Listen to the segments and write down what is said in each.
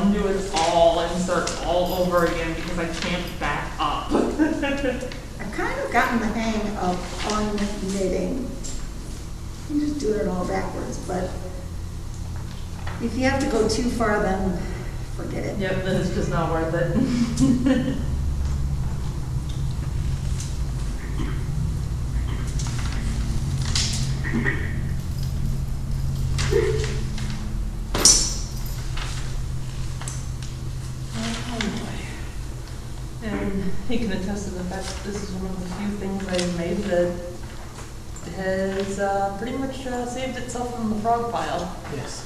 undo it all and start all over again because I can't back up. I've kind of gotten the hang of unknitting. I'm just doing it all backwards, but if you have to go too far, then forget it. Yep, then it's just not worth it. And he can attest to the fact that this is one of the few things I've made that has pretty much saved itself from the frog pile. Yes.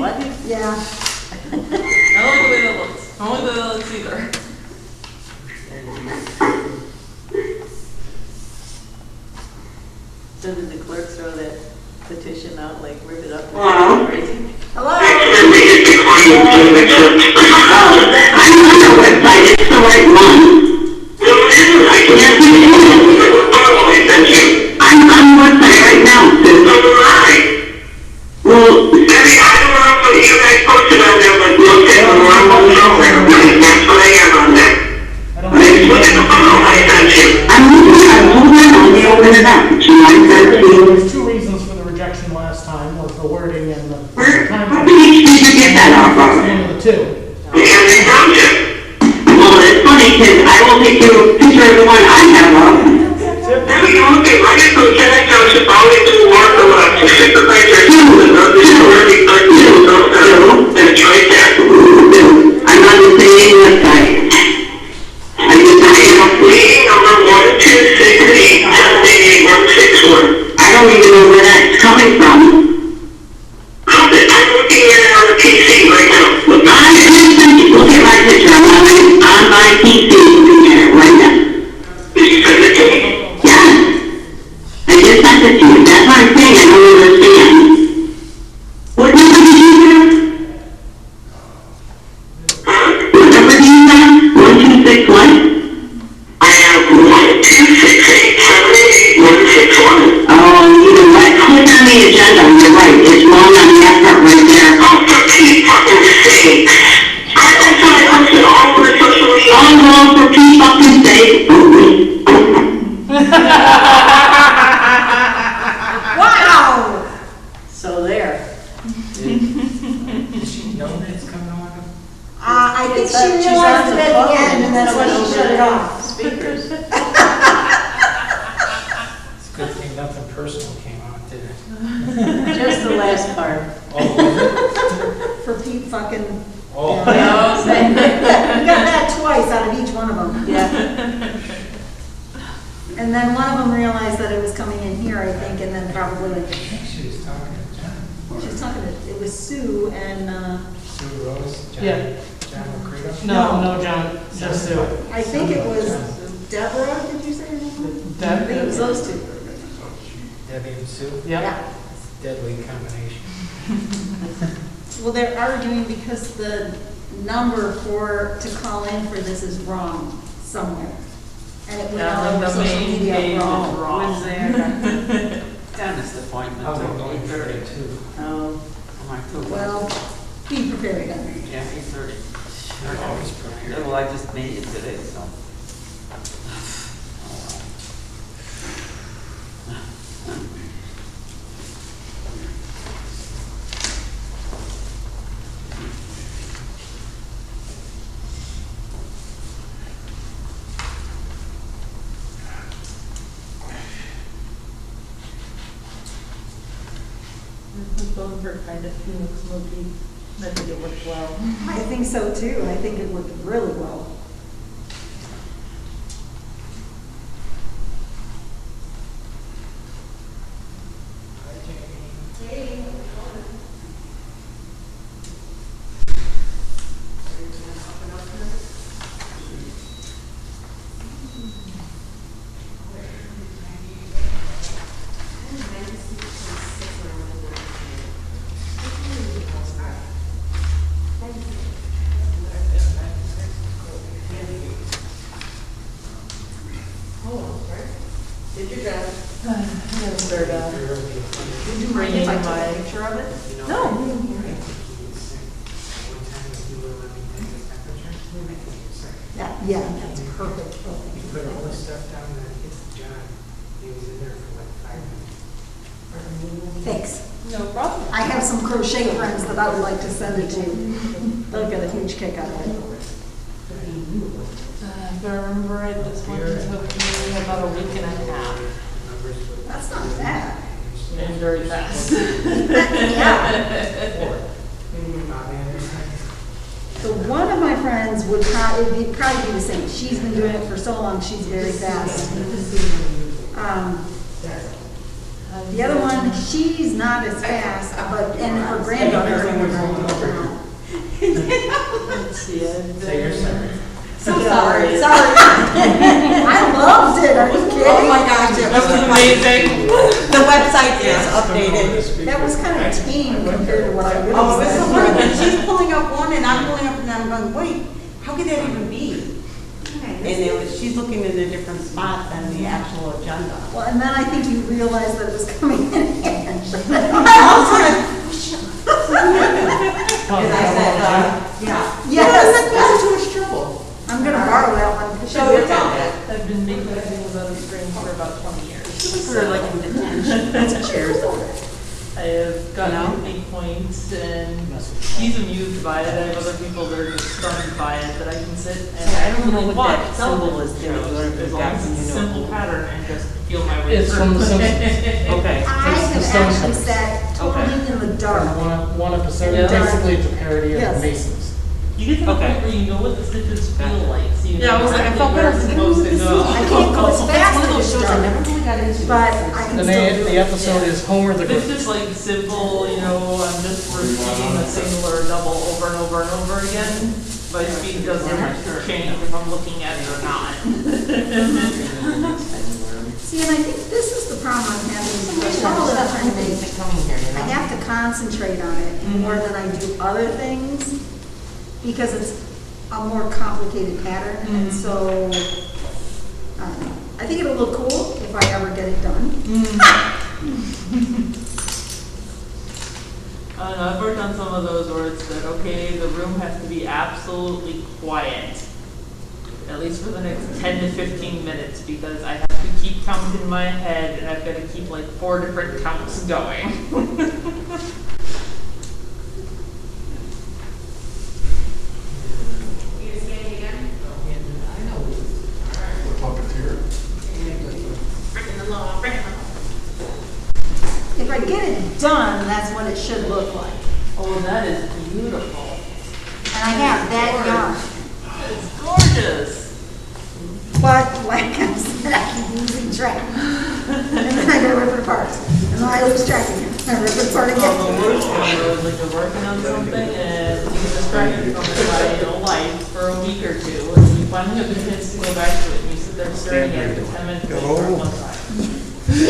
What? Yeah. I don't like the way that looks. I don't like the way that looks either. So did the clerk throw that petition out, like rip it up? Hello? Crazy? Hello? I don't know the website, it's the right one. I can't see it. I'm on the website right now. Well, Debbie, I don't know what you guys posted on there, but look at the wrong one over. That's what I have on there. Look at the photo I sent you. I'm moving on the open it up. July 13th. There's two reasons for the rejection last time, was the wording and the time. Where did you get that off of? One of the two. Mchenry Township. Well, it's funny because I will take you a picture of the one I have up. There we go. Okay, I just go to Mchenry Township. I always do work a lot. Supervisor 2 and it's right there. I'm on the same website. I just meeting number 1268 161. I don't even know where that's coming from. I'm looking at it on the PC right now. Look at my picture. I'm on my PC looking at it right now. Did you send it to me? Yeah. I just sent it to you. That's what I'm saying. I don't understand. What number did you have? Huh? What number do you have? 126 what? I have 126878161. Oh, you know what? Click on the agenda. You're right. It's wrong on that part right there. Oh, for Pete's fucking sake. That's what I posted all over social media. Oh, no, for Pete's fucking sake. Wow! So there. Does she know that it's coming on? I think It's she up- she's realized on it the at the phone. end, and that's why she shut it off. Speakers. It's a good thing nothing personal came out, did it? Just the last part. Oh, was it? For Pete fucking. Oh. Yeah. No, same. You got that twice out of each one of them. Yeah. And then one of them realized that it was coming in here, I think, and then probably, I think she was talking to John. she was talking to, it was Sue and, Sue Rose, John, Yeah. John McCready. No, John, just Sue. I think it was Deborah, did you say her name? I think it was those two. Debbie and Sue. Yep. Yeah. Deadly combination. Well, they're arguing because the number to call in for this is wrong somewhere. And it went Yeah, all over the social main media page is wrong. wrong. When's their dentist appointment? I was going for it too. Oh, October. Well, be prepared. Yeah, 8:30. They're always prepared. Well, I just made it today, so. Both were kind of smoky. I think it worked well. I think so too. I think it worked really well. Did your job. I'm gonna start, Would you mind bringing if I took my, a picture of it? no, Yeah, that's perfect. You put all this stuff down there, it's John, he was in there for like 5 minutes. Thanks. no problem. I have some crochet friends that I would like to send it to. They'll get a huge kick out of it. If I remember right, this one took me about a week and a half. That's not bad. And very fast. Yeah. So one of my friends would probably be the same. She's been doing it for so long, she's very fast. The other one, she's not as fast, but, and her granddaughter. Let's see, Say you're sorry. So sorry. I loved it, are you kidding? Oh my gosh, it That was amazing. The website is updated. That was kind of tame compared to what I would Oh, have it was so said. funny, and she's pulling up one and I'm pulling up and I'm going, wait, how could that even be? And she's looking at a different spot than the actual agenda. Well, and then I think you realized that it was coming in handy. I was like, and I said, yeah. Yes. That's too much trouble. I'm gonna borrow that one. So it's on it. I've been making things on the screen for about 20 years. We're like in detention. That's chairs. I have gotten 8 points and he's amused by it. I have other people that are just stunned by it that I can sit and I don't know what that symbol is there. As long as it's a simple pattern and just feel my way It's through. from the Simpsons. Okay. I have actually sat totally in the dark. One episode, Yeah. basically it's a parody of Yes. the Masons. You get to the point where you know what the stitches feel like. So you Yeah, I know was like, I exactly felt where better. it's supposed to go. I can't go as fast That's one of as those shows I dark, never really got into. but I can The still name, do the it. episode is Homer the If it's Great. just like simple, you know, I'm just repeating a single or a double over and over and over again, my speed doesn't change if I'm looking at it or not. See, and I think this is the problem I'm having with all the different things. I have to concentrate on it more than I do other things because it's a more complicated pattern. And so I think it'll look cool if I ever get it done. I don't know, I've worked on some of those where it's that, okay, the room has to be absolutely quiet, at least for the next 10 to 15 minutes, because I have to keep counts in my head, and I've got to keep like 4 different counts going. If I get it done, that's what it should look like. Oh, that is beautiful. And I have that yarn. It's gorgeous. But like I said, I keep losing track. And then I gotta rip it apart. And then I lose track again. I rip it apart Well, the again. worst one was like you're working on something and you get distracted from it by life for a week or two, and you finally have the chance to go back to it, and you sit there staring at it for 10 minutes and for one time. Been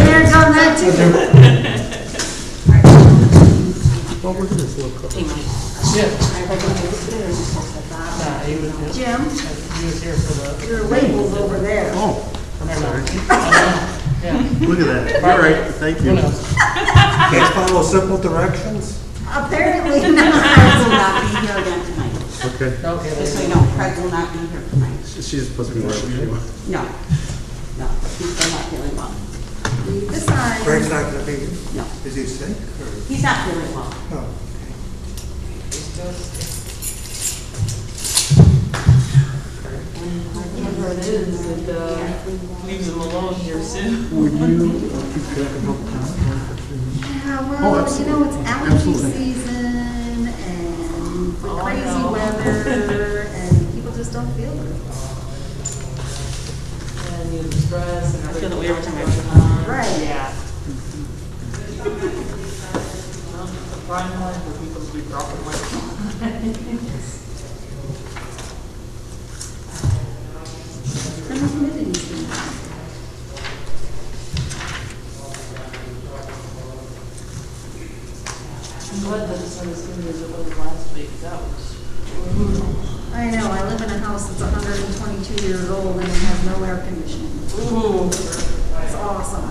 there, done that too. Yeah. Nah, Nah, he was Jim, here for the. your label's over there. Oh, I'm sorry. Yeah. Look at that. All right, thank Who you. knows? Can't follow simple directions? Apparently Craig will not. not be here again tonight. Okay. Okay. Just so you know, Craig will not be here tonight. She's supposed to be working anyway. No, no, he's still not feeling well. Leave the sign. Craig's not gonna be, No, is he sick or? he's not feeling well. Oh. Whatever it is, it leaves them alone here soon. Would you keep track of how time? Yeah, Oh, well, you absolutely. know, it's allergy Absolutely. season and the Oh, I crazy know. weather and people just don't feel good. And you have the stress and I feel that way every time I everything come going on. Right. Yeah. Well, it's a prime time for people to be dropping like And the humidity's been high. I'm glad that it's not as good as it was last week. That was brutal. I know, I live in a house that's 122 years old and it has no air conditioning. Ooh. It's awesome.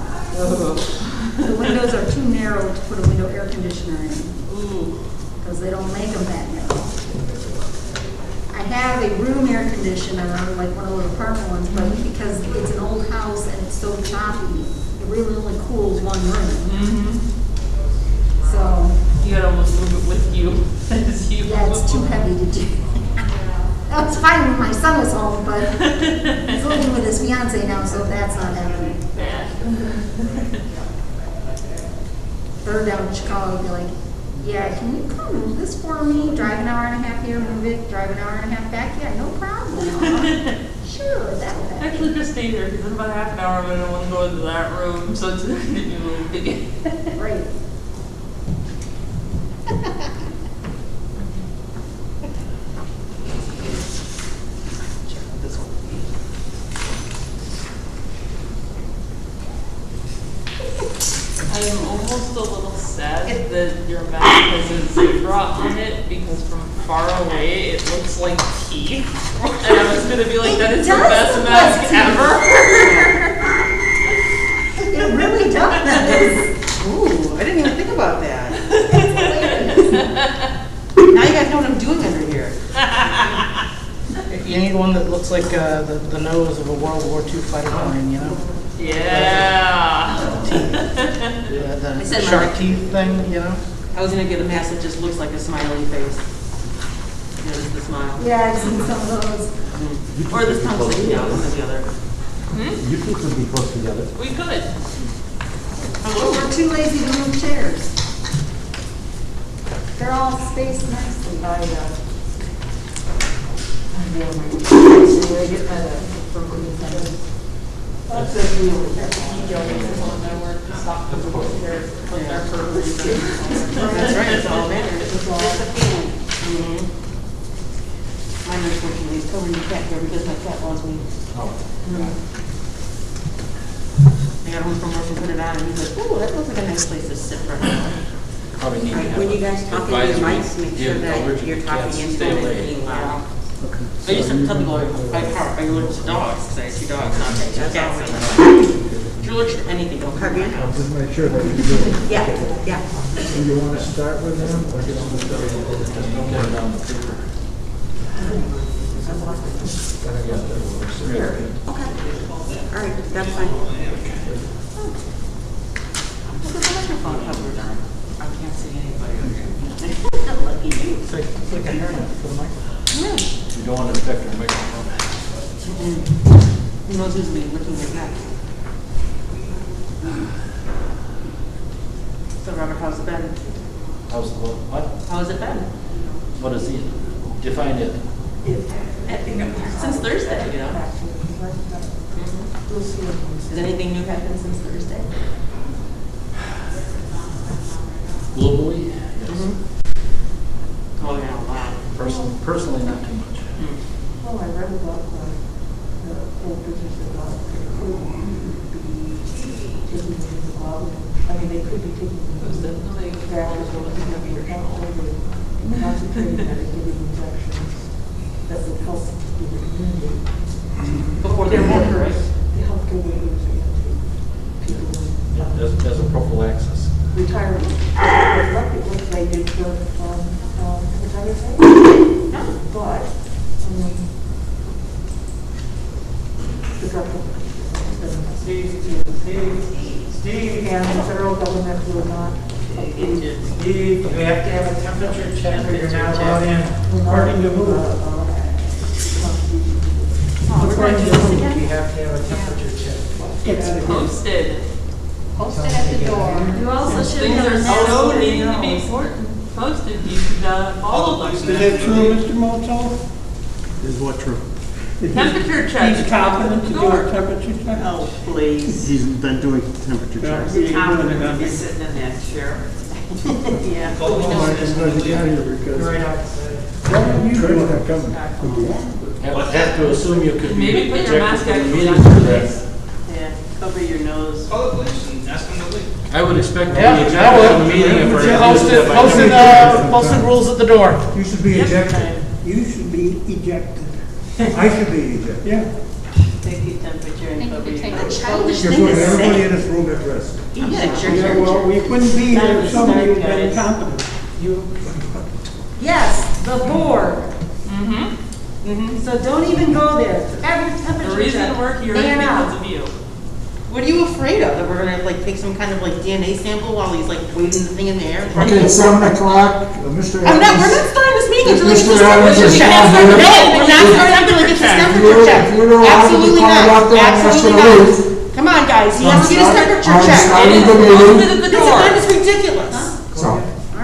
The windows are too narrow to put a window air conditioner in, Ooh. because they don't make them that narrow. I have a room air conditioner, like one of those apartment ones, but because it's an old house and it's so choppy, it really only cools one room. Mm-hmm. So, You gotta almost move it with you as you. yeah, it's too heavy to do. That was fine when my son was home, but he's living with his fiance now, so that's not happening. Yeah. Third down in Chicago, be like, yeah, can you come move this for me? Drive an hour and a half here, move it, drive an hour and a half back? Yeah, no problem. Sure, that will happen. Actually, just stay there, because in about half an hour, I'm gonna wanna go into that room, so it's gonna be a little bit. Right. This one. I am almost a little sad that your mask has a zebra on it, because from far away, it looks like teeth. And I was gonna be like, that is the does best look mask like ever. It really does. Ooh, I didn't even think about that. It's hilarious. Now you guys know what I'm doing under here. You need one that looks like the nose of a World War II fighter plane, you know? Yeah. The said my- shark teeth thing, you know? I was gonna get a mask that just looks like a smiley face. You know, just the smile. Yeah, I've seen some of those. Or this tongue sticking out, one or the other. You two could be close together. We could. We're too lazy to move chairs. They're all spaced nicely. That's right, it's all there. It's a feeling. Mine unfortunately is covered in cat hair because my cat loves me. I got home from work and put it on and he's like, ooh, that looks like a nice place to sit for now. Probably need to have When you guys talk into your advisory, mics, make sure give that allergic you're talking cats into stay it and away. being loud. I used to tell people, like, how are you allergic to dogs? Because I had 2 dogs, not that 2 cats. If you're allergic to anything, don't come in my house. Just make sure that you do it. Yeah, yeah. Do you want to start with them or do you want to start with Don't get it on the paper. Okay. All right, that's fine. Look at the microphone covered on. I can't see anybody over here. Lucky you. It's like a hairnet for the microphone. Yeah. You don't want to affect your microphone. Who knows who's been looking at that? So Robert, how's it been? How's the, what? How's it been? What is it? Define it. Since Thursday, you know? Has anything new happened since Thursday? Globally, yes. Oh, yeah, wow. Personally, not too much. Well, I read about the whole business about could be taking the glove. I mean, they could be taking the back as well as the concentrating on giving injections that would help with the community. Before they're born, right? The healthcare workers and people As a prophylaxis. retirement. What they did for retirement. But, the government. Steve, and the federal government will not. Steve, we have to have a temperature check or you're not allowed in, according to who? According to who, we have to have a temperature check. It's posted. Posted at the door. You also should Things have are a so mask. needing to be posted, you should follow them. Is that true, Mr. Motel? Is what true? Temperature check. He's competent to do a temperature check? Oh, please. He's been doing temperature checks. You're confident to be sitting in that chair. Yeah. Oh, I can let you get here because. Right outside. Why are you doing that coming? Have to assume you could be Maybe put your mask ejected from the actually meeting on for your that. face. Yeah, cover your nose. Call the police and ask them to leave. I would expect to Yeah, be I ejected from the meeting if we're. Posted rules at the door. You should be ejected. You should be ejected. I should be ejected. Yeah. Thank you, Tim. Childish You're thing putting to everybody say. in this room at risk. Yeah, Well, we couldn't be here if somebody had been incompetent. Yes, the board. So don't even go there. Every The temperature reason check. we're here is Fan because out. of you. What are you afraid of? That we're gonna like take some kind of like DNA sample while he's like waving the thing in the air? Okay, it's 7 o'clock, Mr. We're not Evans. starting this meeting until we get Mr. this Evans temperature is check. not here. No, we're not starting until we get this temperature check. If you don't want to be Absolutely called not. out there, I'm Absolutely asking to leave. not. Come on, guys, he has to get his temperature I'm checked. starting It the is meeting. posted at the door. That is ridiculous. So,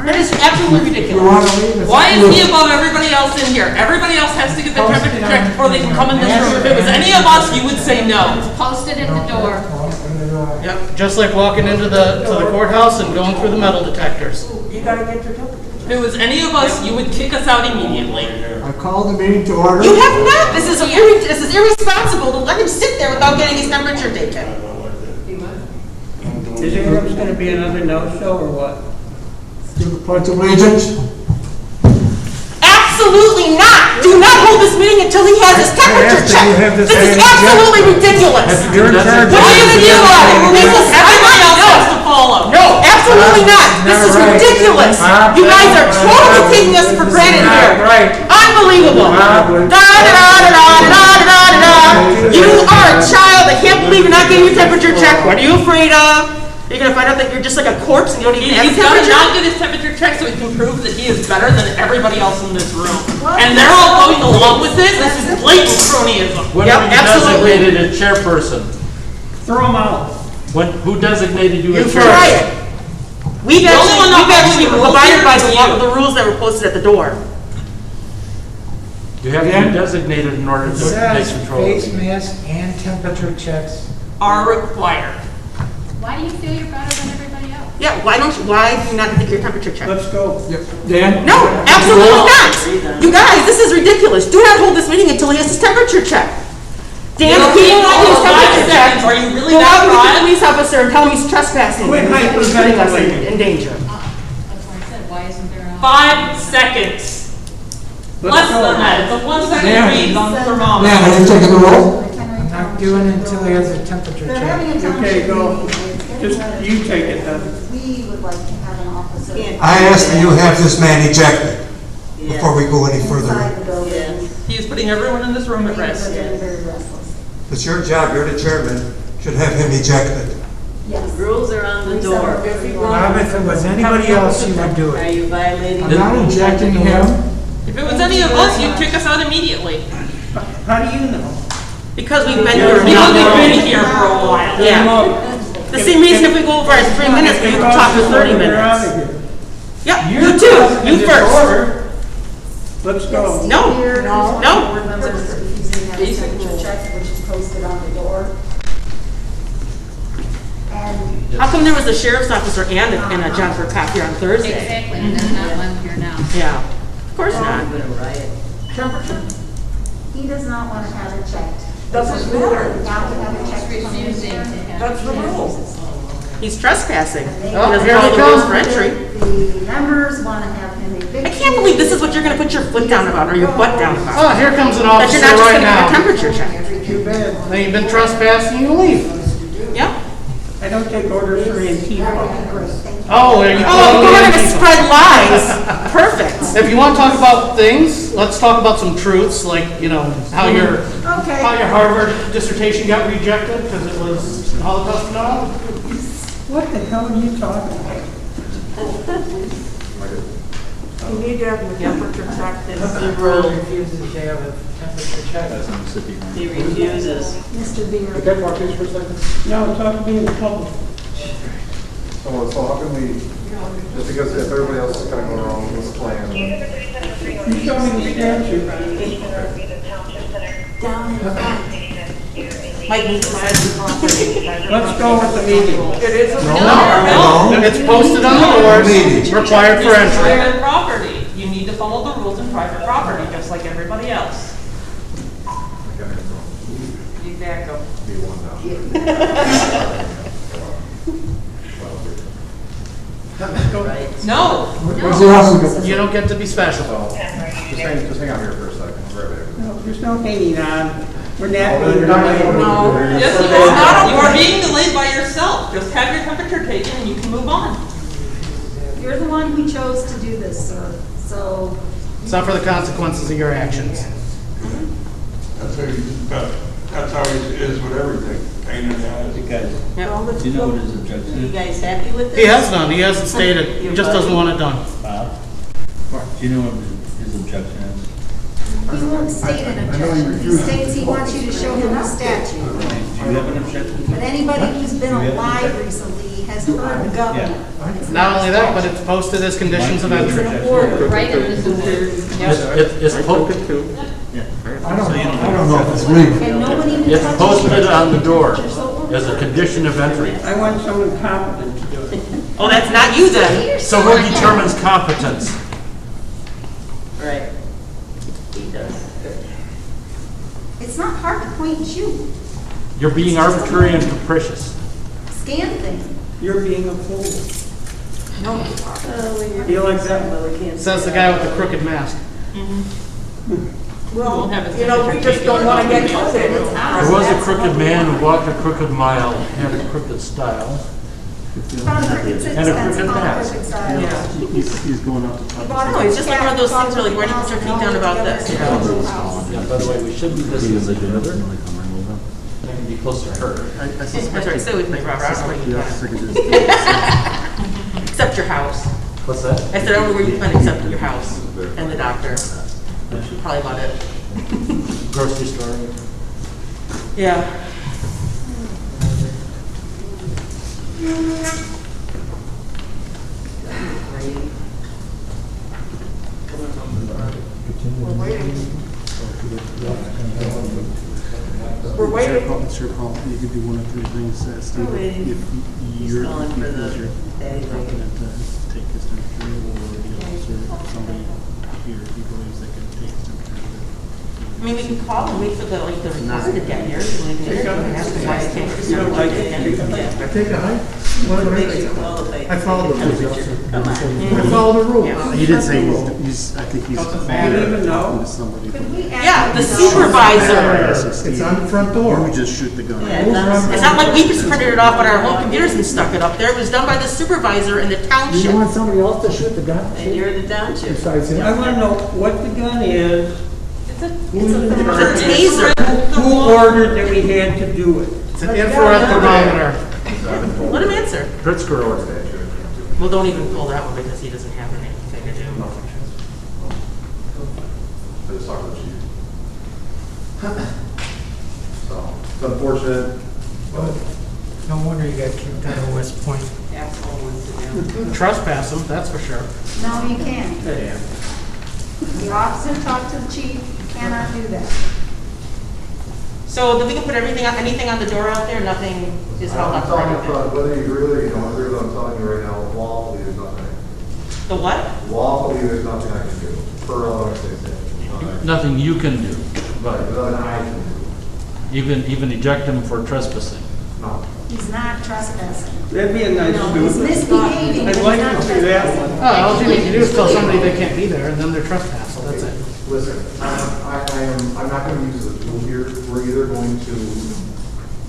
That is absolutely if you ridiculous. want to leave, it's Why up is to he you. above everybody else in here? Everybody else has to get their temperature checked before they can come in this room. If it was any of us, you would say no. Posted at the door. Yep, just like walking into the courthouse and going through the metal detectors. You gotta get your temperature. If it was any of us, you would kick us out immediately. I call the meeting to order. You have not. This is irresponsible to let him sit there without getting his temperature taken. Is there gonna be another no-show or what? Give the pledge of allegiance. Absolutely not. Do not hold this meeting until he has his temperature After you have checked. this This is meeting absolutely ridiculous. You're in charge. What are you gonna do about it? Everybody else has to follow. No, absolutely not. This is right. ridiculous. You guys are totally taking us for granted here. Right. Unbelievable. Da da da da da da da da da. You are a child. I can't believe you're not getting your temperature checked. What are you afraid of? You're gonna find out that you're just like a corpse and you don't even have a He's got to temperature? not get his temperature checked so he can prove that he is better than everybody else in this room. And they're all going along with it. This is blatant cronyism. When Yep, were you absolutely. designated a chairperson? Throw them out. Who designated you a You chairperson? try it. We've only one not actually following the rules abided by here is you. the rules that were posted at the door. You have to be designated in order to take Says control. face mask and temperature checks. Are required. Why do you feel you're better than everybody else? Yeah, why do you not take your temperature check? Let's go. Dan? No, absolutely not. You guys, this is ridiculous. Do not hold this meeting until he has his temperature checked. Dan, You don't if he need will not get his all of temperature that checked, seconds. Are you really go that out and get the proud? police officer and tell him he's trespassing. Quit and he's putting us in danger. That's what I said, why isn't there a... 5 seconds. Less than that. It's a 1 second Yeah. read on the Dan, thermometer. are you taking the roll? I'm not doing it until he has a temperature They're check. having a Okay, township go. meeting. Just you take it then. We would like to have an officer I ask that you have this man ejected before we go any further. inside the building. He is putting everyone in this room at risk. They're getting very restless. It's your job, you're the chairman, should have him ejected. Yes. Rules are on the door. Bob, if it was anybody else, you would do Are it. you violating? I'm not injecting him. If it was any of us, you'd kick us out immediately. How do you know? Because we've been here. Because we've been here for a while. Yeah. The same reason if we go over our 3 minutes, we can talk for 30 We're out minutes. of here. Yeah, you too. You first. Let's go. No. Here, No. board members refusing to have a temperature check, which is posted on the door. And How come there was a sheriff's officer and a Johnford cop here on Thursday? Exactly, and there's not one here now. Yeah. Of course not. Temperature? he does not want to have it checked. Doesn't matter. Not to have it checked. He's refusing to have... That's the rule. He's trespassing. He Oh, doesn't here follow we the go. rules for entry. The members want to have him evicted. I can't believe this is what you're gonna put your foot down about, or your butt down about. Oh, here comes an That officer you're not just right gonna get a now. temperature check. Too bad. Now you've been trespassing, you leave. Yep. I don't take orders for Antifa. Great, thank you. Oh, are you Oh, calling we're me gonna Antifa? spread lies. Perfect. If you want to talk about things, let's talk about some truths, like, how your Okay. Harvard dissertation got rejected because it was Holocaust denial. What the hell are you talking about? You need to have your temperature checked. It's the Everyone rule. refuses to have a temperature check. He refuses. Mr. Beer. Can I talk to you for a second? No, talk to me in public. So how can we, just because if everybody else is kind of going along with this plan, You show me the statute. Down in front. Mike needs to say. Let's go with the meeting. It is a No. It's posted on the doors, Meeting. required for It's entry. private property. You need to follow the rules in private property, just like everybody else. You back up. No. Where's the officer? You don't get to be special. just hang out here for a second. I'll be right back. No, there's no hanging on. We're not being delayed. No, yes, you are. You are being delayed by yourself. Just have your temperature taken and you can move on. You're the one who chose to do this, sir, so. Suffer the consequences of your actions. That's how it is with everything. Pain in the ass. Do you know what his objection Are you guys happy with this? He has none, he hasn't stated, he just doesn't want it done. Do you know what his objection is? He won't state an objection. He states he wants you to show him the statute. Do you have an objection? But anybody who's been alive recently has heard the governor. Not only that, but it's posted as conditions of entry. Right, and this is It's posted, I don't know if it's legal. And nobody even it's touches posted it. on the door You're so ornery. as a condition of entry. I want someone competent to do it. Oh, that's not you then. So who determines competence? Right. He does. It's not hard to point and shoot. You're being arbitrary and capricious. Scan thing. You're being a fool. No, you are. Feel like that? Well, we can't. Says the guy with the crooked mask. Well, won't have his you know, we temperature just don't taken. want to get COVID. It's ours. There was a That's crooked what we man want. who walked a crooked mile, had a crooked style. Found a crooked six And a cents, crooked found a mask. crooked style. He's going up to. No, it's just like one of those things where like, why do you put your feet down about this, you know? Yeah, by the way, we should be listening to each other. I can be closer to her. That's right, stay with me, Robert, I don't know where you plan. Except your house. What's that? I said, I don't know where you plan except your house and the doctor. Probably about it. Grocery store. Yeah. We're waiting. It's your call. You can do one of three things, Steve. We're waiting. If He's you're calling for the you're daddy confident to take his temperature, or the officer, somebody here, he believes they can take his temperature. I mean, we can call and wait for the, like, the reporter to get here. And we can ask them why they can't just You don't like it? I take a hike. Makes you qualified. I follow the rules. Come on. I follow the rules. Yeah. He did say he's, I think he's You don't even know? talking to somebody. Could we ask Yeah, the him- supervisor. It's on the front door. You just shoot the gun. Yeah, It's not like we just printed it off on our home computers and stuck it up there. It was done by the supervisor in the township. somebody else to shoot the gun? And you're the township. Besides him? I want to know what the gun is, It's a taser. who ordered that we had to do it. It's an infrared thermometer. Let him answer. Pritzker ordered that. Well, don't even pull that one because he doesn't have anything to do. I just talked to the chief. So, it's unfortunate, but No wonder you got kicked out of West Point. Asshole wants to do. Trespass him, that's for sure. No, you can't. The officer talked to the chief, you cannot do that. So then we can put everything, anything on the door out there, nothing is held up I'm for telling you, anything. whether you agree with it or you don't agree with it, I'm telling you right now, lawfully, there's nothing. The what? Lawfully, there's nothing I can do, per Illinois state statute. Nothing you can do, but There's nothing I can do. even eject him for trespassing. No. He's not trespassing. That'd be a nice No, he's do. misbehaving, but I'd he's like not to see that trespassing. one. Oh, all you need to do is tell somebody they can't be there, and then they're trespassed, so that's it. Listen, I'm not going to use the tool here. We're either going to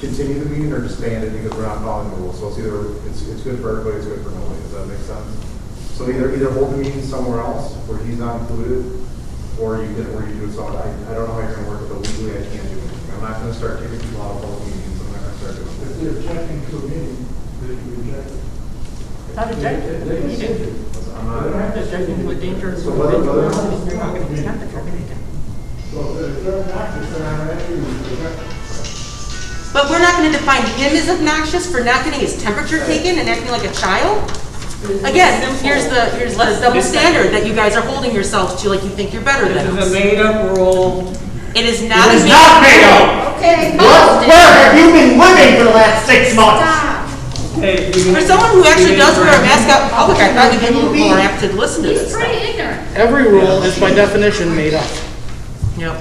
continue the meeting or disband it because we're not following the rules. So it's either, it's good for everybody, it's good for nobody. Does that make sense? So either hold the meeting somewhere else where he's not included, or you do it. So I don't know how you're going to work it, but legally I can't do anything. I'm not going to start taking people out of public meetings. I'm not going to start doing it. If they're objecting to a meeting, they can reject it. Not ejected. I'm not. Ejected into a dangerous. So whether You're not going to stop it for anything. So if they're obnoxious, they're not actually rejected. But we're not going to define him as obnoxious for not getting his temperature taken and acting like a child? Again, here's the double standard that you guys are holding yourselves to, like you think you're better than This is a us. made-up rule. It is not a made up! Okay, Where have you been living for the last 6 months? stop. Hey, you can- For someone who actually does wear a mask out in public, I thought we'd be a little more apt to listen to He's this stuff. pretty ignorant. Every rule is by definition made up. Yep.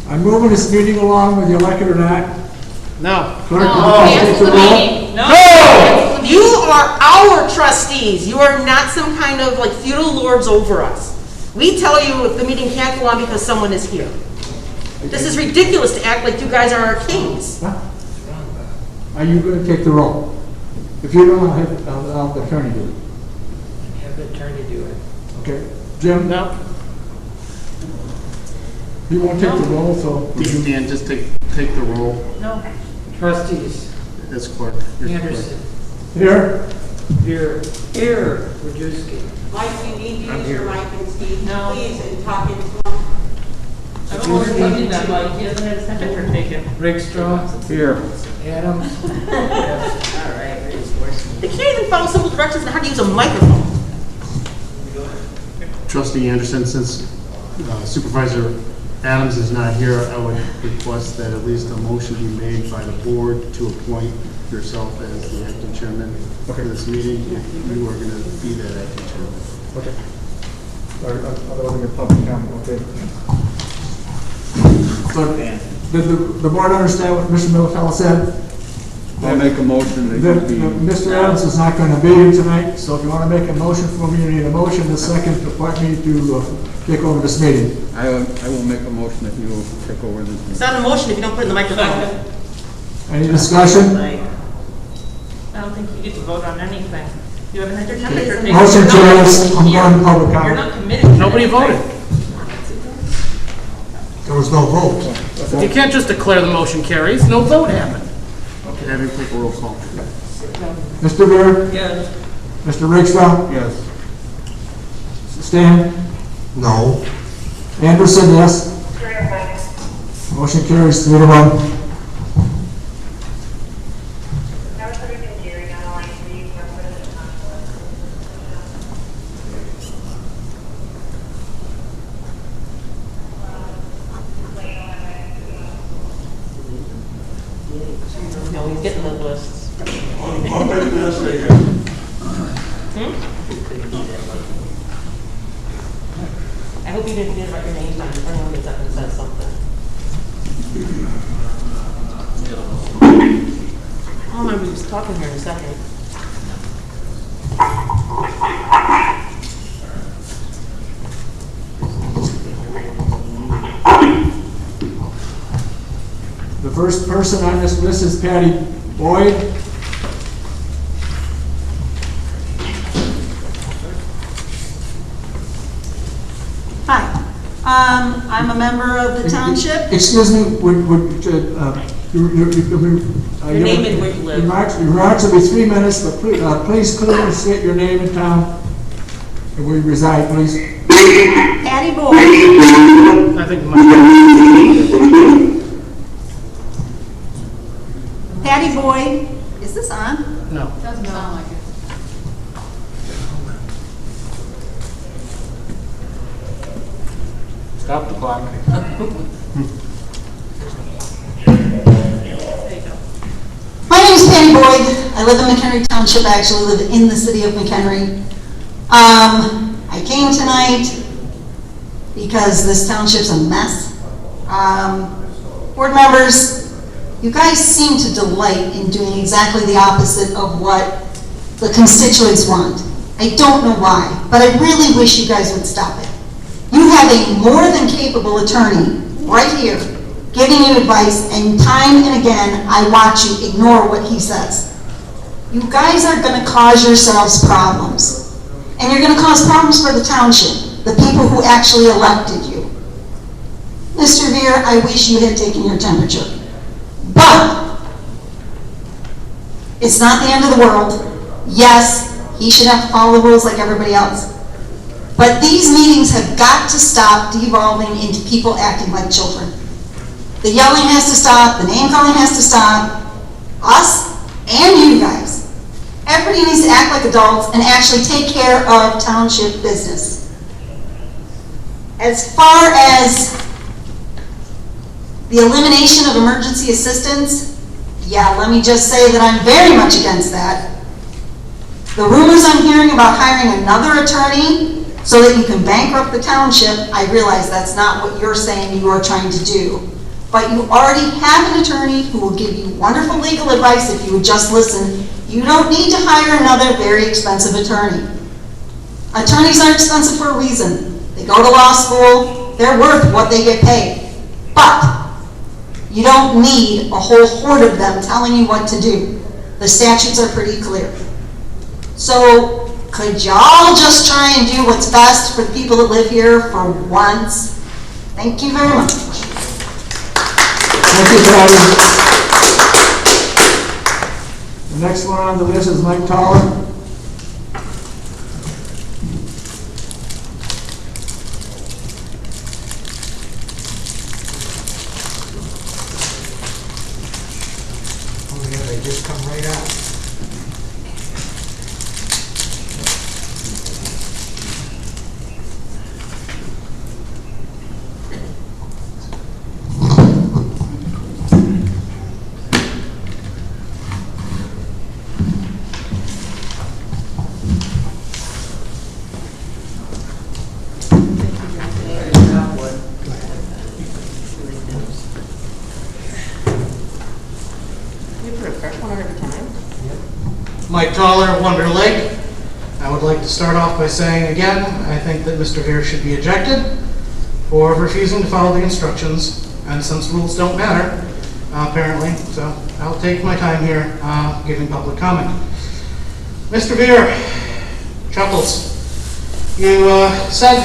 I'm moving this meeting along whether you like it or not. No. Clerk, No, will you cancel take the roll? meeting. No! You are our trustees. You are not some kind of like feudal lords over us. We tell you if the meeting can't go on because someone is here. This is ridiculous to act like you guys are our kings. What's wrong, Bob? Are you going to take the roll? If you don't, I'll have the attorney do it. Have the attorney do it. Okay? Jim? No. You won't take the roll, so. Dan, just take the roll. No. Trustees, That's clerk. You're clerk. Anderson, Here? Beer, Here. Wojciechowski. Mike, you need to I'm use here. your mic and speak, No. please, and talk into them. I don't know where he's talking that, like, he doesn't have his temperature taken. Rickstrom, Here. Adams. They can't even follow simple directions on how to use a microphone. Trustee Anderson, since Supervisor Adams is not here, I would request that at least a motion be made by the board to appoint yourself as the acting chairman for this meeting, if you are going to be that acting chairman. Okay. Otherwise, we get public comment, okay? So, did the board understand what Mr. Militello said? I'll make a motion that That you be. Mr. Adams is not going to be here tonight, so if you want to make a motion for me, you need a motion, the second to appoint me to take over this meeting. I will make a motion that you will take over this. It's not a motion if you don't put it in the microphone. Any discussion? I don't think you get to vote on anything. You haven't had your temperature taken. Motion carries. I'm going to public You're comment. not committed to Nobody anything. voted. There was no vote. You can't just declare the motion carries. No vote happened. Okay, have him take a roll call. Mr. Beer? Yes. Mr. Rickstrom? Yes. Stan? No. Anderson, yes. Motion carries 3-1. No, he's getting the lists. I'll make this again. I hope you didn't write your name down if anyone gets up and says something. I'll remember who's talking here in a second. The first person on this list is Patty Boyd. Hi, I'm a member of the township. Excuse me, Your name and where you live. Remarks will be 3 minutes, but please clearly state your name and town and where you reside, please. Patty Boyd. I think my, Patty Boyd. Is this on? no. Doesn't sound like it. Stop the clock. My name is Patty Boyd. I live in Mchenry Township, I actually live in the city of McHenry. I came tonight because this township's a mess. Board members, you guys seem to delight in doing exactly the opposite of what the constituents want. I don't know why, but I really wish you guys would stop it. You have a more than capable attorney right here giving you advice, and time and again, I watch you ignore what he says. You guys are going to cause yourselves problems. And you're going to cause problems for the township, the people who actually elected you. Mr. Veer, I wish you had taken your temperature. But it's not the end of the world. Yes, he should have to follow the rules like everybody else. But these meetings have got to stop devolving into people acting like children. The yelling has to stop, the name calling has to stop. Us and you guys. Everybody needs to act like adults and actually take care of township business. As far as the elimination of emergency assistance, yeah, let me just say that I'm very much against that. The rumors I'm hearing about hiring another attorney so that you can bankrupt the township, I realize that's not what you're saying you are trying to do. But you already have an attorney who will give you wonderful legal advice if you would just listen. You don't need to hire another very expensive attorney. Attorneys are expensive for a reason. They go to law school, they're worth what they get paid. But you don't need a whole horde of them telling you what to do. The statutes are pretty clear. So could y'all just try and do what's best for the people that live here for once? Thank you very much. Thank you, Patty. The next one on the list is Mike Toller. Oh yeah, they just come right out. Mike Toller, Wonder Lake. I would like to start off by saying again, I think that Mr. Veer should be ejected for refusing to follow the instructions, and since rules don't matter, apparently, so I'll take my time here giving public comment. Mr. Veer, Chuckles, you said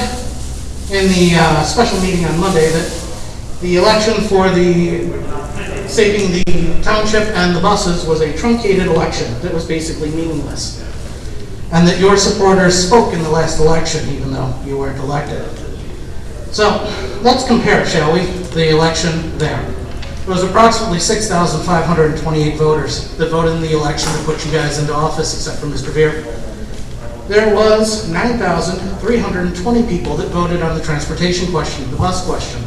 in the special meeting on Monday that the election for saving the township and the buses was a truncated election that was basically meaningless, and that your supporters spoke in the last election even though you weren't elected. So let's compare, shall we, the election there. There was approximately 6,528 voters that voted in the election to put you guys into office, except for Mr. Veer. There was 9,320 people that voted on the transportation question, the bus question,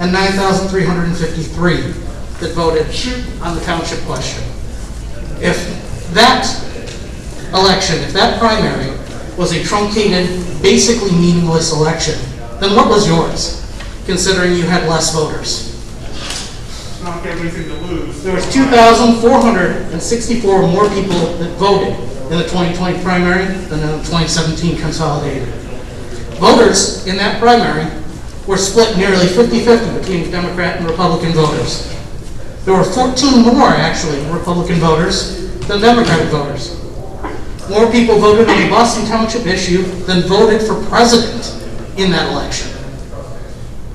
and 9,353 that voted on the township question. If that election, if that primary was a truncated, basically meaningless election, then what was yours, considering you had less voters? Not everything to lose. There was 2,464 more people that voted in the 2020 primary than in the 2017 consolidated. Voters in that primary were split nearly 50-50 between Democrat and Republican voters. There were 14 more, actually, Republican voters than Democratic voters. More people voted on the Boston Township issue than voted for president in that election.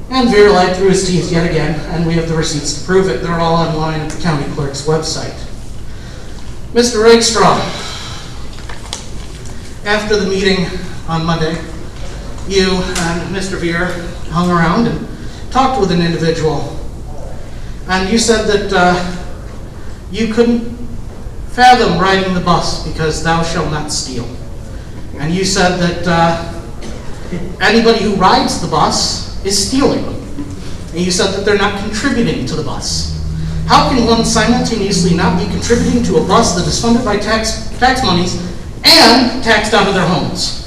And Veer lied through his teeth yet again, and we have the receipts to prove it. They're all online at the county clerk's website. Mr. Rakestraw, after the meeting on Monday, you and Mr. Veer hung around and talked with an individual. And you said that you couldn't fathom riding the bus because thou shalt not steal. And you said that anybody who rides the bus is stealing. And you said that they're not contributing to the bus. How can one simultaneously not be contributing to a bus that is funded by tax monies and taxed out of their homes?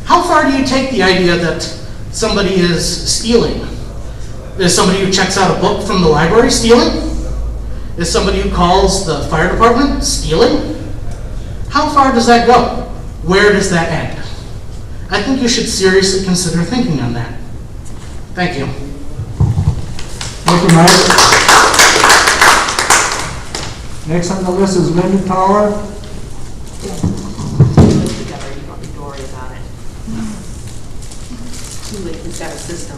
How far do you take the idea that somebody is stealing? Is somebody who checks out a book from the library stealing? Is somebody who calls the fire department stealing? How far does that go? Where does that end? I think you should seriously consider thinking on that. Thank you. Thank you, Mike. Next on the list is Linda Tower. Too late, he's got a system.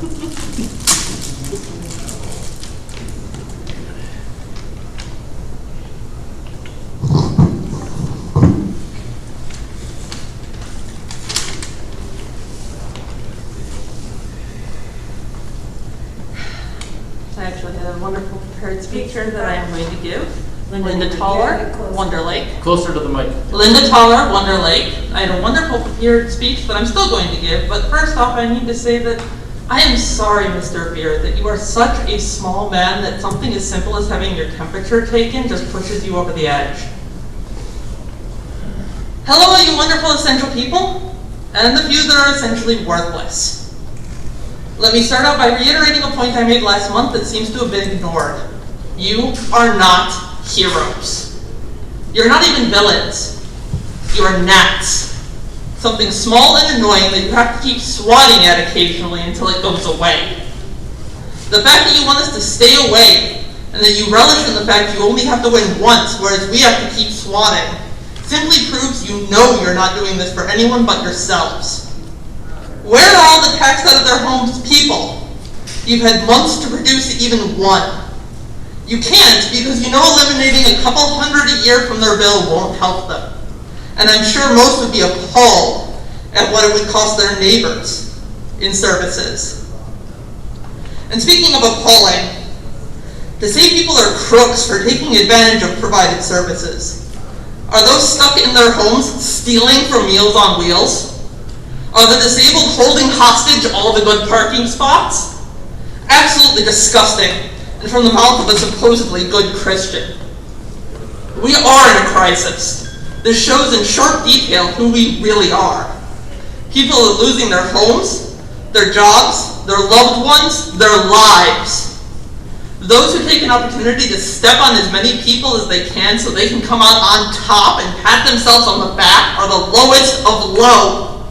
I actually had a wonderful prepared speech here that I am going to give. Linda Toller, Wonder Lake. Closer to the mic. Linda Toller, Wonder Lake. I had a wonderful prepared speech that I'm still going to give, but first off I need to say that I am sorry, Mr. Veer, that you are such a small man that something as simple as having your temperature taken just pushes you over the edge. Hello, you wonderful essential people, and the few that are essentially worthless. Let me start out by reiterating a point I made last month that seems to have been ignored. You are not heroes. You're not even villains. You are gnats. Something small and annoying that you have to keep swatting at occasionally until it goes away. The fact that you want us to stay away and that you relish in the fact you only have to win once, whereas we have to keep swatting, simply proves you know you're not doing this for anyone but yourselves. Where are all the tax out of their homes people? You've had months to produce even one. You can't because you know eliminating a couple hundred a year from their bill won't help them. And I'm sure most would be appalled at what it would cost their neighbors in services. And speaking of appalling, to say people are crooks for taking advantage of provided services, are those stuck in their homes stealing from Meals on Wheels? Are the disabled holding hostage all the good parking spots? Absolutely disgusting, and from the mouth of a supposedly good Christian. We are in a crisis. This shows in sharp detail who we really are. People are losing their homes, their jobs, their loved ones, their lives. Those who take an opportunity to step on as many people as they can so they can come out on top and pat themselves on the back are the lowest of low.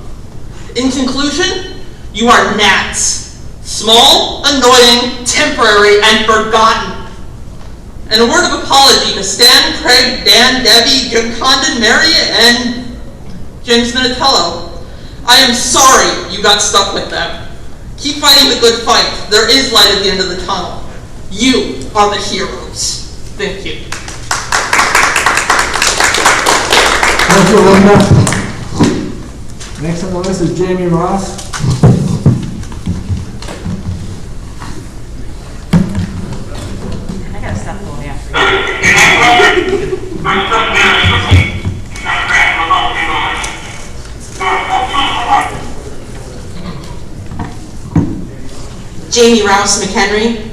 In conclusion, you are gnats. Small, annoying, temporary, and forgotten. And a word of apology to Stan, Craig, Dan, Debbie, Jim Condon, Mary, and James Minatello. I am sorry you got stuck with them. Keep fighting the good fight. There is light at the end of the tunnel. You are the heroes. Thank you. Thank you, Linda. Next on the list is Jamie Ross. I gotta stop going after you. Jamie Rouse, Mchenry.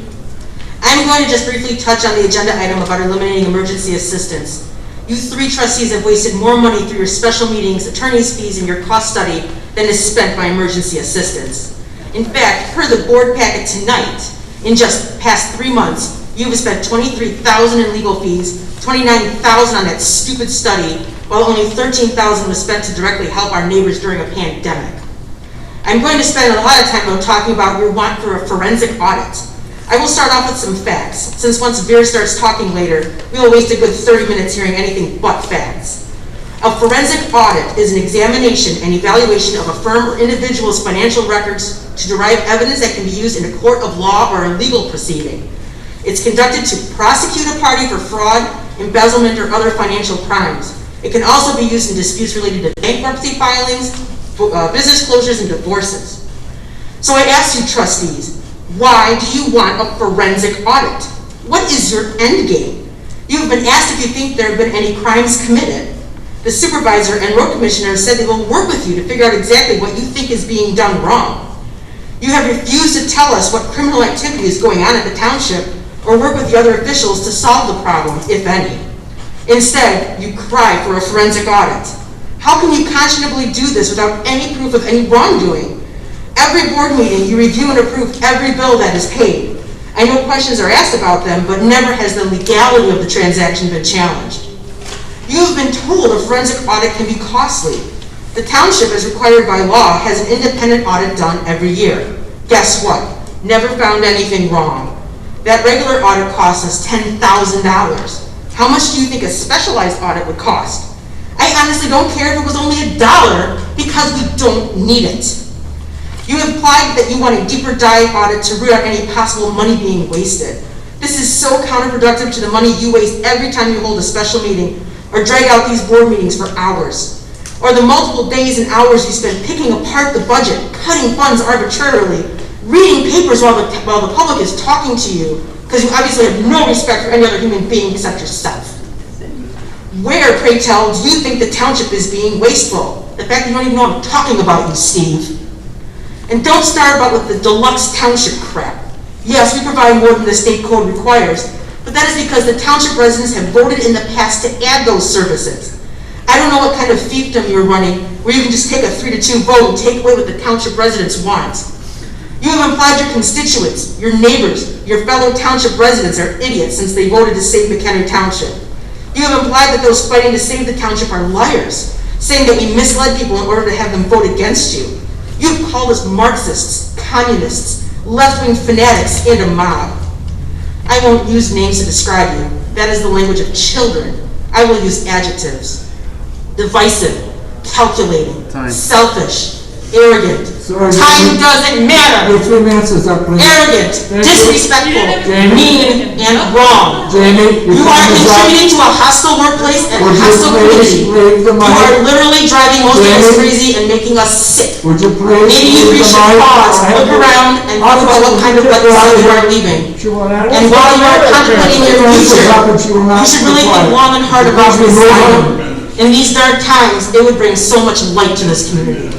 I'm going to just briefly touch on the agenda item about eliminating emergency assistance. You three trustees have wasted more money through your special meetings, attorney's fees, and your cost study than is spent by emergency assistance. In fact, per the board packet tonight, in just the past 3 months, you have spent $23,000 in legal fees, $29,000 on that stupid study, while only $13,000 was spent to directly help our neighbors during a pandemic. I'm going to spend a lot of time though talking about your want for a forensic audit. I will start off with some facts, since once Veer starts talking later, we will waste a good 30 minutes hearing anything but facts. A forensic audit is an examination and evaluation of a firm or individual's financial records to derive evidence that can be used in a court of law or a legal proceeding. It's conducted to prosecute a party for fraud, embezzlement, or other financial crimes. It can also be used in disputes related to bankruptcy filings, business closures, and divorces. So I ask you trustees, why do you want a forensic audit? What is your end game? You have been asked if you think there have been any crimes committed. The supervisor and road commissioner said they will work with you to figure out exactly what you think is being done wrong. You have refused to tell us what criminal activity is going on at the township or work with the other officials to solve the problem, if any. Instead, you cry for a forensic audit. How can you conscionably do this without any proof of any wrongdoing? Every board meeting, you review and approve every bill that is paid. I know questions are asked about them, but never has the legality of the transaction been challenged. You have been told a forensic audit can be costly. The township, as required by law, has an independent audit done every year. Guess what? Never found anything wrong. That regular audit costs us $10,000. How much do you think a specialized audit would cost? I honestly don't care if it was only $1 because we don't need it. You implied that you want a deeper dive audit to root out any possible money being wasted. This is so counterproductive to the money you waste every time you hold a special meeting or drag out these board meetings for hours. Or the multiple days and hours you spend picking apart the budget, cutting funds arbitrarily, reading papers while the public is talking to you, because you obviously have no respect for any other human being except yourself. Where, pray tell, do you think the township is being wasteful? The fact that you don't even know I'm talking about you, Steve. And don't start about with the deluxe township crap. Yes, we provide more than the state code requires, but that is because the township residents have voted in the past to add those services. I don't know what kind of fiefdom you're running, where you can just take a 3-2 vote and take away what the township residents want. You have implied your constituents, your neighbors, your fellow township residents are idiots since they voted to save Mchenry Township. You have implied that those fighting to save the township are liars, saying that we misled people in order to have them vote against you. You've called us Marxists, communists, left-wing fanatics, and a mob. I won't use names to describe you. That is the language of children. I will use adjectives. Divisive, calculating, selfish, arrogant. Time doesn't matter. Your 3 minutes is up, please. Arrogant, disrespectful, mean, and wrong. Jamie, You are contributing to a hostile workplace and a hostile community. You are literally driving most of us crazy and making us sick. Would you please? Maybe you should pause, look around, and think about what kind of legacy you are leaving. And while you are contemplating your future, you should really think long and hard about resigning. In these dark times, it would bring so much light to this community.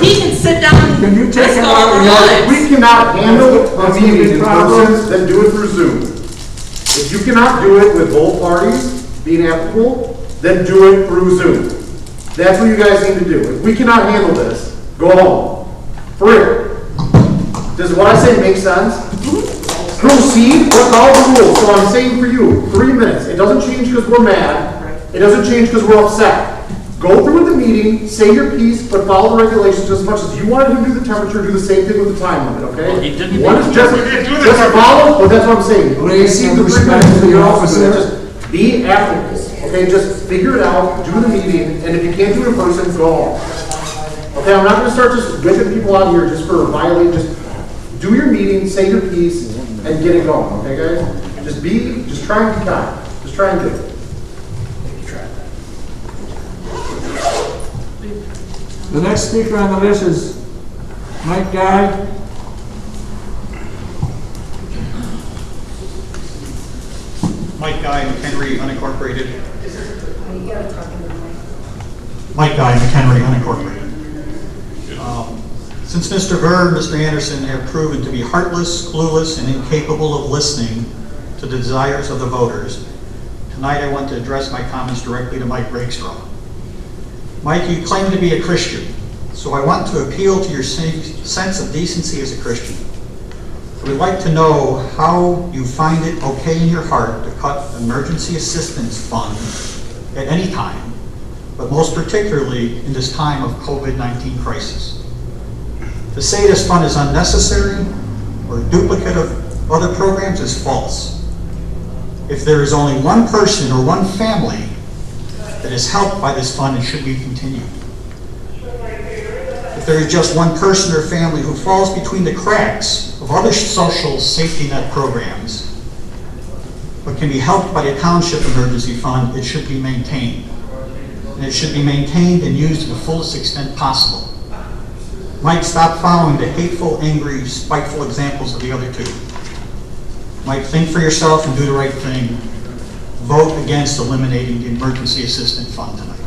He can sit down. Can you take him out of If we cannot handle a meeting in person, then do it through Zoom. If you cannot do it with both parties being applicable, then do it through Zoom. That's what you guys need to do. If we cannot handle this, go home. For real. Does what I say make sense? Proceed with all the rules. So I'm saying for you, 3 minutes. It doesn't change because we're mad. It doesn't change because we're upset. Go through with the meeting, say your piece, but follow the regulations as much as you wanted him to do the temperature, do the same thing with the time limit, okay? Well, he didn't. One is just follow, but that's what I'm saying. Please, Keep the 3 minutes to your officer. Just be applicable, okay? Just figure it out, do the meeting, and if you can't do it in person, go home. Okay, I'm not gonna start just whipping people out here just for violating, just do your meeting, say your piece, and get it going, okay guys? Just try and be kind. Just try and do it. The next speaker on the list is Mike Guy. Mike Guy, Mchenry, unincorporated. Mike Guy, Mchenry, unincorporated. Since Mr. Ver and Mr. Anderson have proven to be heartless, clueless, and incapable of listening to the desires of the voters, tonight I want to address my comments directly to Mike Rakestraw. Mike, you claim to be a Christian, so I want to appeal to your sense of decency as a Christian. I would like to know how you find it okay in your heart to cut emergency assistance fund at any time, but most particularly in this time of COVID-19 crisis. To say this fund is unnecessary or a duplicate of other programs is false. If there is only one person or one family that is helped by this fund, it should be continued. If there is just one person or family who falls between the cracks of other social safety net programs, but can be helped by the Township Emergency Fund, it should be maintained. And it should be maintained and used to the fullest extent possible. Mike, stop following the hateful, angry, spiteful examples of the other two. Mike, think for yourself and do the right thing. Vote against eliminating the Emergency Assistance Fund tonight.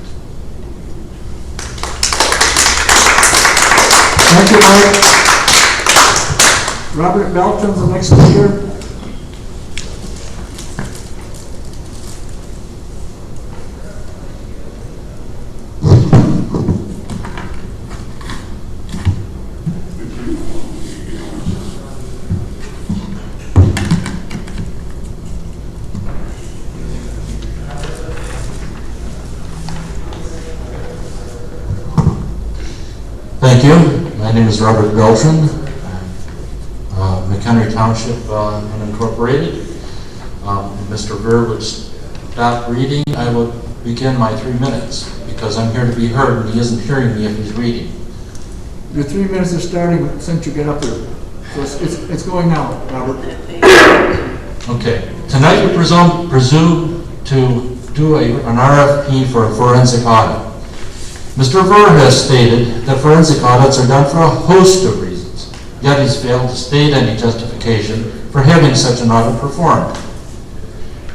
Thank you, Mike. Robert Belton's the next speaker. Thank you. My name is Robert Beltran, Mchenry Township, unincorporated. Mr. Ver would stop reading. I will begin my 3 minutes because I'm here to be heard and he isn't hearing me if he's reading. Your 3 minutes is starting since you get up here. So it's going now, Robert. Okay. Tonight we presume to do an RFP for a forensic audit. Mr. Ver has stated that forensic audits are done for a host of reasons, yet he's failed to state any justification for having such an audit performed.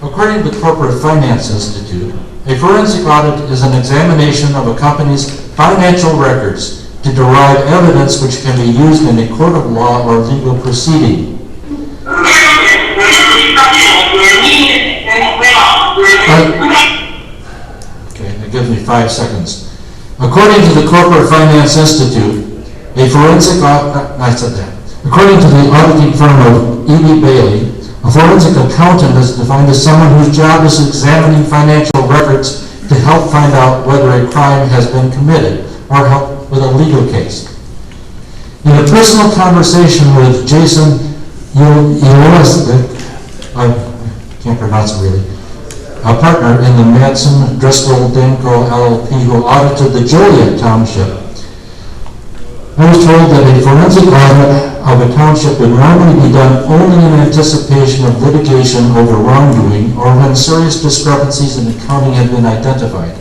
According to the Corporate Finance Institute, a forensic audit is an examination of a company's financial records to derive evidence which can be used in a court of law or legal proceeding. Okay, that gives me 5 seconds. According to the Corporate Finance Institute, a forensic according to the auditing firm of E.B. Bailey, a forensic accountant is defined as someone whose job is examining financial records to help find out whether a crime has been committed or help with a legal case. In a personal conversation with Jason I can't pronounce it really, a partner in the Madsen Driscoll Danko LLP who audited the Joliet Township, I was told that a forensic audit of a township would normally be done only in anticipation of litigation over wrongdoing or when serious discrepancies in accounting had been identified.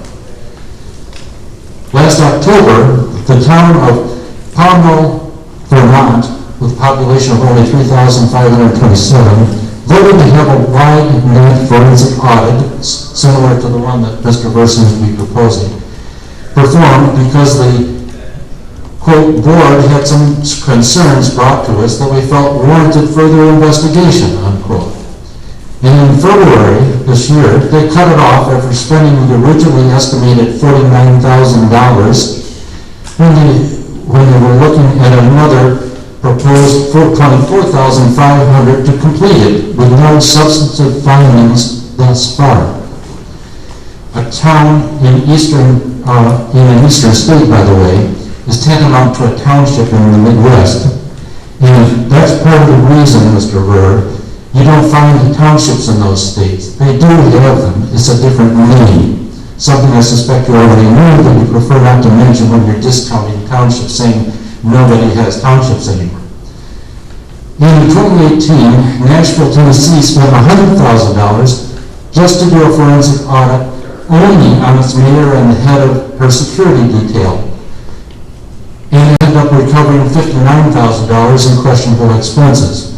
Last October, the town of Pownell, Vermont, with a population of only 3,527, voted to have a wide net forensic audit, similar to the one that Mr. Verson would be proposing, performed because the quote, board had some concerns brought to us that we felt warranted further investigation, unquote. And in February this year, they cut it off after spending the originally estimated $49,000 when they were looking at another proposed $24,500 to complete it with no substantive findings thus far. A town in an eastern state, by the way, is tantamount to a township in the Midwest. And that's part of the reason, Mr. Verr, you don't find townships in those states. They do have them. It's a different name. Something I suspect you already know, but you prefer not to mention when you're discounting townships, saying nobody has townships anymore. In 2018, Nashville, Tennessee spent $100,000 just to do a forensic audit only on its mayor and the head of her security detail, and ended up recovering $59,000 in questionable expenses.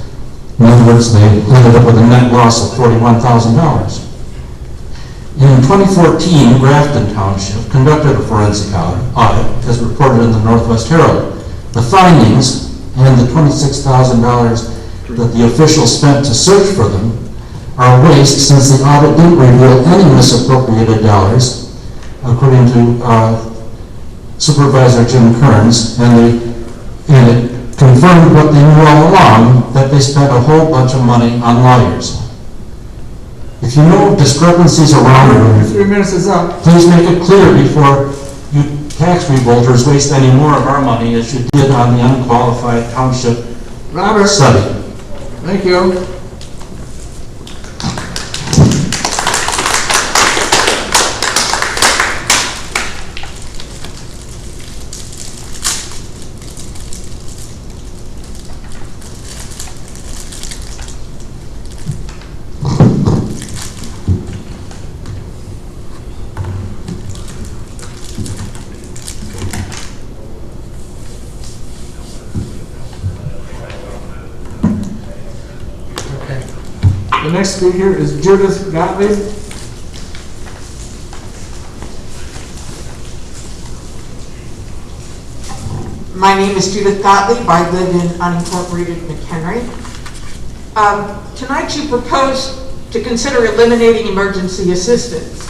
In other words, they ended up with a net loss of $41,000. In 2014, Grafton Township conducted a forensic audit, as reported in the Northwest Herald. The findings and the $26,000 that the officials spent to search for them are a waste, since the audit didn't reveal any misappropriated dollars, according to Supervisor Jim Kearns, and it confirmed what they knew all along, that they spent a whole bunch of money on lawyers. If you know discrepancies around you, 3 minutes is up. please make it clear before you tax revolters waste any more of our money as you did on the unqualified township Robert, study. thank you. The next speaker is Judith Gottlieb. My name is Judith Gottlieb. I live in unincorporated Mchenry. Tonight you propose to consider eliminating emergency assistance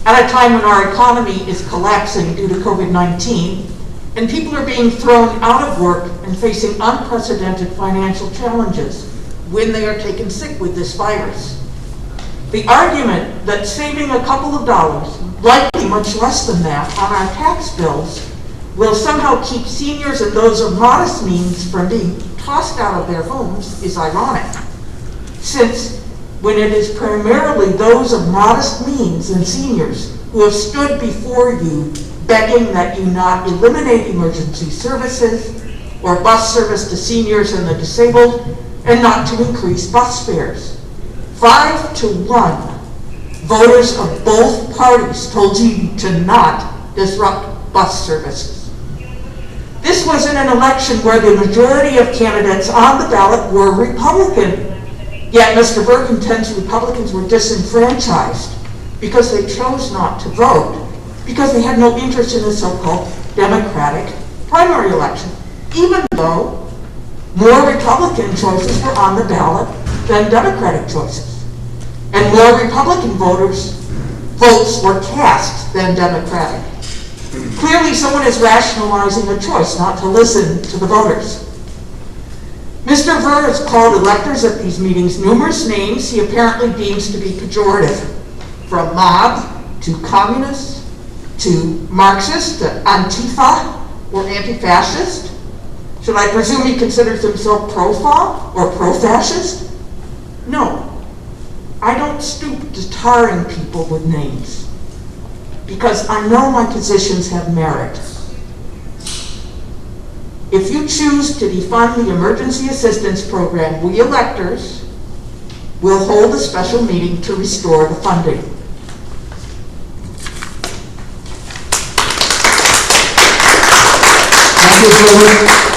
at a time when our economy is collapsing due to COVID-19 and people are being thrown out of work and facing unprecedented financial challenges when they are taken sick with this virus. The argument that saving a couple of dollars, likely much less than that, on our tax bills will somehow keep seniors and those of modest means from being tossed out of their homes is ironic, since when it is primarily those of modest means and seniors who have stood before you begging that you not eliminate emergency services or bus service to seniors and the disabled, and not to increase bus fares. 5-1, voters of both parties told you to not disrupt bus services. This was in an election where the majority of candidates on the ballot were Republican, yet Mr. Burke contends Republicans were disenfranchised because they chose not to vote, because they had no interest in the so-called Democratic primary election, even though more Republican choices were on the ballot than Democratic choices. And more Republican votes were cast than Democratic. Clearly someone is rationalizing a choice not to listen to the voters. Mr. Verr has called electors at these meetings numerous names he apparently deems to be pejorative, from mob to communist, to Marxist, to Antifa, or anti-fascist? Should I presume he considers himself pro-fa or pro-fascist? No. I don't stoop to tarring people with names, because I know my positions have merit. If you choose to defund the emergency assistance program, we electors will hold a special meeting to restore the funding. Thank you, Silver.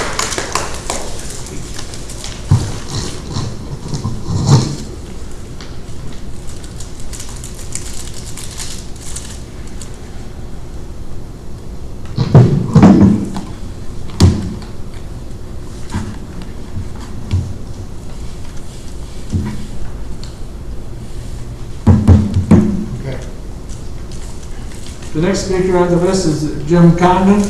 The next speaker on the list is Jim Condon.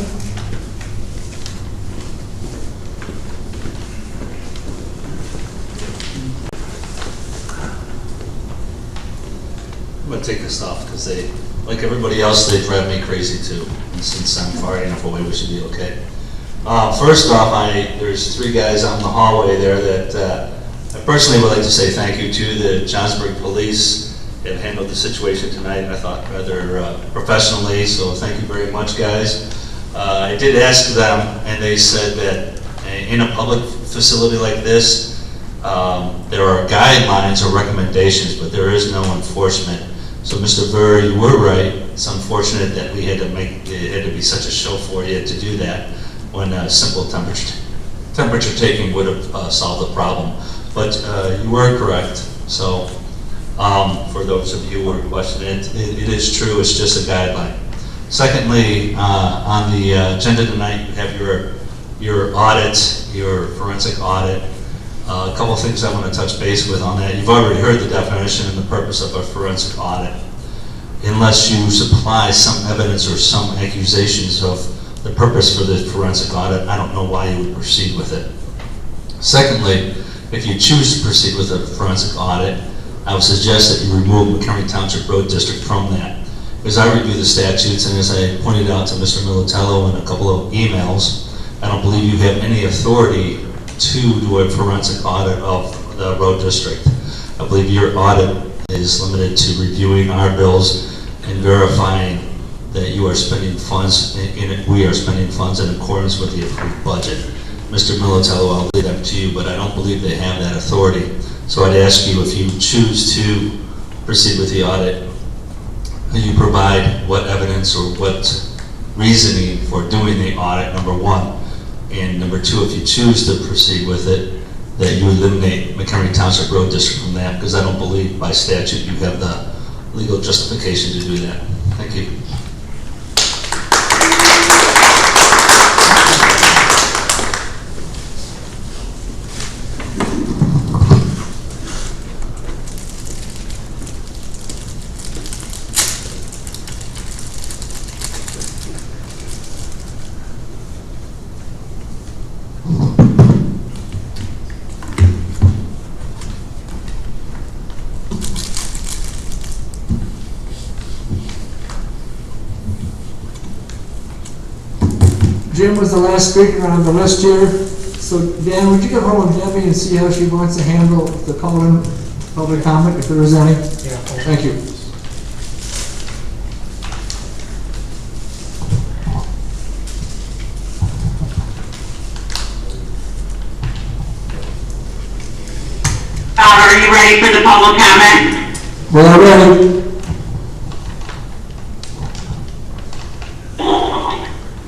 I'm gonna take this off because they, like everybody else, they drive me crazy too. And since I'm far enough away, we should be okay. First off, there's three guys out in the hallway there that I personally would like to say thank you to. The Johnsburg Police have handled the situation tonight, I thought, rather professionally, so thank you very much, guys. I did ask them, and they said that in a public facility like this, there are guidelines or recommendations, but there is no enforcement. So, Mr. Ver, you were right. It's unfortunate that we had to it had to be such a show for you to do that when simple temperature taking would have solved the problem. But you were correct. So, for those of you who are questioning it, it is true. It's just a guideline. Secondly, on the agenda tonight, you have your audit, your forensic audit. A couple of things I want to touch base with on that. You've already heard the definition and the purpose of a forensic audit. Unless you supply some evidence or some accusations of the purpose for the forensic audit, I don't know why you would proceed with it. Secondly, if you choose to proceed with a forensic audit, I would suggest that you remove Mchenry Township Road District from that. As I review the statutes, and as I pointed out to Mr. Militello in a couple of emails, I don't believe you have any authority to do a forensic audit of the road district. I believe your audit is limited to reviewing our bills and verifying that you are spending funds, we are spending funds in accordance with the approved budget. Mr. Militello, I'll leave that to you, but I don't believe they have that authority. So I'd ask you, if you choose to proceed with the audit, you provide what evidence or what reasoning for doing the audit, number one. And number two, if you choose to proceed with it, that you eliminate Mchenry Township Road District from that, because I don't believe by statute you have the legal justification to do that. Thank you. Jim was the last speaker on the list here. So Dan, would you get hold of Debbie and see how she wants to handle the call-in public comment, if there is any? Yeah. Thank you. Are you ready for the public comment? Well, I'm ready.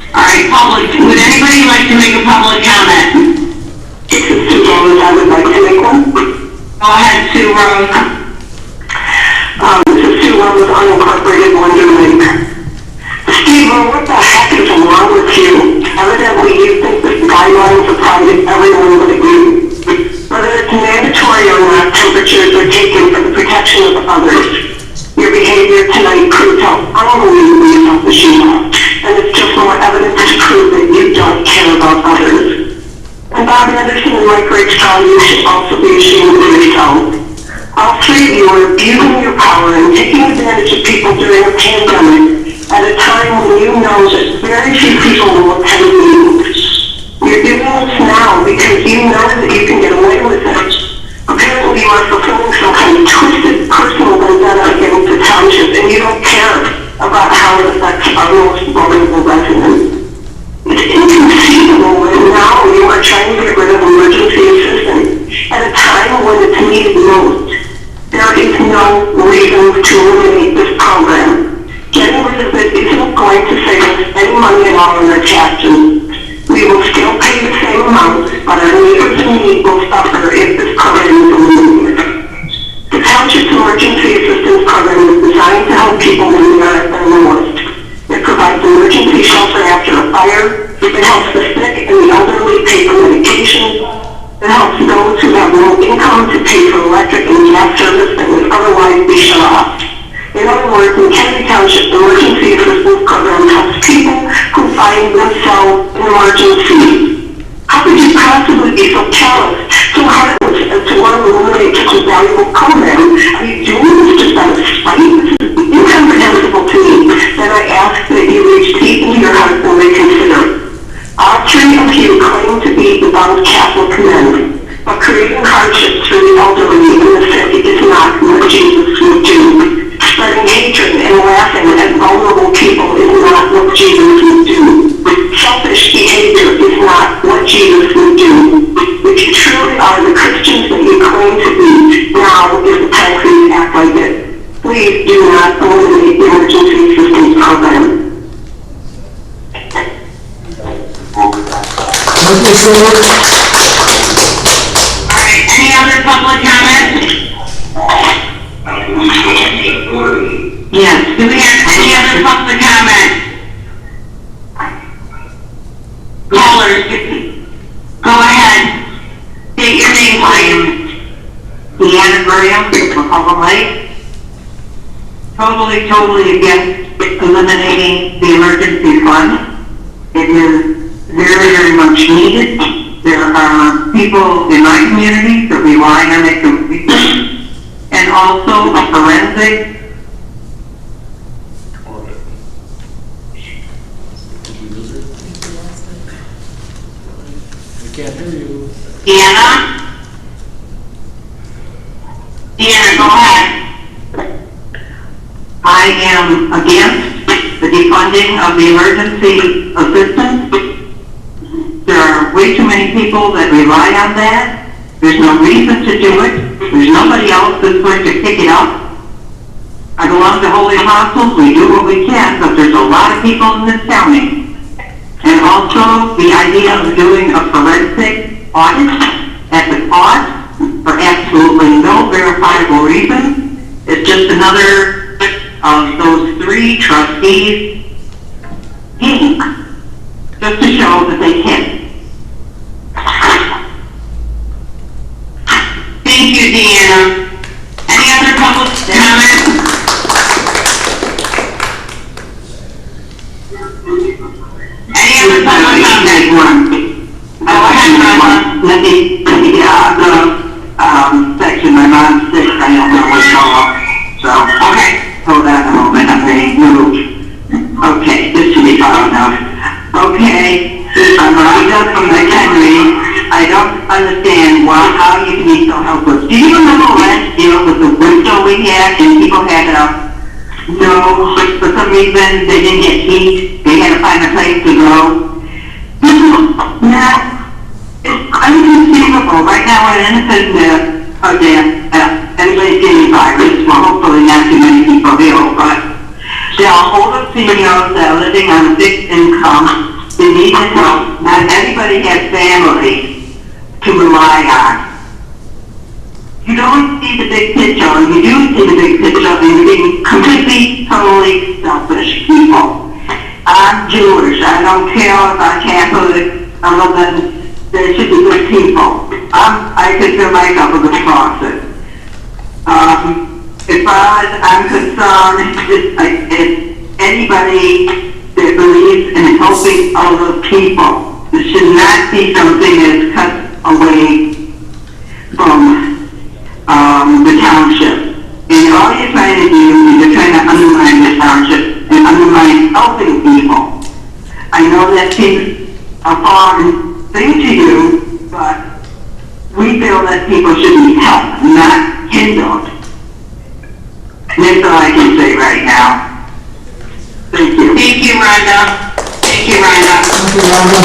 All right, public, would anybody like to make a public comment? Sue Rose, I would like to make one. Go ahead, Sue Rose. This is Sue Rose, unincorporated Wonder Lake. Steve, what the heck is wrong with you? Evidently, you think the guidelines apply to everyone but you. Whether it's mandatory or not, temperatures are taken for the protection of others. Your behavior tonight proves how unbelievably selfish you are, and it's just more evidence to prove that you don't care about others. And Bob Anderson and Mike Rakestraw, you should also be ashamed of yourself. All three of you are abusing your power and taking advantage of people during a pandemic at a time when you know that very few people will attend meetings. You're doing this now because you know that you can get away with it. Apparently you are fulfilling some kind of twisted personal vendetta against the township, and you don't care about how it affects our most vulnerable residents. It's inconceivable that now you are trying to get rid of emergency assistance at a time when it's needed most. There is no reason to eliminate this program. Getting rid of it isn't going to save us any money at all in our taxes. We will still pay the same amount, but our neighbors in need will suffer if this program is eliminated. The Township's Emergency Assistance Program is designed to help people when they are at their lowest. It provides emergency shelter after a fire. It helps the sick and the elderly pay for medication. It helps those who have no income to pay for electric and gas service that would otherwise be shut off. In other words, Mchenry Township Emergency Assistance Program helps people who find themselves in emergency. How could you possibly be so callous, so heartless as to want to eliminate such a valuable program? Are you doing this just out of spite? This is incomprehensible to me. Then I ask that you reach deep into your heart and reconsider. All three of you claim to be devout Catholic men, but creating hardships for the elderly and the sick is not what Jesus would do. Spreading hatred and laughing at vulnerable people is not what Jesus would do. Selfish behavior is not what Jesus would do. If you truly are the Christians that you claim to be, now is the time for you to act like it. Please do not eliminate the emergency assistance program. Alright, any other public comments? Yes, do we have any other public comments? Callers, go ahead. State your name, please. Deanna Graham, Macomb Lake. Totally against eliminating the emergency fund. It is very much needed. There are people in my community that rely on it completely, and also a forensic. We can't hear you. Deanna, go ahead. I am against the defunding of the emergency assistance. There are way too many people that rely on that. There's no reason to do it. There's nobody else that's going to pick it up. I belong to Holy Apostles. We do what we can, but there's a lot of people in this county. And also the idea of doing a forensic audit at the cost for absolutely no verifiable reason is just another of those three trustees games, just to show that they can. Thank you, Deanna. Any other public comments? Any other public comments? Go ahead, Rhonda. Let me get out of the section. My mom's sick. I don't know what's going on. So, okay. Hold on a moment. I'm ready to move. Okay, this should be fine enough. Okay, I'm Rhonda from Mchenry. I don't understand how you can be so helpless. Do you remember last year with the winter we had and people had for some reason they didn't get heat, they had to find a place to go? Now, it's unconceivable. Right now we're innocent death. Anybody's getting virus. Well, hopefully not too many people ill, but there are older seniors that are living on a fixed income. They need the help. Not everybody has family to rely on. You don't see the big picture, and you do see the big picture, and you're being completely, totally selfish people. I'm Jewish. I don't care if I'm Catholic, other than there should be good people. I consider myself a good prophet. As far as I'm concerned, if anybody that believes in helping other people, this should not be something that's cut away from the township. that seems a foreign thing to you, but we feel that people should be helped, not hindered. And that's all I can say right now. Thank you. Thank you, Rhonda. Thank you, Rhonda. Thank you, Rhonda.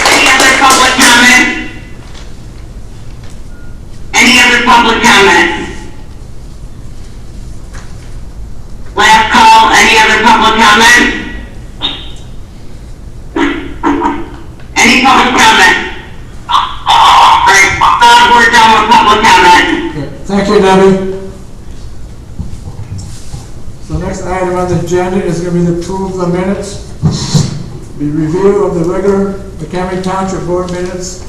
Any other public comment? Any other public comment? Last call, any other public comment? Any public comment? Alright, we're done with public comment. Okay, thank you, Debbie. So the next item on the agenda is going to be the approval of the minutes. The review of the regular Mchenry Township Board minutes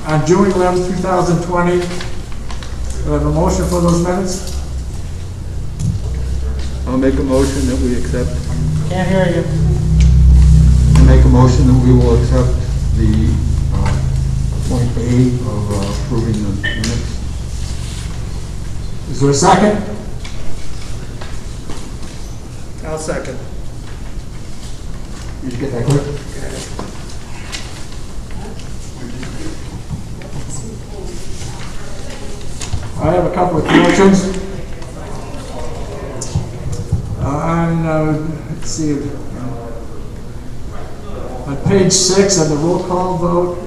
on June 11, 2020. Do I have a motion for those minutes? I'll make a motion that we accept. Can't hear you. I make a motion that we will accept the point A of approving the minutes. Is there a second? I'll second. Did you get that clear? I have a couple of corrections. Let's see, on page 6 on the roll call vote,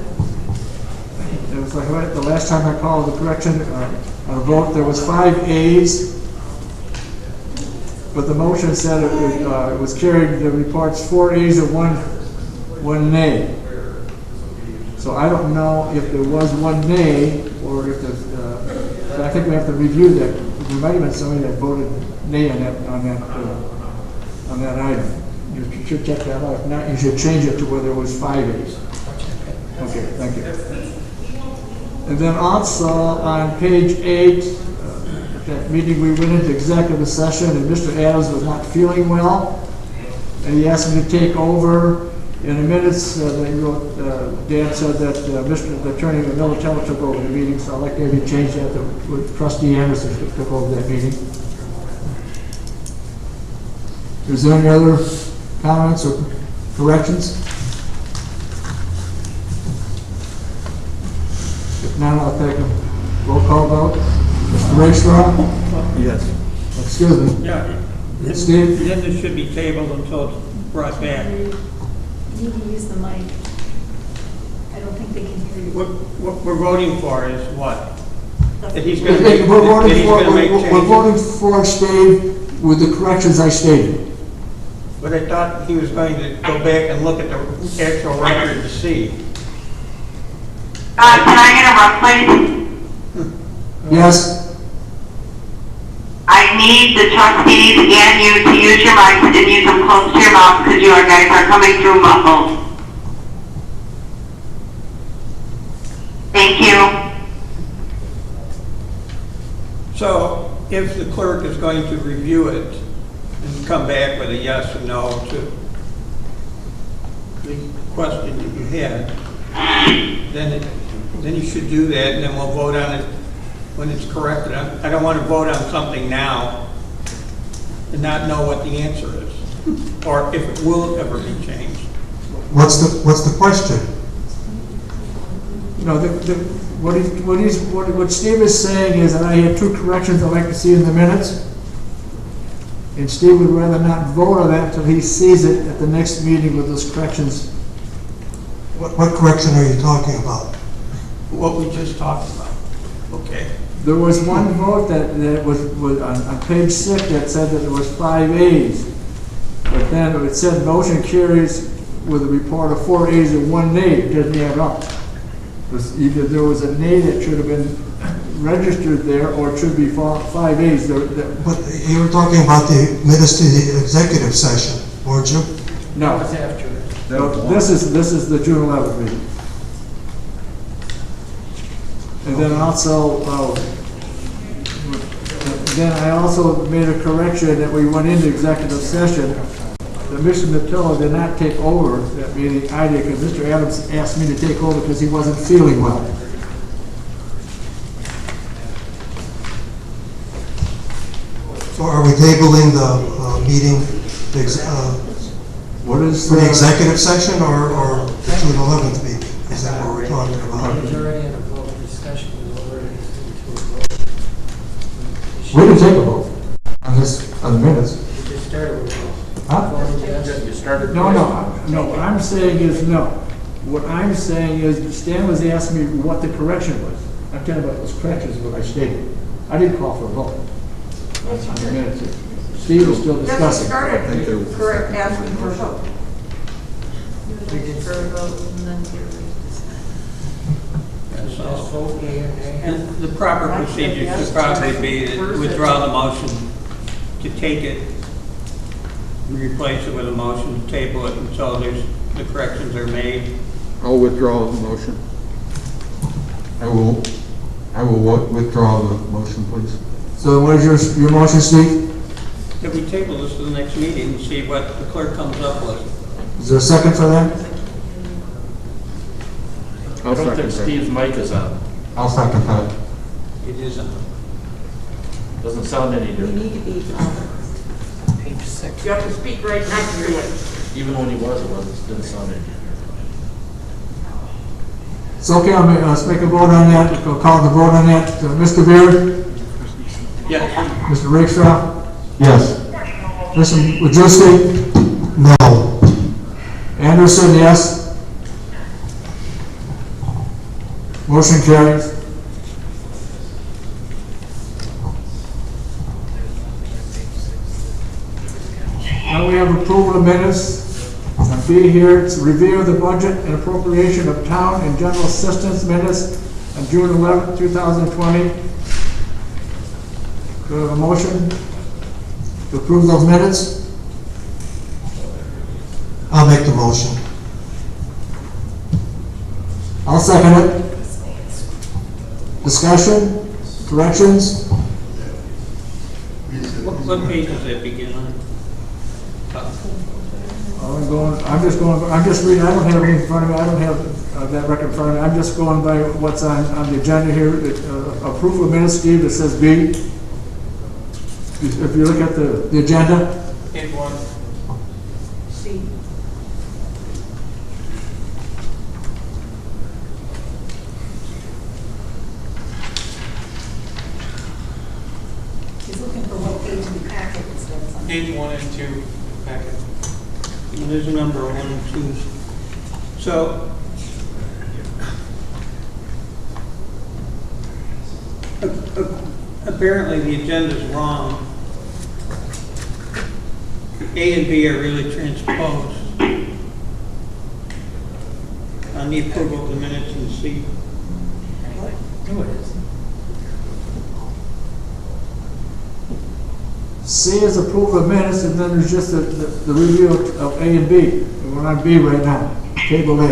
it was like the last time I called the correction on a vote, there was 5 ayes, but the motion said it was carried, the report's 4 ayes and one nay. So I don't know if there was 1 nay, or if there's, but I think we have to review that. There might have been somebody that voted nay on that item. You should check that out. If not, you should change it to where there was 5 ayes. Okay, thank you. And then also on page 8, that meeting we went into executive session and Mr. Adams was not feeling well, and he asked me to take over. In the minutes that you wrote, Dan said that Mr. Attorney Militello took over the meeting, so I'd like to maybe change that to with Trustee Anderson took over that meeting. Is there any other comments or corrections? If not, I'll take a roll call vote. Mr. Rakestraw? Yes. Excuse me. Yeah. Steve? Then this should be tabled until it's brought back. You need to use the mic. I don't think they can hear you. What we're voting for is what? That he's We're going to make voting changes. for Steve with the corrections I stated. But I thought he was going to go back and look at the actual record to see. Can I interrupt, please? Yes? I need the trustees and you to use your mics and use them close to your mouth because you guys are coming through muffled. Thank you. So if the clerk is going to review it and come back with a yes or no to the question that you had, then you should do that, and then we'll vote on it when it's corrected. I don't want to vote on something now and not know what the answer is, or if it will ever be changed. What's the question? You know, what Steve is saying is that I had 2 corrections I'd like to see in the minutes. And Steve would rather not vote on that until he sees it at the next meeting with those corrections. What correction are you talking about? What we just talked about. Okay. There was one vote that was on page 6 that said that there was 5 ayes. But then it said motion carries with a report of 4 ayes and 1 nay. It doesn't add up. Either there was a nay that should have been registered there, or it should be 5 ayes. But you were talking about the minutes to the executive session, weren't you? No. That's after. No, this is the June 11th meeting. And then also, I also made a correction that we went into executive session. That Mr. Matillo did not take over that meeting either, because Mr. Adams asked me to take over because he wasn't feeling well. So are we tabling the meeting, What is? For the executive session or the June 11th meeting? Is that what we're talking about? It's already in a vote discussion, it's already into a vote. We can take a vote on this, on the minutes. You just started with a vote. Huh? Voted yes. You started. No, what I'm saying is no. What I'm saying is, Stan was asking me what the correction was. I'm telling you about those corrections, what I stated. I didn't call for a vote. That's on the minutes. Steve is still Yes, discussing. you started, correct, asking for a vote. For a vote and then here we Just vote yea or nay. And the proper procedure should probably be to withdraw the motion, to take it, and replace it with a motion to table it until the corrections are made. I'll withdraw the motion. I will withdraw the motion, please. So what is your motion, Steve? If we table this to the next meeting and see what the clerk comes up with. Is there a second for that? I don't think Steve's mic is on. I'll second that. It isn't. Doesn't sound any You different. need to be, Page 6. you have to speak right next to it. Even when he was, it didn't sound any different. It's okay, let's make a vote on that. We'll call the vote on that. Mr. Beard? Yes. Mr. Rakestraw? Yes. Mr. Wojcicki? No. Anderson, yes. Motion carries. Now we have approval of minutes. On B here, it's review of the budget and appropriation of town and general assistance minutes on June 11, 2020. Do I have a motion to approve those minutes? I'll make the motion. I'll second it. Discussion? Corrections? What page does that begin on? I'm just reading, I don't have it in front of me, I don't have that record in front of me, I'm just going by what's on the agenda here. Approval of minutes, Steve, that says B. If you look at the agenda. Page 1. See. He's looking for what page in the packet it starts on. Page 1 and 2 packet. There's a number 1 and 2. So, apparently the agenda's wrong. A and B are really transposed on the approval of the minutes in C. No, it is. C is approval of minutes, and then there's just the review of A and B. And we're on B right now, table A.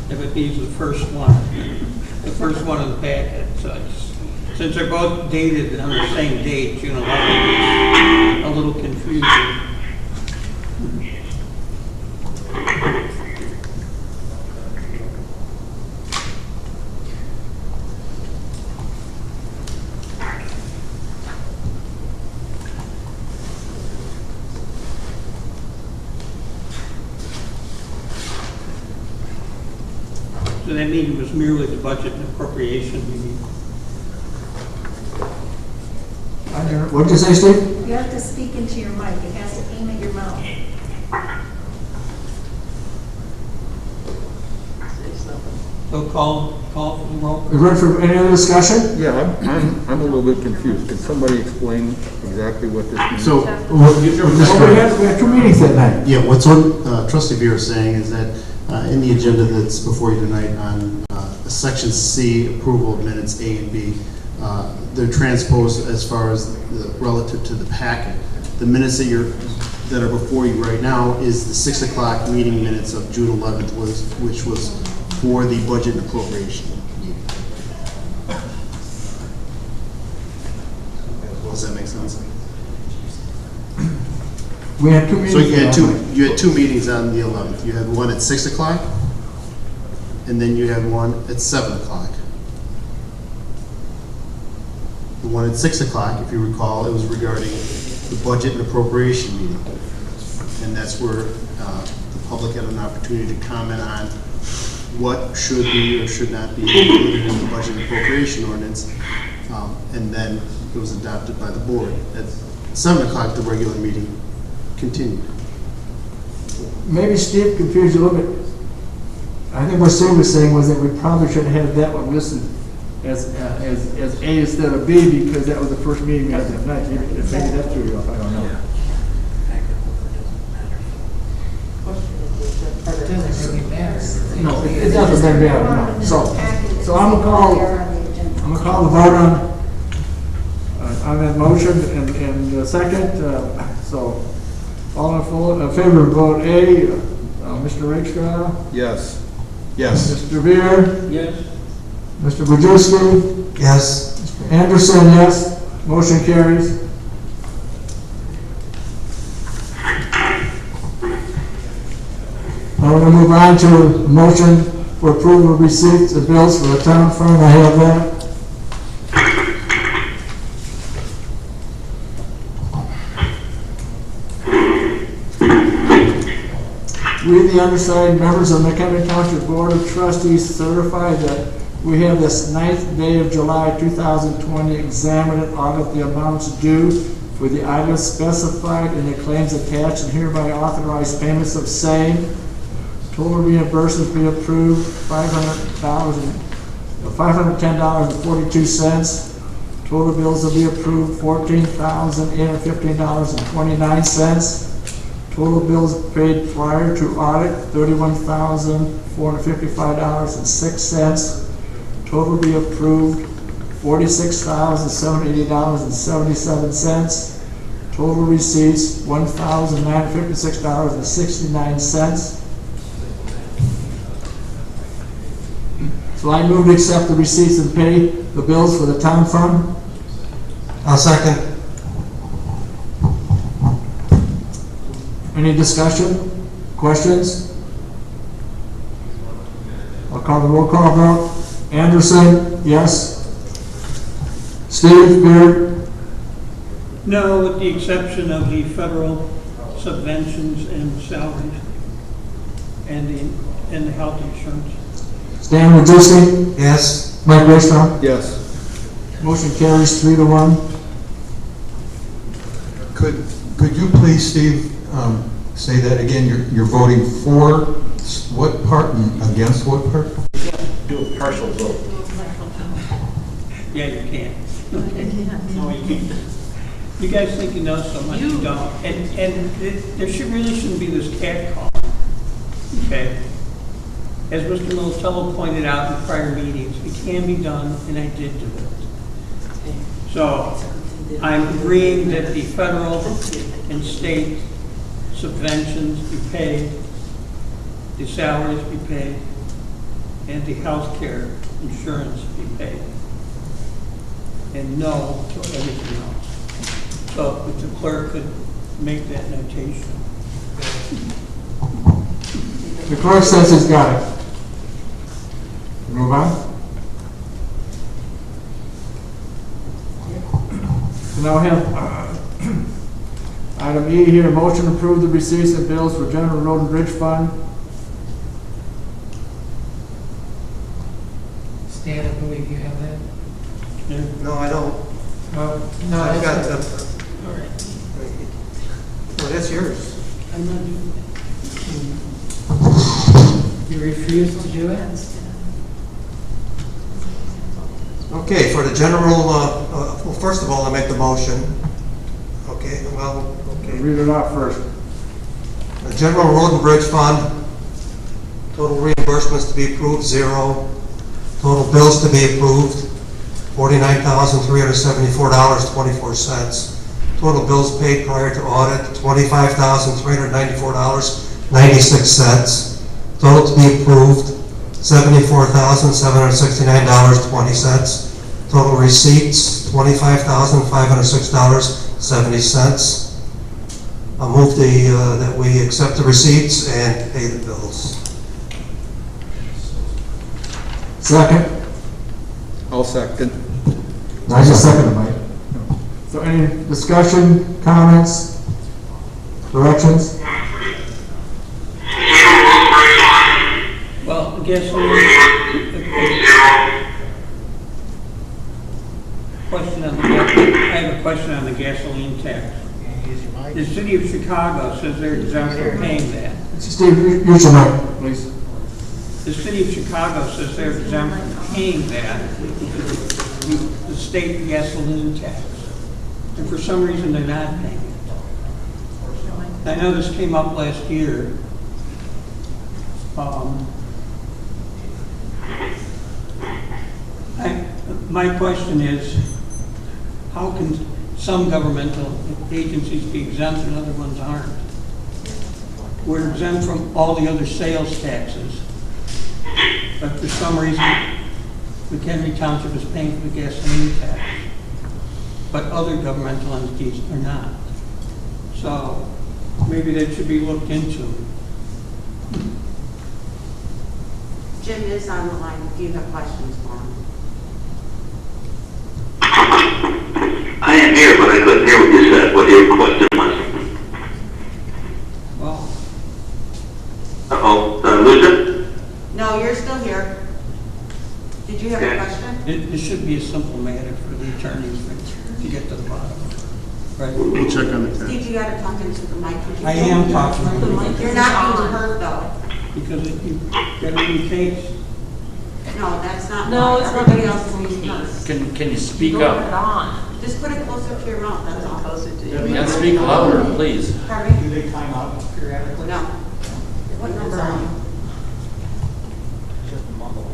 If it is the first one in the packet. So since they're both dated on the same date, June 11th, it's a little confusing. So that meeting was merely the budget and appropriation meeting. What did you say, Steve? You have to speak into your mic, it has to aim at your mouth. So call for the roll. You ready for any other discussion? Yeah, I'm a little bit confused. Can somebody explain exactly what this means? So, We had 2 meetings that night. yeah, what's what Trustee Beer is saying is that in the agenda that's before you tonight on Section C, approval of minutes A and B, they're transposed as far as relative to the packet. The minutes that are before you right now is the 6 o'clock meeting minutes of June 11th, which was for the budget and appropriation meeting. Does that make sense? We had 2 meetings. So you had 2 meetings on the 11th. You had one at 6 o'clock, and then you had one at 7 o'clock. The one at 6 o'clock, if you recall, it was regarding the budget and appropriation meeting. And that's where the public had an opportunity to comment on what should be or should not be included in the budget and appropriation ordinance. And then it was adopted by the board. At 7 o'clock, the regular meeting continued. Maybe Steve confused you a little bit. I think what Steve was saying was that we probably should have had that one listed as A instead of B, because that was the first meeting we had that night. Maybe that threw you off, I don't know. It doesn't really matter. No, it doesn't matter, no. So I'm gonna call the vote on that motion and second. So all in favor of vote A, Mr. Rakestraw? Yes. Yes. Mr. Beer? Yes. Mr. Bujewski? Yes. Mr. Anderson, yes. Motion carries. Now we're going to move on to a motion for approval of receipts of bills for the town fund. I have that. We, the undersigned members of the Mchenry Township Board of Trustees, certify that we have this 9th day of July 2020 examine and audit the amounts due for the items specified in the claims attached and hereby authorize payments of same. Total reimbursements be approved $510.42. Total bills will be approved $14,815.29. Total bills paid prior to audit, $31,455.06. Total be approved, $46,780.77. Total receipts, $1,956.69. So I move to accept the receipts and pay the bills for the town fund. I'll second. Any discussion? Questions? I'll call the roll call vote. Anderson, yes. Steve, Beard? No, with the exception of the federal subventions and salaries and the health insurance. Stan Wojcicki? Yes. Mike Rakestraw? Yes. Motion carries 3-1. Could you please, Steve, say that again? You're voting for what part and against what part? Do a partial vote. Yeah, you can. No, you can't. You guys think you know so much, you don't. And there really shouldn't be this cat call. Okay? As Mr. Militello pointed out in prior meetings, it can be done, and I did do it. So I'm agreeing that the federal and state subventions be paid, the salaries be paid, and the health care insurance be paid. And no to everything else. So if the clerk could make that notation. The clerk says he's got it. Move on. So now we have item E here, motion to approve the receipts and bills for general road and bridge fund. Stan, I believe you have that? No, I don't. No, I've got that's the, all right. well, that's yours. I'm not doing it. You refuse to do it? Okay, for the general, well, first of all, I make the motion. Okay, well, okay. Read it out first. The general road and bridge fund, total reimbursements to be approved, 0. Total bills to be approved, $49,374.24. Total bills paid prior to audit, $25,394.96. Total to be approved, $74,769.20. Total receipts, $25,506.70. I'll move that we accept the receipts and pay the bills. Second. I'll second. I just seconded, Mike. So any discussion, comments, corrections? Well, gasoline, question on the, I have a question on the gasoline tax. The city of Chicago says they're exempt from paying that. Steve, use your mic, please. The city of Chicago says they're exempt from paying that, the state gasoline tax. And for some reason, they're not paying it. I know this came up last year. My question is, how can some governmental agencies be exempt and other ones aren't? We're exempt from all the other sales taxes, but for some reason, Mchenry Township is paying for the gasoline tax, but other governmental entities are not. So maybe that should be looked into. Jim is on the line. Do you have questions for him? I am here, but I couldn't hear what you said, what your question was. Well. Uh-oh, Lucia? No, you're still here. Did you have a question? It should be a simple matter for the attorneys to get to the bottom of it. Right? We'll check on the tax. Steve, you gotta talk into the mic. I am talking to the mic. You're not being heard though. Because if you get any takes. No, that's not. No, it's not. Everybody else is being heard. Can you speak Go up? ahead on. Just put it closer to your mouth, that's all. Closer to You gotta speak louder, please. Pardon me? Do they time out periodically? No. What number are you? Just mumble.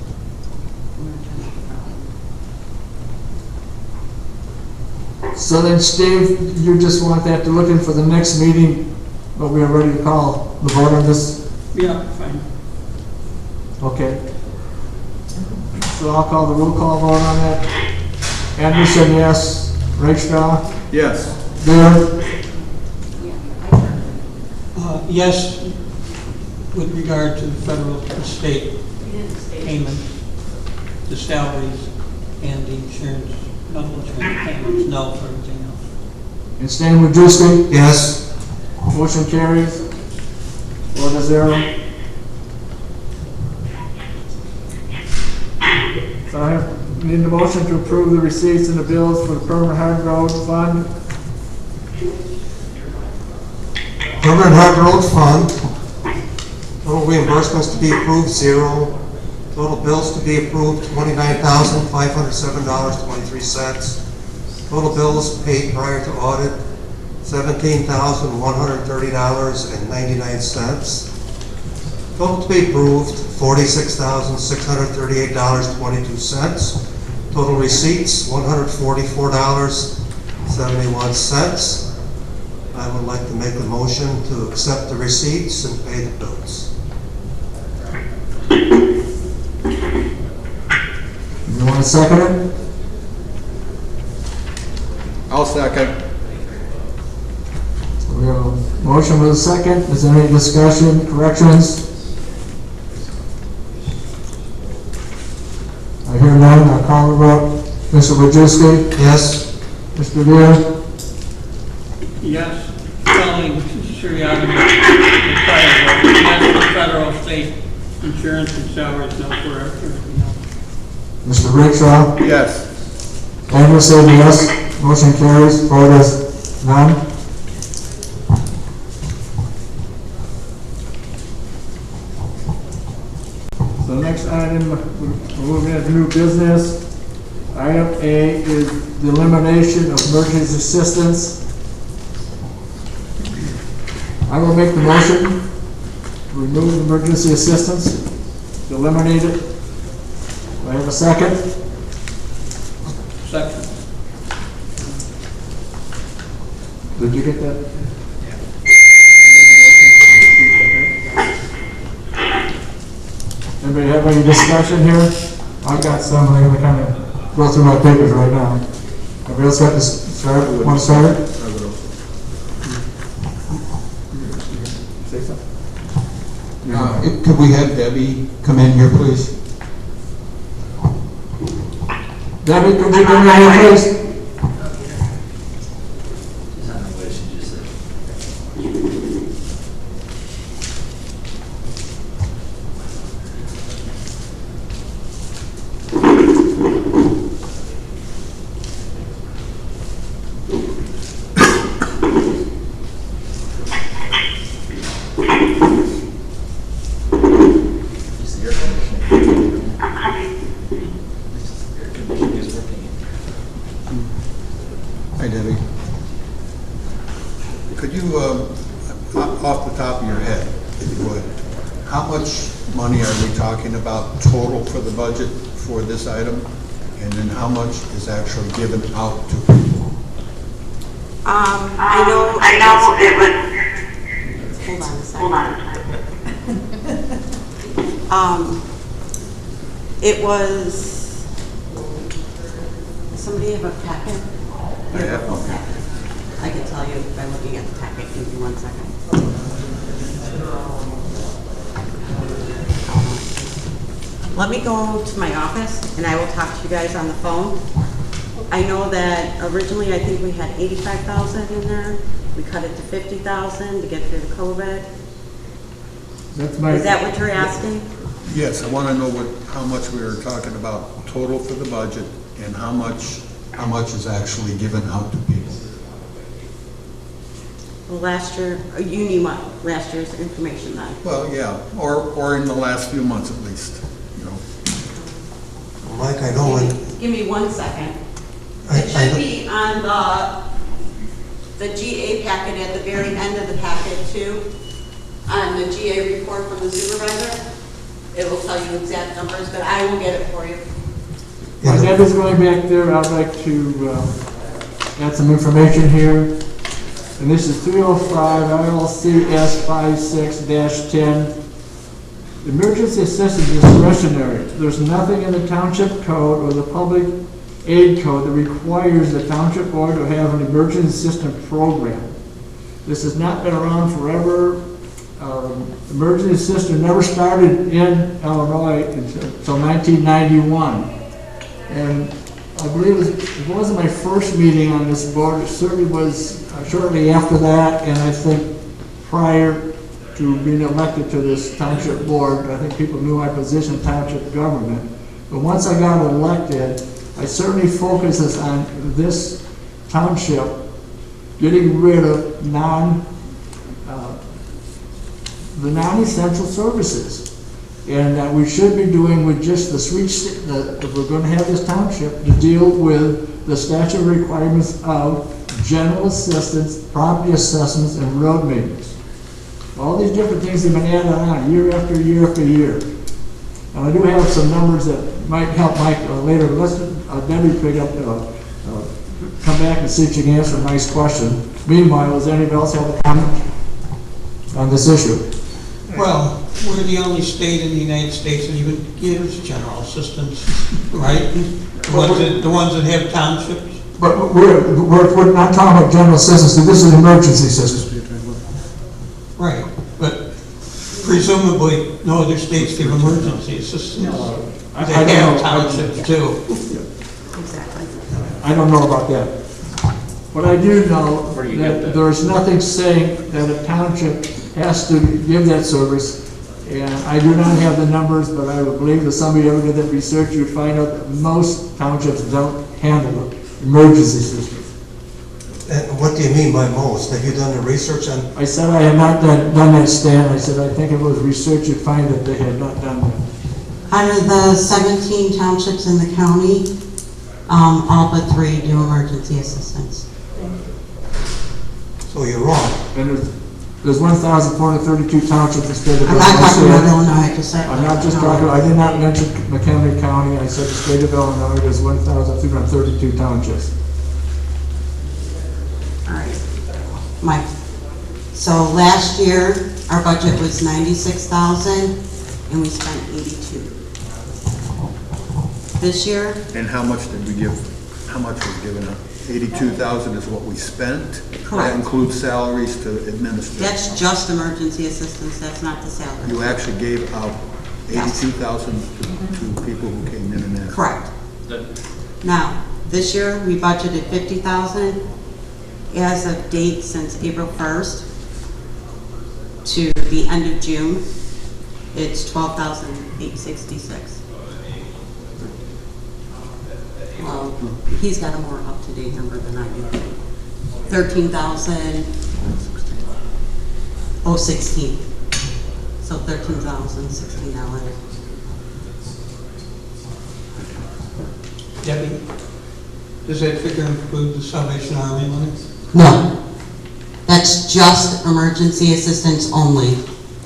So then, Steve, you just want that to look in for the next meeting, but we are ready to call the vote on this? Yeah, fine. Okay. So I'll call the roll call vote on that. Anderson, yes. Rakestraw? Yes. Beer? Yes, with regard to the federal and state payments, the salaries and the insurance, health insurance payments, no for everything else. And Stan Wojcicki? Yes. Motion carries. 4-0. So I need a motion to approve the receipts and the bills for the Permanent Hard Road Fund. Permanent Hard Road Fund, total reimbursements to be approved, 0. Total bills to be approved, $29,507.23. Total bills paid prior to audit, $17,130.99. Total to be approved, $46,638.22. Total receipts, $144.71. I would like to make a motion to accept the receipts and pay the bills. You want to second it? I'll second. We have a motion with a second. Is there any discussion, corrections? I hear none. I'll call the vote. Mr. Wojcicki? Yes. Mr. Beer? Yes, following seriatim required, yes for federal, state insurance and salaries, no for everything else. Mr. Rickshaw? Yes. Anderson, yes. Motion carries. Vote is none. So the next item, we're moving into new business. Item A is the elimination of emergency assistance. I will make the motion to remove emergency assistance, to eliminate it. Do I have a second? Second. Did you get that? Anybody have any discussion here? I've got some, I'm gonna kind of go through my papers right now. Everybody else got this, start, want to start it? Say something. Could we have Debbie come in here, please? Debbie, could you come in here, please? top of your head, if you would, how much money are we talking about total for the budget for this item? And then how much is actually given out to people? I know it was. Hold on a second. It was, somebody have a packet? I have one. I can tell you by looking at the packet. Give me 1 second. Let me go to my office and I will talk to you guys on the phone. I know that originally I think we had 85,000 in there. We cut it to 50,000 to get through the COVID. Is that what you're asking? Yes, I want to know how much we were talking about total for the budget and how much is actually given out to people. Well, last year, you need what? Last year's information then? Well, yeah, or in the last few months at least, you know. Mike, I know when... Give me 1 second. It should be on the GA packet at the very end of the packet too, on the GA report from the supervisor. It will tell you exact numbers, but I will get it for you. While Deb is going back there, I'd like to add some information here. And this is 305 ILCS 56-10. Emergency assistance is discretionary. There's nothing in the township code or the public aid code that requires the township board to have an emergency assistance program. This has not been around forever. Emergency assistance never started in Illinois until 1991. And I believe it wasn't my first meeting on this board. It certainly was shortly after that, and I think prior to being elected to this township board, I think people knew my position in township government. But once I got elected, I certainly focuses on this township getting rid of the non-essential services. And that we should be doing with just the switch that we're going to have this township to deal with the statutory requirements of general assistance, property assessments, and road maintenance. All these different things have been added on year after year after year. And I do have some numbers that might help Mike later. Let's Debbie pick up, come back and see if she can answer a nice question. Meanwhile, does anybody else have a comment on this issue? Well, we're the only state in the United States that even gives general assistance, right? The ones that have townships. But we're not talking about general assistance. This is emergency assistance. Right, but presumably no other states give emergency assistance. They have townships too. Exactly. I don't know about that. But I do know that there's nothing saying that a township has to give that service. And I do not have the numbers, but I would believe that somebody ever did that research, you'd find out that most townships don't handle emergency systems. And what do you mean by most? Have you done the research on? I said I had not done that, Stan. I said I think if it was research, you'd find that they had not done that. Out of the 17 townships in the county, all but 3 do emergency assistance. So you're wrong. And there's 1,432 townships in the state of Illinois. I'm not talking about Illinois, I just said. I'm not just talking, I did not mention McHenry County. I said the state of Illinois, there's 1,332 townships. All right, Mike. So last year, our budget was 96,000 and we spent 82. This year? And how much did we give, how much was given out? 82,000 is what we spent? Correct. That includes salaries to administer? That's just emergency assistance, that's not the salary. You actually gave out Yes. 82,000 to people who came in and asked? Correct. Now, this year, we budgeted 50,000. As of date since April 1st to the end of June, it's 12,866. Well, he's got a more up-to-date number than I do. 13,016. So $13,016. Debbie, does that figure include the Salvation Army money? No. That's just emergency assistance only.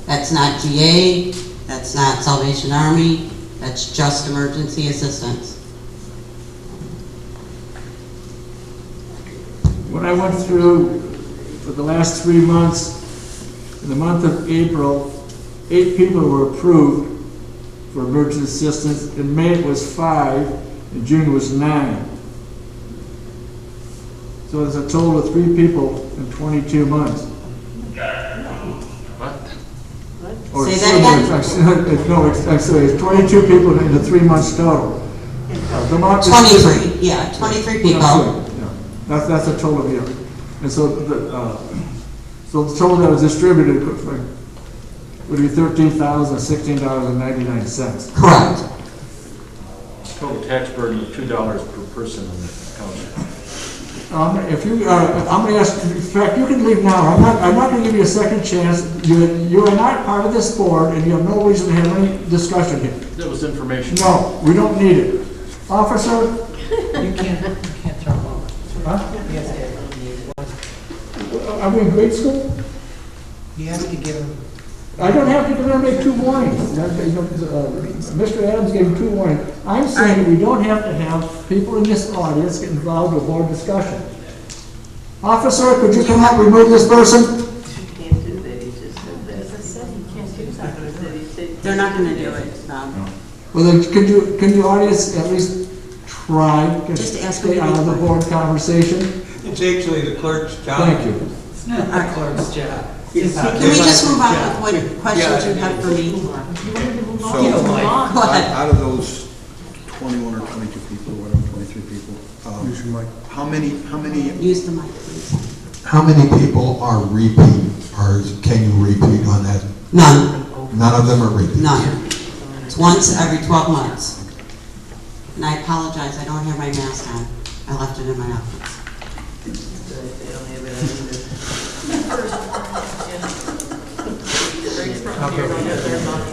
That's not GA, that's not Salvation Army, that's just emergency assistance. When I went through for the last 3 months, in the month of April, 8 people were approved for emergency assistance. In May it was 5, in June it was 9. So there's a total of 3 people in 22 months. Or Say that again? No, it's 22 people in the 3 months total. 23, yeah, 23 people. Yeah, that's a total here. And so the total that was distributed would be $13,016.99. Correct. Total tax burden of $2 per person in the township. If you, I'm going to ask, in fact, you can leave now. I'm not going to give you a second chance. You are not part of this board, and you have no reason to have any discussion here. That was information. No, we don't need it. Officer? You can't throw them over. Huh? You have to have Are we in grade school? You have to give them. I don't have to make 2 warnings. Mr. Adams gave 2 warnings. I'm saying that we don't have to have people in this audience get involved with board discussion. Officer, could you come out and remove this person? They're not going to do it. Well, then, can you audience at least try to stay out of the board conversation? It's actually the clerk's job. Thank you. It's not the clerk's job. Can we just move on with what questions you have for me? So, Go ahead. out of those 21 or 22 people, whatever, 23 people, how many Use the mic, please. how many people are repeat, or can you repeat on that? None. None of them are repeat? None. It's once every 12 months. And I apologize, I don't have my mask on. I left it in my office.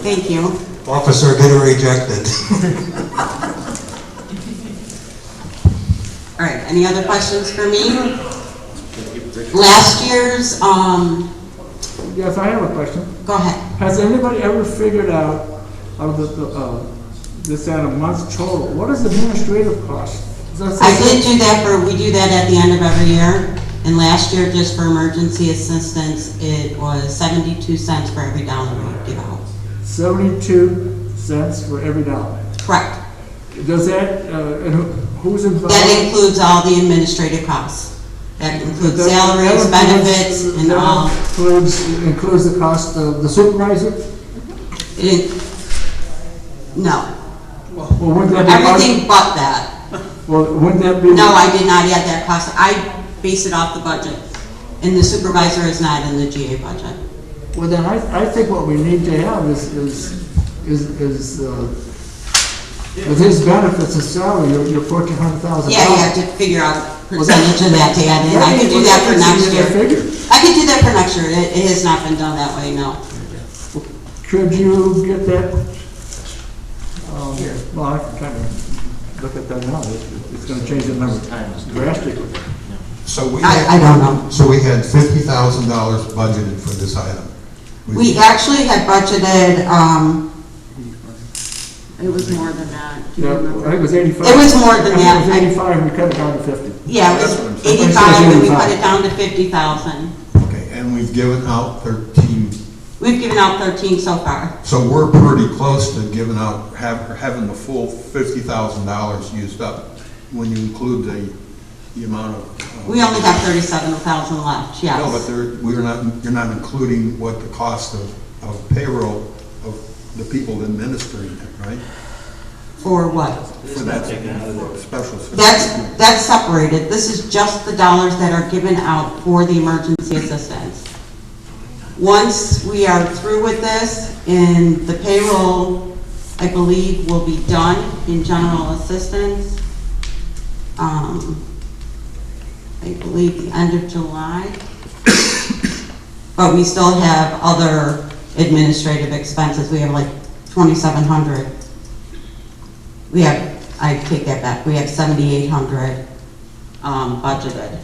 Thank you. Officer, get her ejected. All right, any other questions for me? Last year's, Yes, I have a question. go ahead. Has anybody ever figured out of this at a month's total, what is the administrative cost? I did do that we do that at the end of every year. And last year, just for emergency assistance, it was 72 cents for every dollar we give out. 72 cents for every dollar. Correct. Does that, and who's involved? That includes all the administrative costs. That includes salaries, benefits, and all. Includes the cost of the supervisor? No. Well, wouldn't that be Everything but that. Well, wouldn't that be? No, I did not add that cost. I base it off the budget. And the supervisor is not in the GA budget. Well, then I think what we need to have is with his benefits and salary, you're $1,400,000. Yeah, you have to figure out percentage of that to add in. I could do that for next year. I could do that for next year. It has not been done that way, no. Could you get that? Well, I can kind of look at that now. It's going to change the number drastically. So I don't know. So we had $50,000 budgeted for this item. We actually had budgeted, it was more than that. Do you remember? I think it was 85. It was more than that. It was 85 and we cut it down to 50. Yeah, it was 85 and we cut it down to 50,000. Okay, and we've given out 13. We've given out 13 so far. So we're pretty close to giving out, having the full $50,000 used up when you include the amount of. We only have 37,000 left, yes. No, but you're not including what the cost of payroll of the people administering it, right? For what? For that special. That's separated. This is just the dollars that are given out for the emergency assistance. Once we are through with this, and the payroll, I believe, will be done in general assistance, I believe the end of July. But we still have other administrative expenses. We have like 2,700. We have, I take that back, we have 7,800 budgeted.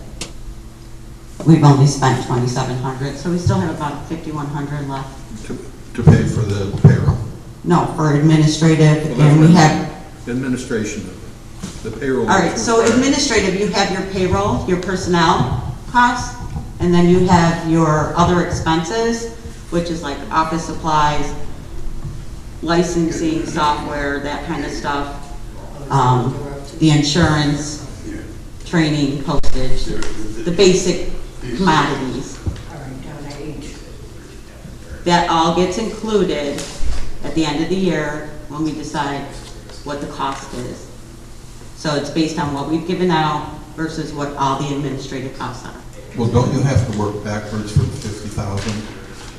we've only spent 2,700, so we still have about 5,100 left. To pay for the payroll? No, for administrative, and we have, Administration, the payroll. all right, so administrative, you have your payroll, your personnel costs, and then you have your other expenses, which is like office supplies, licensing, software, that kind of stuff, the insurance, training, postage, the basic commodities. That all gets included at the end of the year when we decide what the cost is. So it's based on what we've given out versus what all the administrative costs are. Well, don't you have to work backwards for the 50,000?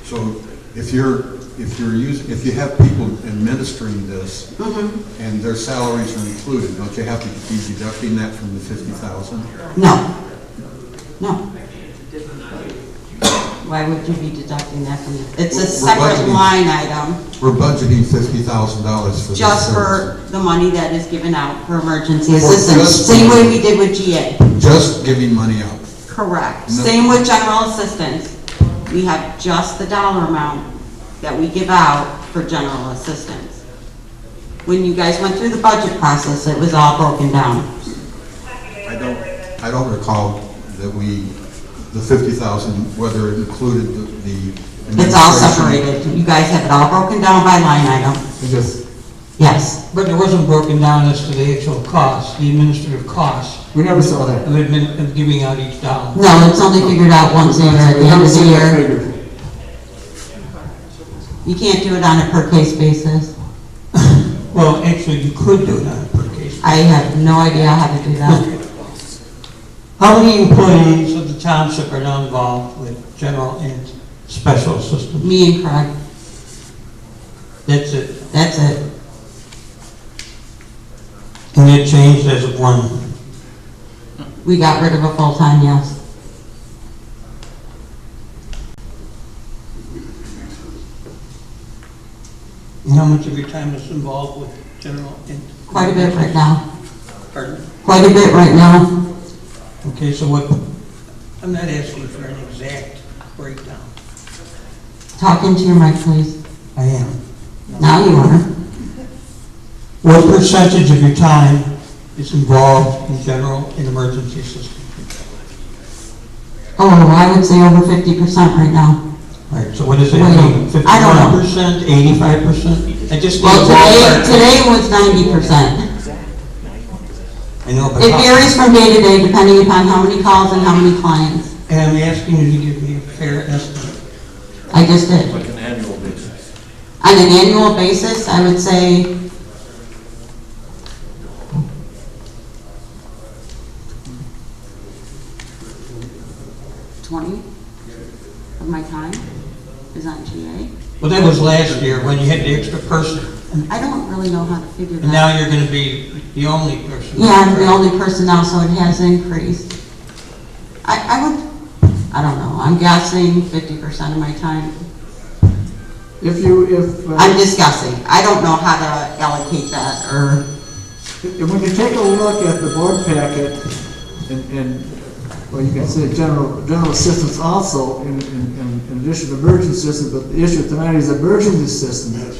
So if you have people administering this and their salaries are included, don't you have to be deducting that from the 50,000? No. Why would you be deducting that from it? It's a separate line item. We're budgeting $50,000 for this Just service. for the money that is given out for emergency assistance. Same way we did with GA. Just giving money out. Correct. No. Same with general assistance. We have just the dollar amount that we give out for general assistance. When you guys went through the budget process, it was all broken down. I don't recall that the 50,000, whether it included the It's all separated. You guys have it all broken down by line item. Yes. But it wasn't broken down as to the actual cost, the administrative cost. We never saw that. Of giving out each dollar. No, it's only figured out once a year at the end of the year. You can't do it on a per case basis. Well, actually, you could do it on a per case. I have no idea how to do that. How many employees of the township are now involved with general and special assistance? Me and Craig. That's it? That's it. And it changed as of one? We got rid of a full-time, yes. And how much of your time is involved with general and? Quite a bit right now. Pardon? Quite a bit right now. Okay, so what, I'm not asking for an exact breakdown. Talk into your mic, please. I am. Now you are. What percentage of your time is involved in general and emergency assistance? Oh, I would say over 50% right now. All right, so what does it Wait, mean? I don't know. 51%, 85%? I just need Well, a ballpark. today was 90%. I know, but It varies from day to day depending upon how many calls and how many clients. And I'm asking you to give me a fair estimate. I just did. Like an annual basis. On an annual basis, I would say 20 of my time is on GA. Well, that was last year when you had the extra person. I don't really know how to figure that. And now you're going to be the only person. Yeah, I'm the only person now, so it has increased. I don't know, I'm guessing 50% of my time. I'm just guessing. I don't know how to allocate that, or... When you take a look at the board packet, and well, you can say general assistance also, in addition to emergency assistance, but the issue tonight is emergency assistance.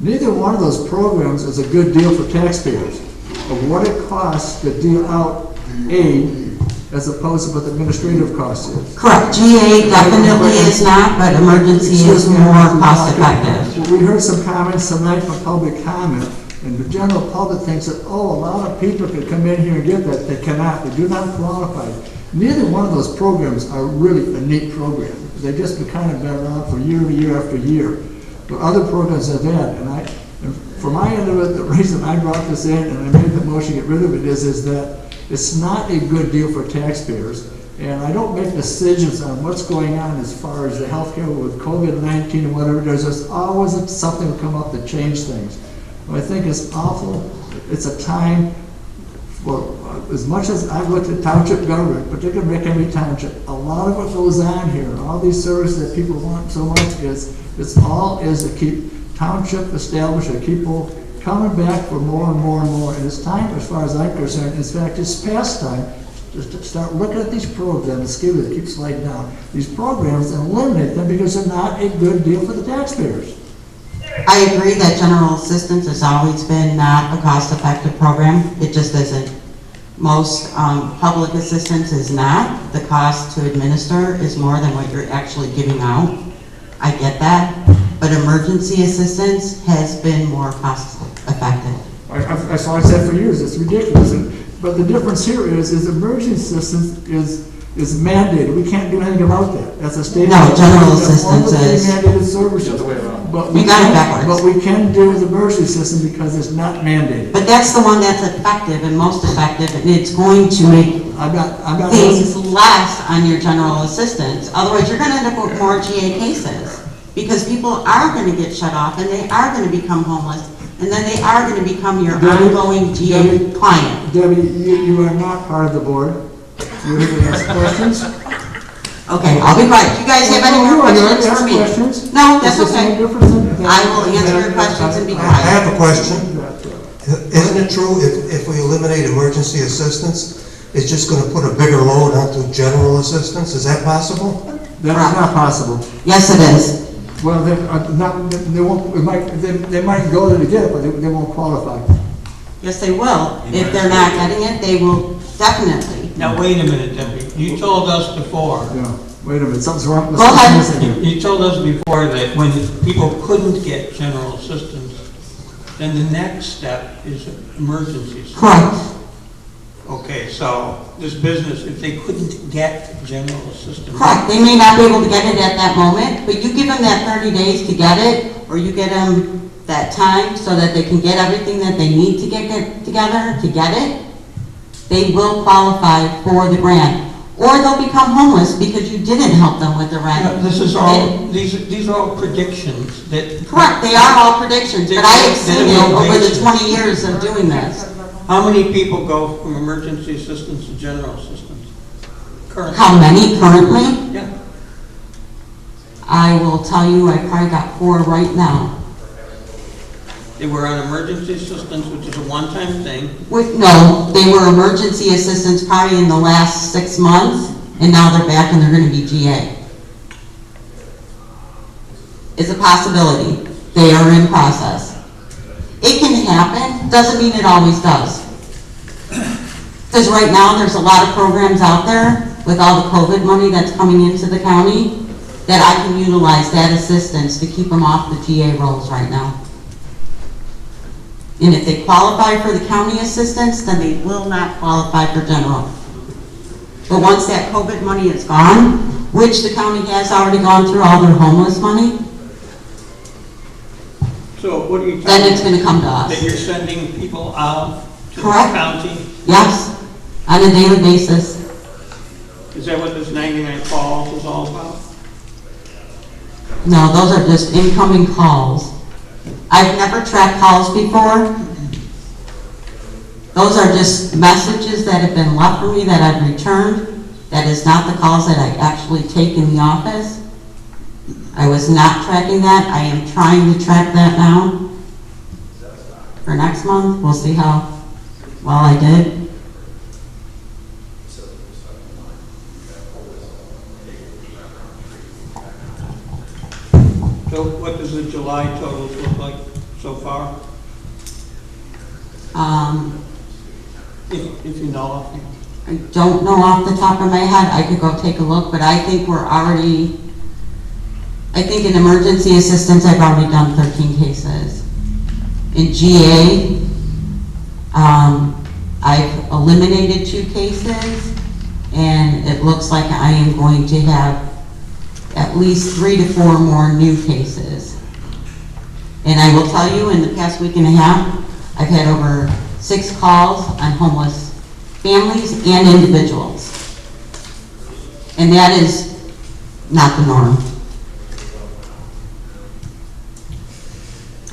Neither one of those programs is a good deal for taxpayers of what it costs to deal out aid as opposed to what the administrative cost is. Correct. GA definitely is not, but emergency is more cost effective. We heard some comments tonight from public comment, and the general public thinks that, oh, a lot of people could come in here and get that. They cannot. They do not qualify. Neither one of those programs are really a neat program. They've just been kind of been around for year after year. But other programs have had, and for my end of it, the reason I brought this in and I made the motion to get rid of it is that it's not a good deal for taxpayers. And I don't make decisions on what's going on as far as the healthcare with COVID-19 and whatever. There's just always something will come up to change things. I think it's awful. It's a time, well, as much as I've looked at township government, particularly Mchenry Township, a lot of what goes on here, all these services that people want so much it's all is to keep township established, to keep people coming back for more and more and more. And it's time, as far as I'm concerned, in fact, it's past time Just start looking at these programs, excuse me, that keep sliding down, these programs and eliminate them because they're not a good deal for the taxpayers. I agree that general assistance has always been not a cost-effective program. It just isn't. Most public assistance is not. The cost to administer is more than what you're actually giving out. I get that. But emergency assistance has been more cost-effective. I've said for years, it's ridiculous. But the difference here is emergency assistance is mandated. We can't do anything about that. That's a state. No, general assistance is. Mandated services. But You got it backwards. But we can do with emergency assistance because it's not mandated. But that's the one that's effective and most effective, and it's going to make things less on your general assistance. Otherwise, you're going to end up with more GA cases because people are going to get shut off and they are going to become homeless, and then they are going to become your ongoing GA client. Debbie, you are not part of the board. You're here to ask questions. Okay, I'll be quiet. You guys have any more questions for me? No, that's okay. I will answer your questions and be quiet. I have a question. Isn't it true if we eliminate emergency assistance, it's just going to put a bigger load onto general assistance? Is that possible? That is not possible. Yes, it is. Well, they might go there to get it, but they won't qualify. Yes, they will. If they're not getting it, they will definitely. Now, wait a minute, Debbie. You told us before. Yeah, wait a minute, something's wrong. Go ahead. You told us before that when people couldn't get general assistance, then the next step is emergency assistance. Correct. Okay, so this business, if they couldn't get general assistance. Correct. They may not be able to get it at that moment, but you give them that 30 days to get it, or you get them that time so that they can get everything that they need to get together to get it, they will qualify for the grant. Or they'll become homeless because you didn't help them with the rent. Yeah, this is all, these are all predictions that. Correct, they are all predictions, but I have seen it over the 20 years of doing this. How many people go from emergency assistance to general assistance? Currently? How many currently? Yeah. I will tell you, I probably got 4 right now. They were on emergency assistance, which is a one-time thing. No, they were emergency assistance probably in the last 6 months, and now they're back and they're going to be GA. It's a possibility. They are in process. It can happen, doesn't mean it always does. Because right now there's a lot of programs out there with all the COVID money that's coming into the county that I can utilize that assistance to keep them off the GA rolls right now. And if they qualify for the county assistance, then they will not qualify for general. But once that COVID money is gone, which the county has already gone through all their homeless money, So what are you then it's going to come to us. That you're sending people out to Correct. the county? Yes, on a daily basis. Is that what this 99 calls is all about? No, those are just incoming calls. I've never tracked calls before. Those are just messages that have been left for me that I've returned. That is not the calls that I actually take in the office. I was not tracking that. I am trying to track that now. For next month, we'll see how well I did. So what does the July totals look like so far? If you know. I don't know off the top of my head. I could go take a look, but I think we're already, I think in emergency assistance, I've already done 13 cases. In GA, I've eliminated 2 cases, and it looks like I am going to have at least 3 to 4 more new cases. And I will tell you, in the past week and a half, I've had over 6 calls on homeless families and individuals. And that is not the norm.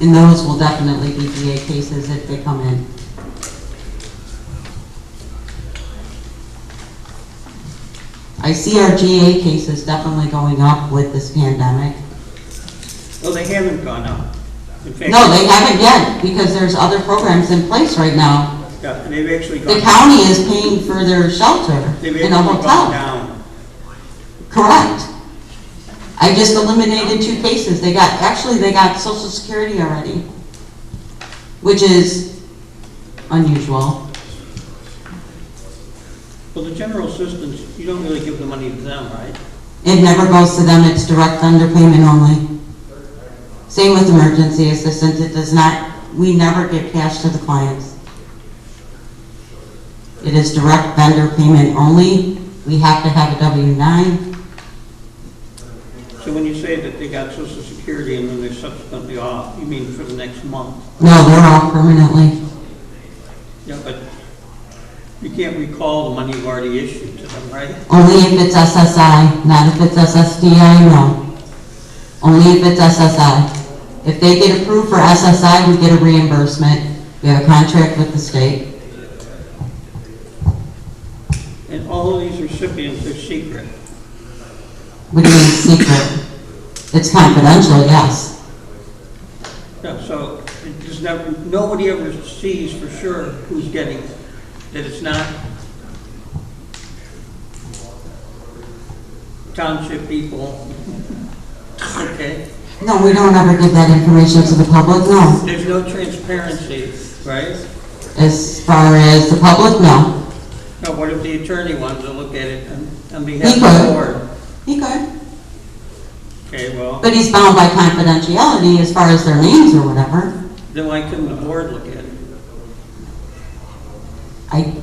And those will definitely be GA cases if they come in. I see our GA cases definitely going up with this pandemic. Well, they haven't gone up. In fact, No, they haven't yet, because there's other programs in place right now Yeah, and they've actually The gone. county is paying for their shelter They've in a actually gone hotel. down. Correct. I just eliminated 2 cases. They got Social Security already, which is unusual. Well, the general assistance, you don't really give the money to them, right? It never goes to them, it's direct vendor payment only. Same with emergency assistance, it does not, we never give cash to the clients. It is direct vendor payment only. We have to have a W-9. So when you say that they got Social Security and then they're subsequently off, you mean for the next month? No, they're off permanently. Yeah, but you can't recall the money you've already issued to them, right? Only if it's SSI, not if it's SSDI, no. Only if it's SSI. If they get approved for SSI, we get a reimbursement. We have a contract with the state. And all of these recipients are secret. What do you mean secret? It's confidential, yes. Yeah, so it just never, nobody ever sees for sure who's getting it. That it's not township people. Okay? No, we don't ever give that information to the public, no. There's no transparency, right? As far as the public, no. No, what if the attorney wanted to look at it on behalf He of the could. board? He could. Okay, well, But he's bound by confidentiality as far as their names or whatever. then why couldn't the board look at it? I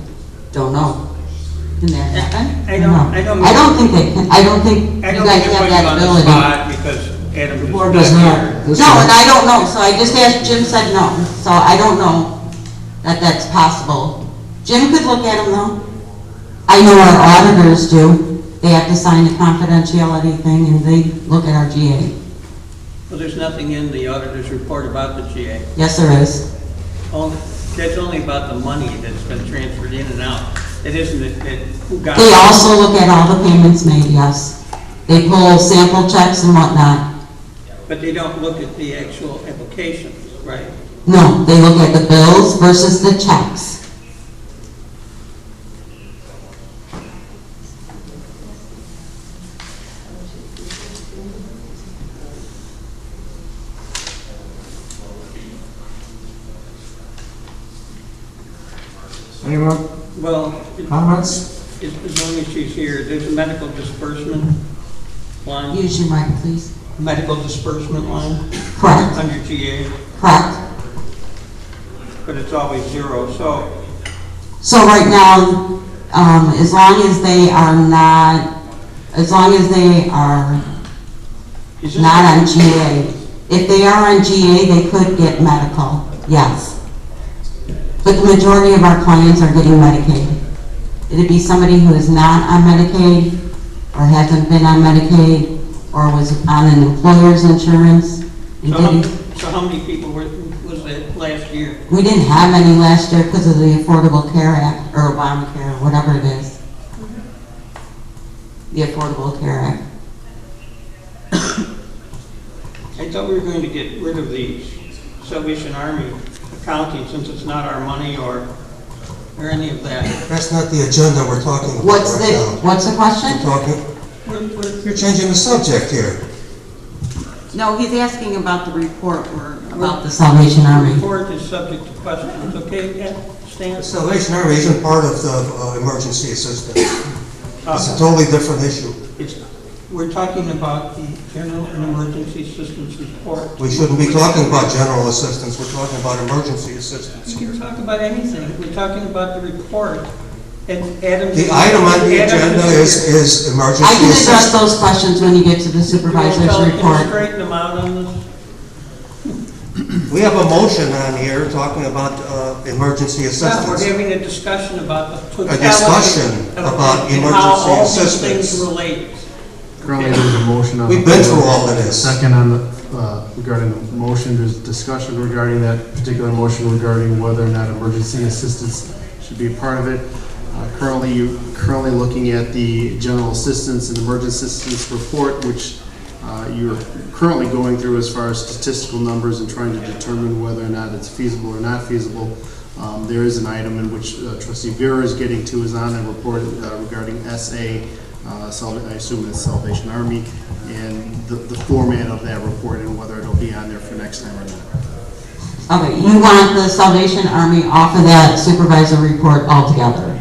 don't know. Can that happen? I don't think they can. I don't think I you don't guys think have it was that on the ability. spot because Adam was board does not not. here. No, and I don't know, so I just asked, Jim said no, so I don't know that that's possible. Jim could look at them though. I know our auditors do. They have to sign a confidentiality thing and they look at our GA. Well, there's nothing in the auditor's report about the GA. Yes, there is. Oh, that's only about the money that's been transferred in and out. It isn't that who got They it. also look at all the payments made, yes. They pull sample checks and whatnot. But they don't look at the actual applications, right? No, they look at the bills versus the checks. Anyone? Well, Comments? as long as she's here, there's a medical disbursement line. Use your mic, please. Medical disbursement line. Correct. Under GA, Correct. but it's always zero, so. So right now, as long as they are not on GA, if they are on GA, they could get medical, yes. But the majority of our clients are getting Medicaid. It'd be somebody who is not on Medicaid, or hasn't been on Medicaid, or was on an employer's insurance. And So how many people was that last year? we didn't have any last year because of the Affordable Care Act, or Obamacare, whatever it is. The Affordable Care Act. I thought we were going to get rid of the Salvation Army accounting since it's not our money or any of that. That's not the agenda we're talking about What's right now. what's the question? You're changing the subject here. No, he's asking about the report or about the Salvation Army. The report is subject to questions, okay, yeah, Stan? The Salvation Army isn't part of the emergency assistance. It's a totally different issue. We're talking about the general and emergency assistance report. We shouldn't be talking about general assistance, we're talking about emergency assistance You here. can talk about anything, we're talking about the report. And Adam. The item on the agenda is emergency I can assistance. address those questions when you get to the supervisor's Can you report. straighten them out on this? We have a motion on here talking about emergency Yeah, assistance. we're having a discussion about the A totality. discussion about and how emergency all these assistance. things relate. Currently, there's a motion on the We've been floor. through all of this. Second on the, regarding the motion, there's discussion regarding that particular motion regarding whether or not emergency assistance should be a part of it. Currently looking at the general assistance and emergency assistance report, which you're currently going through as far as statistical numbers and trying to determine whether or not it's feasible or not feasible. There is an item in which trustee Vera is getting to, is on a report regarding SA, I assume it's Salvation Army, and the format of that report and whether it'll be on there for next time or not. Okay, you want the Salvation Army off of that supervisor report altogether?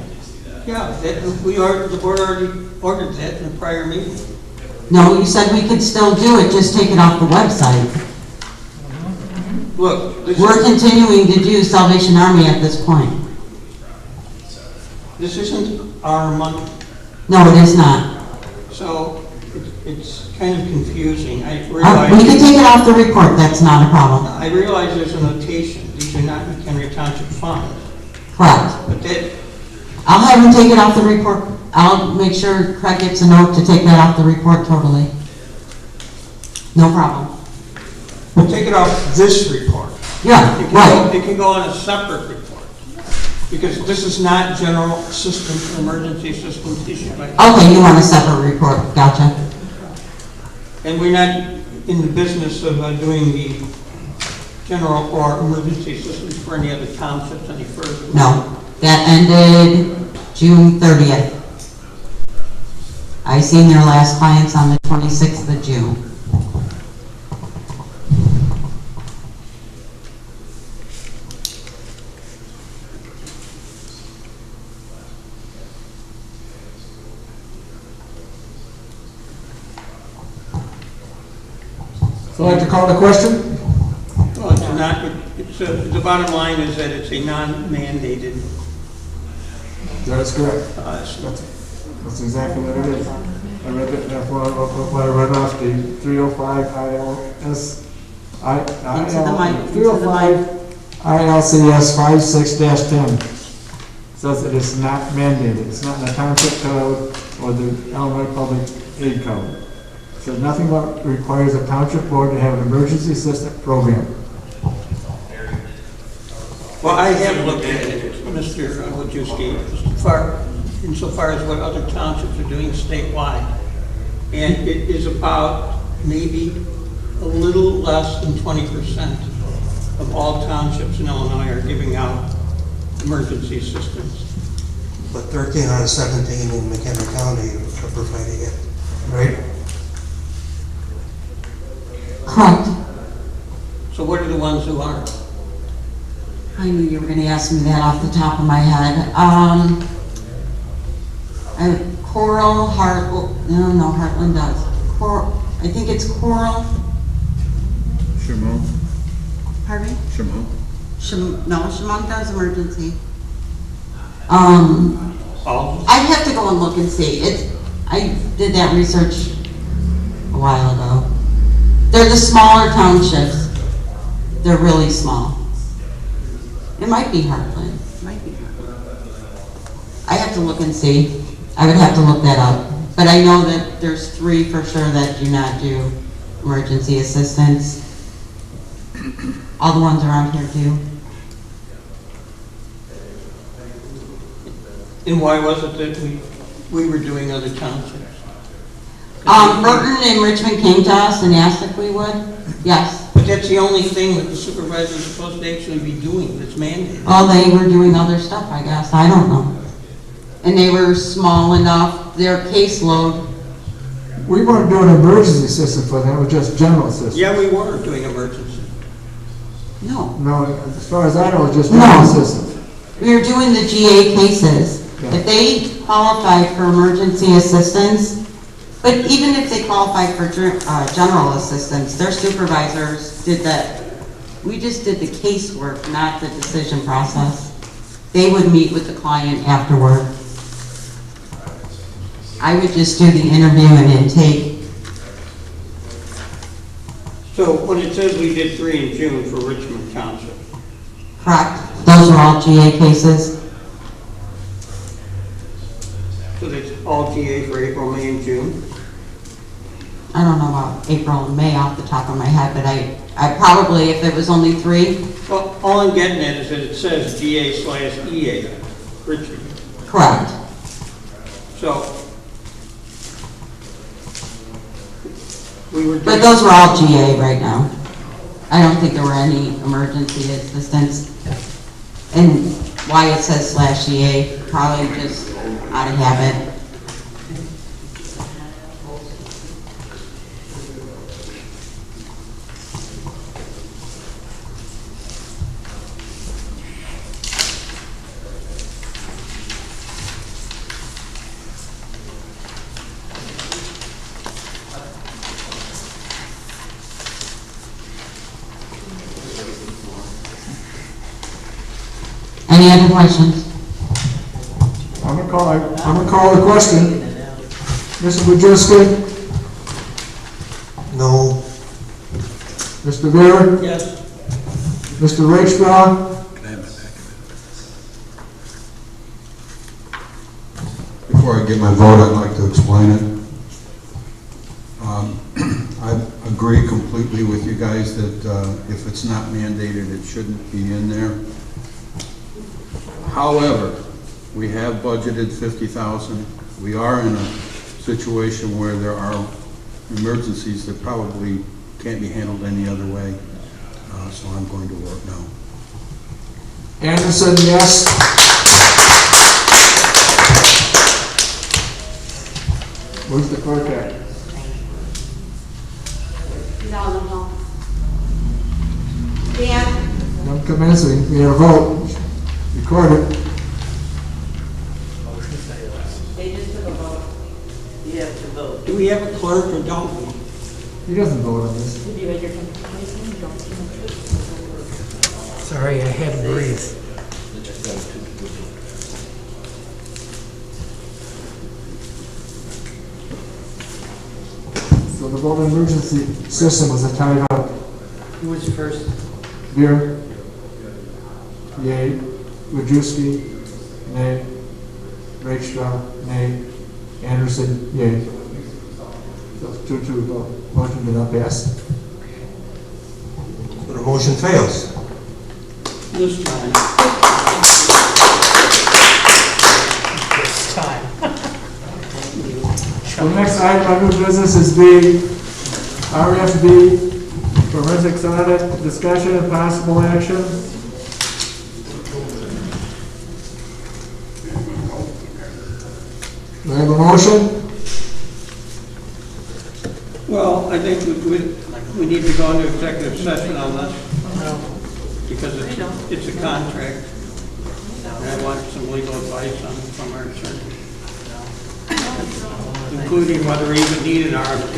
Yeah, the board already ordered that in a prior meeting. No, you said we could still do it, just take it off the website. Look, We're continuing to do Salvation Army at this point. this isn't our money, No, it is not. so it's kind of confusing. I We realize, can take it off the report, that's not a problem. I realize there's a notation. These are not Mchenry Township funds. Correct. But that, I'll have him take it off the report. I'll make sure Craig gets a note to take that off the report totally. No problem. we'll take it off this report. Yeah, right. It can go on a separate report. Because this is not general assistance, emergency assistance issued by. Okay, you want a separate report, gotcha. And we're not in the business of doing the general or emergency assistance for any other townships any further. No, that ended June 30th. I seen their last clients on the 26th of June. So I'd like to call the question? Well, it's not, the bottom line is that it's a non-mandated. That's correct. That's exactly what it is. I read it, that's what I read off the 305 ILS, Into the mic, 305 ILCS 56-10. Says that it's not mandated. It's not in the township code or the Illinois Public Aid Code. It says nothing but requires a township board to have an emergency assistance program. Well, I have looked at it, Mr. Wojcicki, insofar as what other townships are doing statewide. And it is about maybe a little less than 20% of all townships in Illinois are giving out emergency assistance. But 13 out of 17 in McHenry County are providing it, right? Correct. So what are the ones who aren't? I knew you were going to ask me that off the top of my head. Coral, no, Heartland does. I think it's Coral. Shimon? Pardon me? Shimon? No, Shimon does emergency. I'd have to go and look and see. I did that research a while ago. They're the smaller townships. They're really small. It might be Heartland. I have to look and see. I would have to look that up. But I know that there's 3 for sure that do not do emergency assistance. All the ones around here do. And why was it that we were doing other townships? Burton and Richmond came to us and asked if we would. Yes. But that's the only thing that the supervisor is supposed to actually be doing that's mandated. Well, they were doing other stuff, I guess. I don't know. And they were small enough, their caseload. We weren't doing emergency assistance for them, it was just general assistance. Yeah, we were doing emergency. No. No, as far as I know, it was just general assistance. We were doing the GA cases. Yeah. If they qualified for emergency assistance, but even if they qualified for general assistance, their supervisors did that. We just did the casework, not the decision process. They would meet with the client afterward. I would just do the interview and intake. So when it says we did 3 in June for Richmond Township. Correct. Those are all GA cases. So that's all GA for April, May, and June? I don't know about April and May off the top of my head, but I probably, if it was only 3. Well, all I'm getting at is that it says GA/EA, Richmond. Correct. So we were. But those were all GA right now. I don't think there were any emergency assistance. And why it says /EA, probably just out of habit. Any other questions? I'm gonna call the question. Mr. Wojcicki? No. Mr. Vera? Yes. Mr. Rakestraw? Before I give my vote, I'd like to explain it. I agree completely with you guys that if it's not mandated, it shouldn't be in there. However, we have budgeted $50,000. We are in a situation where there are emergencies that probably can't be handled any other way. So I'm going to vote no. Anderson, yes. Where's the clerk at? Dan? No commencing. We have a vote. Record it. They just took a vote. You have to vote. Do we have a clerk or don't we? He doesn't vote on this. Have you had your confirmation? You don't see Sorry, I had to breathe. So the vote on emergency system was a tied up. Who was first? Vera? Yay. Wojcicki? Nay. Rakestraw? Nay. Anderson? Yay. So 2-2 vote. Motion did not pass. So the motion fails. This time. This time. The next item on new business is B, RFB, forensics audit, discussion and possible action. Do I have a motion? Well, I think we need to go into executive session on this. Because it's a contract. And I want some legal advice from our attorney. Including whether we even need an RFP.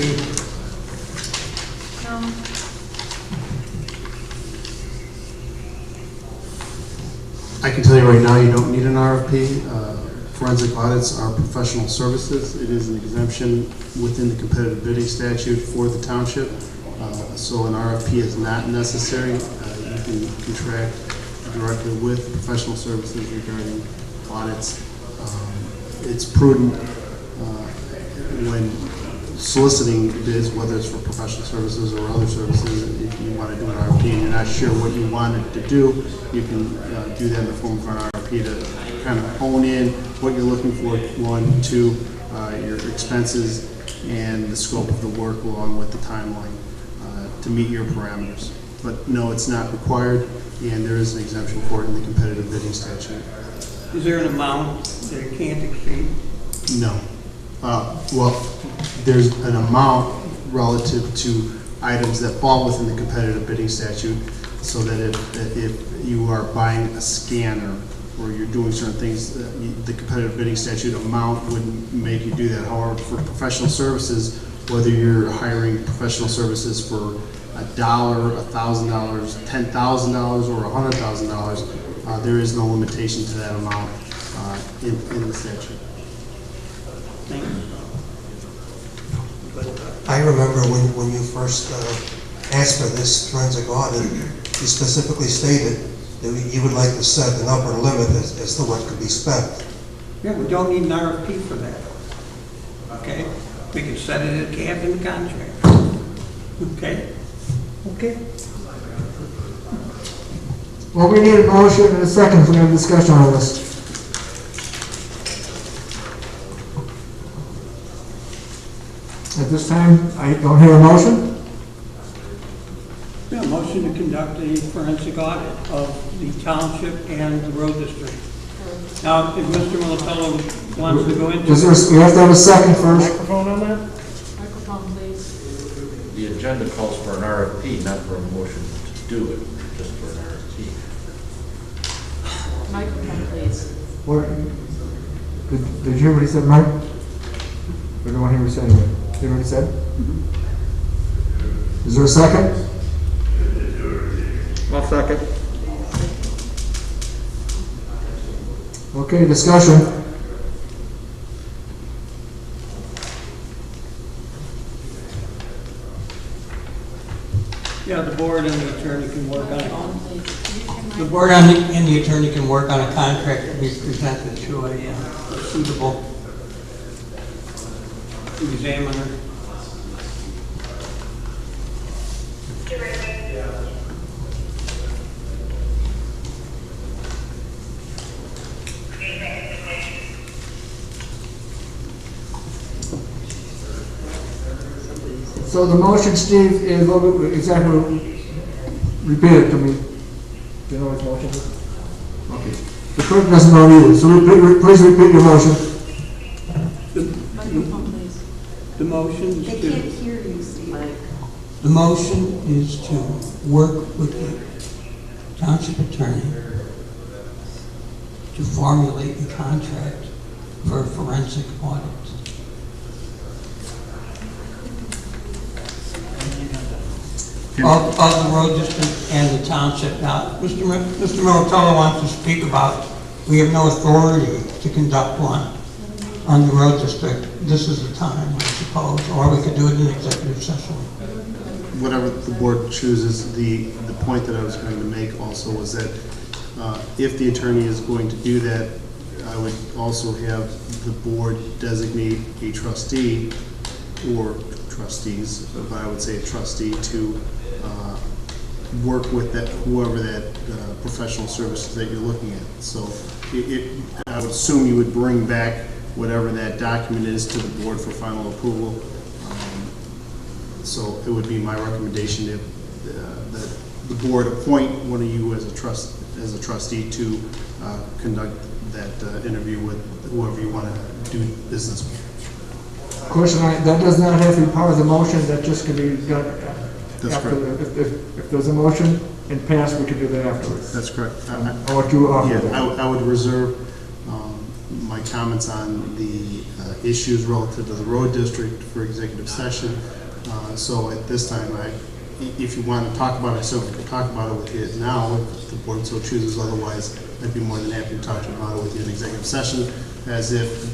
I can tell you right now, you don't need an RFP. Forensic audits are professional services. It is an exemption within the competitive bidding statute for the township. So an RFP is not necessary. You can contract directly with professional services regarding audits. It's prudent when soliciting bids, whether it's for professional services or other services, if you want to do an RFP and you're not sure what you want it to do, you can do that in the form of an RFP to kind of hone in what you're looking for, 1, 2, your expenses and the scope of the work along with the timeline to meet your parameters. But no, it's not required, and there is an exemption for it in the competitive bidding statute. Is there an amount that it can't exceed? No. Well, there's an amount relative to items that fall within the competitive bidding statute, so that if you are buying a scanner or you're doing certain things, the competitive bidding statute amount wouldn't make you do that. However, for professional services, whether you're hiring professional services for $1, $1,000, $10,000, or $100,000, there is no limitation to that amount in the statute. I remember when you first asked for this forensic audit, you specifically stated that you would like to set an upper limit as to what could be spent. Yeah, we don't need an RFP for that. Okay? We can set it at cap in the contract. Okay? Okay. Well, we need a motion and a second for the discussion on this. At this time, I don't hear a motion. Yeah, motion to conduct a forensic audit of the township and the road district. Now, if Mr. Militello wants to go into. We have to have a second first. Microphone on that? Microphone, please. The agenda calls for an RFP, not for a motion to do it, just for an RFP. Microphone, please. What, did you hear what he said, Mike? Or don't want to hear what he said anyway? Did you hear what he said? Is there a second? I'll second. Okay, discussion. Yeah, the board and the attorney can work on it. The board and the attorney can work on a contract that is presented to a suitable examiner. So the motion, Steve, is exactly, repeat it to me. Do you know what his motion is? Okay. The clerk doesn't know either, so please repeat your motion. Microphone, please. The motion is They can't hear you, Steve. The motion is to work with the township attorney to formulate a contract for a forensic audit. Of the road district and the township. Now, Mr. Militello wants to speak about, we have no authority to conduct one on the road district. This is the time, I suppose, or we could do it in executive session. Whatever the board chooses, the point that I was going to make also was that if the attorney is going to do that, I would also have the board designate a trustee or trustees, but I would say a trustee to work with that, whoever that professional services that you're looking at. So I would assume you would bring back whatever that document is to the board for final approval. So it would be my recommendation that the board appoint one of you as a trustee to conduct that interview with whoever you want to do business with. Of course, that does not have to be part of the motion, that just can be done That's after. correct. If there's a motion and pass, we can do that afterwards. That's correct. Or what you offer. I would reserve my comments on the issues relative to the road district for executive session. So at this time, if you want to talk about it, so we can talk about it with you now, if the board so chooses. Otherwise, I'd be more than happy to talk about it with you in executive session, as if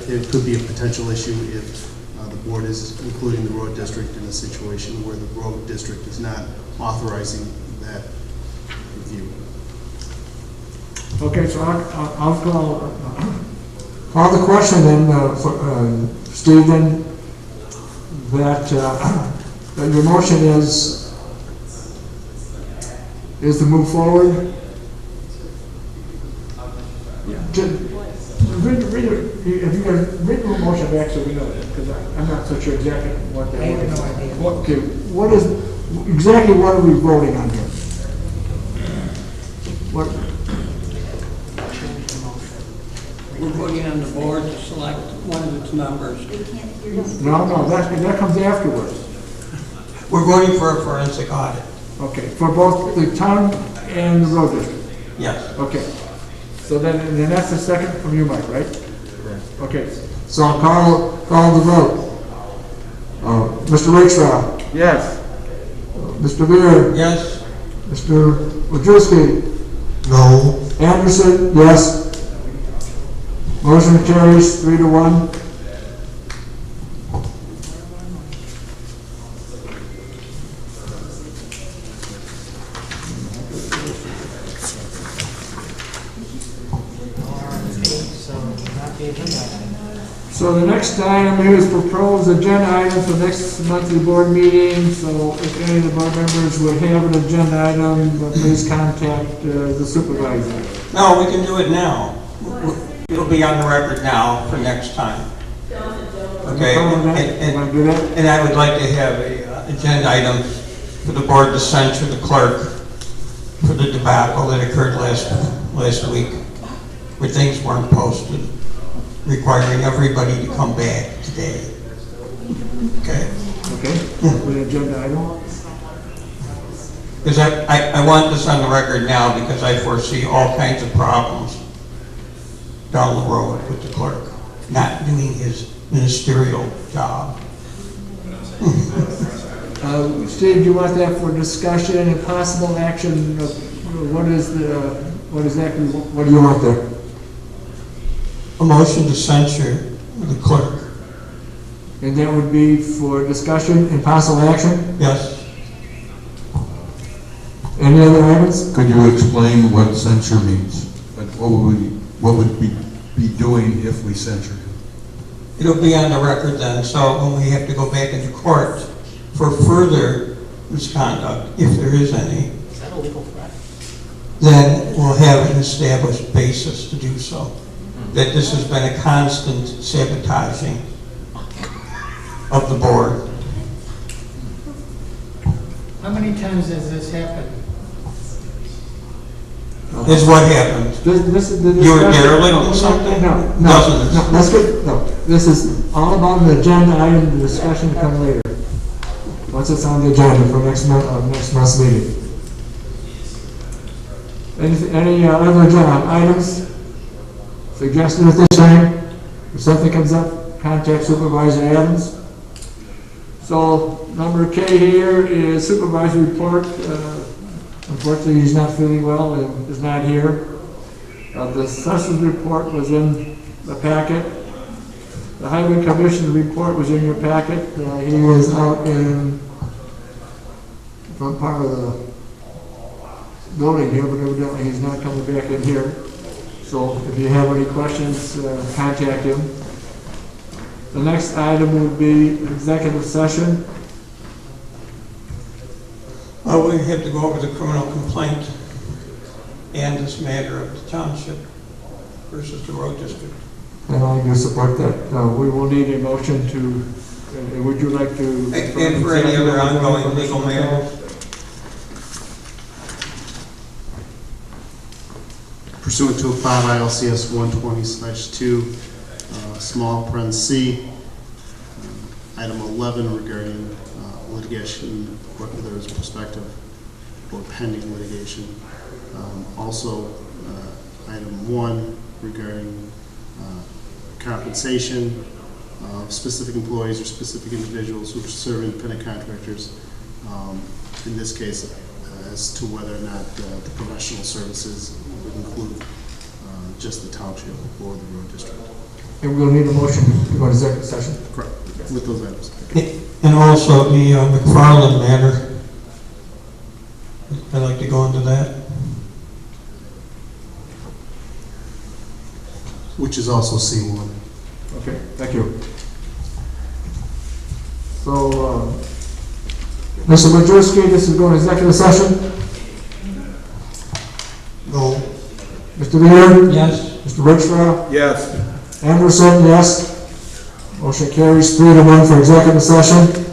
it could be a potential issue if the board is including the road district in a situation where the road district is not authorizing that review. Okay, so I'll call the question then, for Steve, then, that your motion is to move forward. Read if you guys read the motion back so we know it, because I'm not so sure exactly what that is. I have no idea. Okay, what are we voting on here? What? We're voting on the board to select one of its members. No, that comes afterwards. We're voting for a forensic audit. Okay, for both the town and the road district? Yes. Okay. So then that's the second from you, Mike, right? Okay. So I'll call the vote. Mr. Rakestraw? Yes. Mr. Beer? Yes. Mr. Wojcicki? No. Anderson? Yes. Motion carries 3-1. So the next item here is proposed agenda item for next monthly board meeting. So if any of the board members would have an agenda item, please contact the supervisor. No, we can do it now. It'll be on the record now for next time. Okay, and I would like to have a agenda item for the board to censure the clerk for the debacle that occurred last week, where things weren't posted, requiring everybody to come back today. Okay? Okay, with agenda item? Because I want this on the record now because I foresee all kinds of problems down the road with the clerk not doing his ministerial job. Steve, do you want that for discussion and possible action? What do you want there? A motion to censure the clerk. And that would be for discussion and possible action? Yes. Any other items? Could you explain what censure means? What would we be doing if we censured him? It'll be on the record then, so when we have to go back into court for further misconduct, if there is any, Is that a legal threat? then we'll have an established basis to do so. That this has been a constant sabotaging of the board. How many times has this happened? Is what happened. You were derelict in something? No. This is all about an agenda item, the discussion to come later. Once it's on the agenda for next month's meeting. Any other agenda items? Suggestion at this time? If something comes up, contact Supervisor Adams. So number K here is supervisor report. Unfortunately, he's not feeling well and is not here. The assessor's report was in the packet. The highway commissioner's report was in your packet. He was out in front part of the building here, but evidently he's not coming back in here. So if you have any questions, contact him. The next item would be executive session. We have to go over the criminal complaint and this matter of the township versus the road district. And I do support that. We will need a motion to, would you like to? And for any other ongoing legal matters. Pursuant to 5 ILCS 120/2, small parenthesis C, item 11 regarding litigation, whether there's prospective or pending litigation. Also, item 1 regarding compensation of specific employees or specific individuals who serve independent contractors. In this case, as to whether or not the professional services would include just the township or the road district. And we'll need a motion to go to executive session. Correct. With those items. And also the McFarland matter. I'd like to go into that. Which is also C1. Okay, thank you. So, Mr. Wojcicki, this is going to executive session? No. Mr. Lear? Yes. Mr. Rickshaw? Yes. Anderson, yes. Motion carries 3-1 for executive session.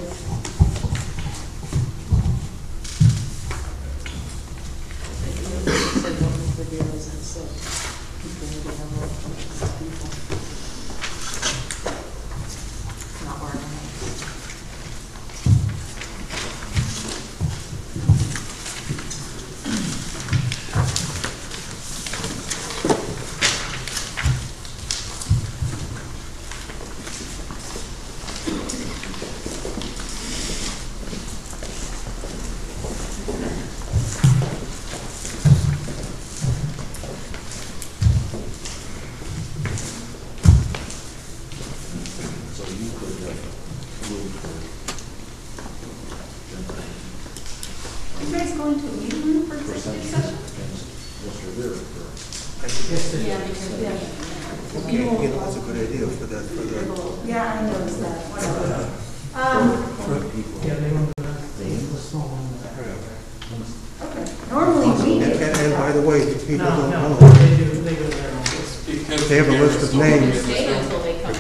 They have a list of names.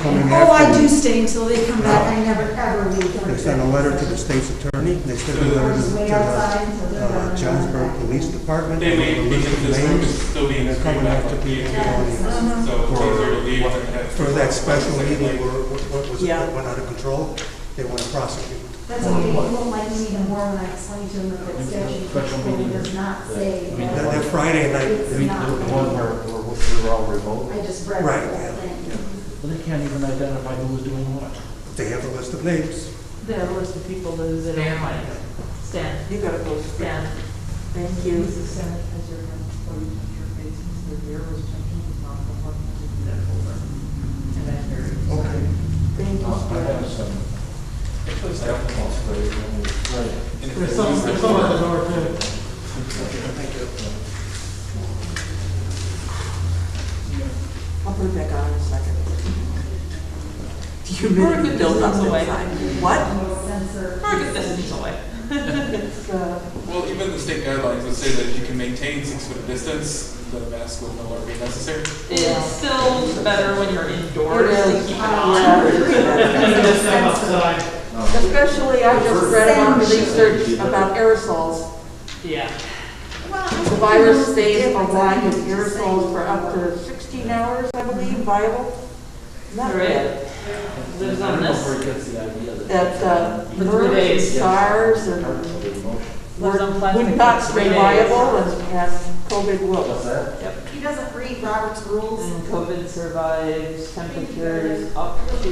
coming Oh, I after do you. stay until they come back. I never ever leave. They sent a letter to the state's attorney, they sent a letter to the Johnsburg Police Department. They may, a list of because this room is names, still being and they're screened coming out after by people in the PA. audience. So it's easier to leave than have. For that special meeting where, what was it, Yeah. that went out of control, they want to prosecute. That's okay. He won't like me even more when I explain to him that the statute does not say. That Friday night. It's not. The one where we were all remote. I just read Right, the whole yeah. thing. But they can't even identify who was doing what. They have a list of names. They have a list of people that is in our mind. Stan. You gotta go, Stan. thank you. Okay. Thank you, I Stuart. have some. There's There's some at the door too. I'll put it back on in a second. We're a good distance away. What? We're a good distance away. It's, Well, even the state guidelines would say that you can maintain 6 foot distance, the mask would no longer be necessary. It's still better when you're indoors to keep it on. Especially, I just read about the research about aerosols. Yeah. The virus stays alive in aerosols for up to 16 hours, I believe, viable. Not Right. bad. Lives on this. Where he gets the idea that. That For 3 MERS and days. SARS and Lives on plastic would not for 3 stay days. viable, and yes, COVID will. What's that? Yep. He doesn't read Robert's rules. And COVID survives temperatures up to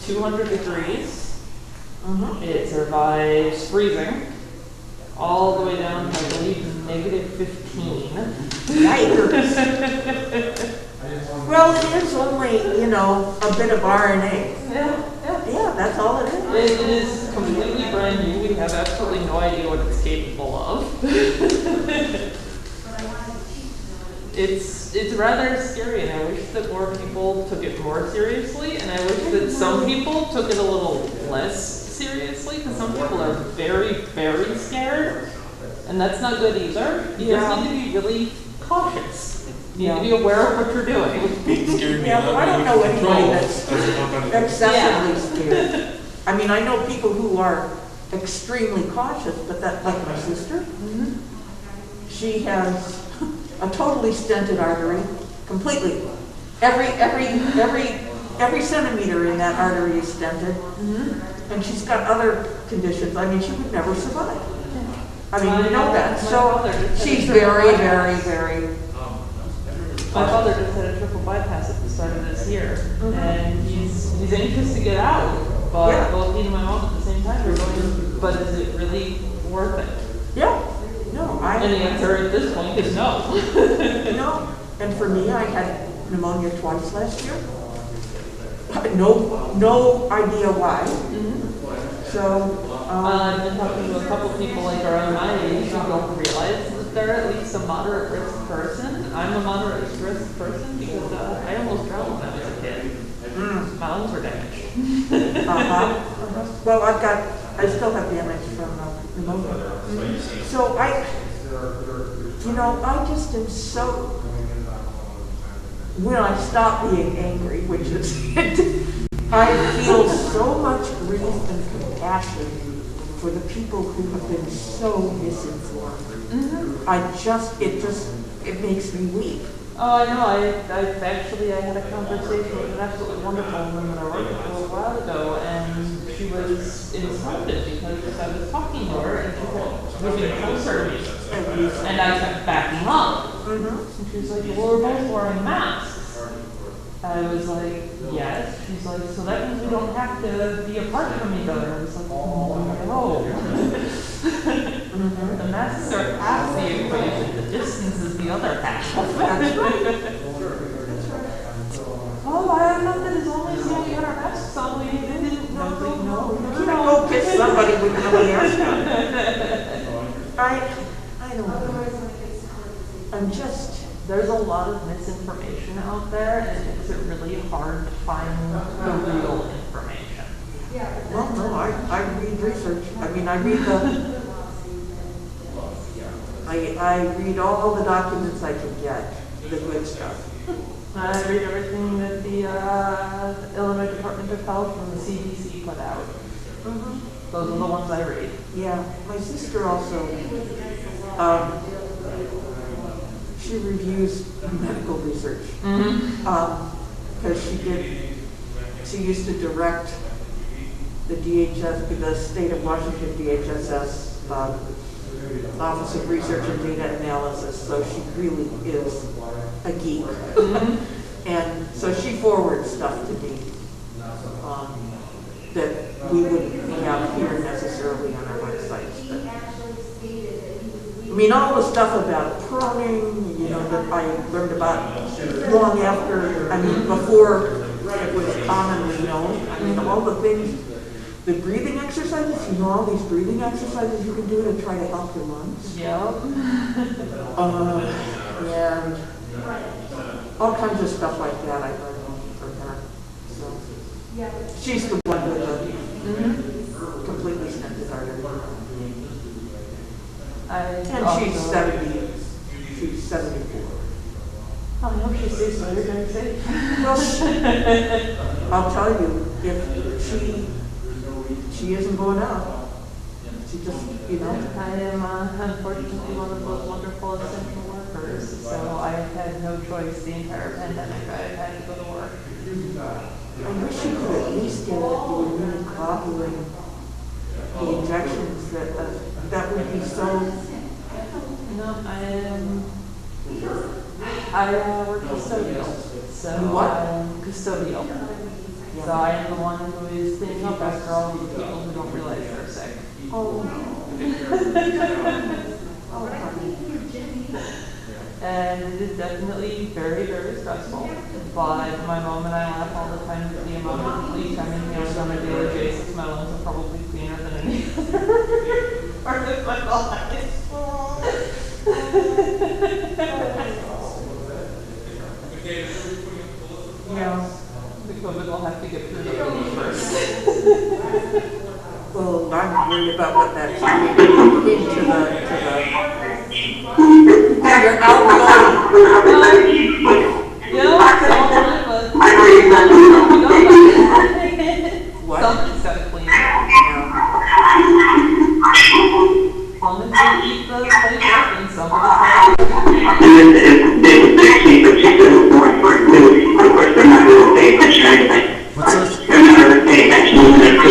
200 degrees. It survives freezing, all the way down to, I believe, -15. Well, it is only, you know, a bit of RNA. Yeah, Yeah, that's all it is. It is completely brand new. We have absolutely no idea what it's capable of. It's rather scary, and I wish that more people took it more seriously, and I wish that some people took it a little less seriously, because some people are very, very scared, and that's not good either. You just need to be really cautious. You need to be aware of what you're doing. Yeah, but I don't know anybody that's excessively scared. I mean, I know people who are extremely cautious, but that, like my sister, she has a totally stented artery, completely. Every centimeter in that artery is stented, and she's got other conditions. I mean, she would never survive. I mean, you know that. So she's very, very, very. My father just had a triple bypass at the start of this year, and he's anxious to get out, but both he and my mom at the same time are going, but is it really worth it? Yeah. No, And the answer at this point is no. No. And for me, I had pneumonia twice last year. No idea why. So. I've been talking to a couple people like around my age who don't realize that they're at least a moderate risk person. I'm a moderate risk person because I almost drowned when I was a kid. My lungs were damaged. Well, I still have damage from pneumonia. So I just am so, when I stop being angry, which is, I feel so much grief and compassion for the people who have been so misinformed. It makes me weep. Oh, I know. I had a conversation with an absolutely wonderful woman that I worked with a little while ago, and she was insulted because I was talking to her and she kept moving closer to me. And I kept backing up. And she was like, well, we're both wearing masks. I was like, yes. She's like, so that means we don't have to be apart from each other. I was like, oh, no. The masks are half the equation. The distance is the other half. That's right. Oh, I don't know that as long as we had our masks on, we didn't. No. You don't go kiss somebody with nobody else on. I don't know. I'm just. There's a lot of misinformation out there, and it makes it really hard to find the real information. Well, no, I read research. I mean, I read all the documents I can get, the good stuff. I read everything that the Illinois Department of Health and the CDC put out. Those are the ones I read. Yeah, my sister also, she reviews medical research. Because she used to direct the DHS, the state of Washington DHSS Office of Research and Data Analysis, so she really is a geek. And so she forwards stuff to me that we wouldn't have here necessarily on our websites. But, I mean, all the stuff about proning, you know, that I learned about long after, I mean, before it was commonly known. I mean, all the things, the breathing exercises, you know, all these breathing exercises you can do to try to help your lungs. Yep. And all kinds of stuff like that I learned from her. So she's the one with the completely stunted artery. And she's 70. She's 74. I hope she stays so you're going to say. Well, I'll tell you, if she isn't going out. She just, you know. I am unfortunately one of those wonderful essential workers, so I had no choice the entire pandemic. I had to go to work. I wish you could at least get the immunoglobulin, the injections that would be so. No, I work custodial. So what? I'm custodial. So I am the one who is cleaning up after all of the people who don't realize they're sick. Oh. And it is definitely very, very stressful. But my mom and I laugh all the time at the amount of bleach I'm inhaling on a daily basis. My lungs are probably cleaner than any other part of my body. Yeah, the COVID will have to get through the bleach first. Well, I'm worried about what that's doing into your outgoing. What? Something's got to clean it. As long as they keep the place open, somebody's got to clean it. Of course, they're not going to pay attention to anything. What's this? They're not going to pay attention to anything.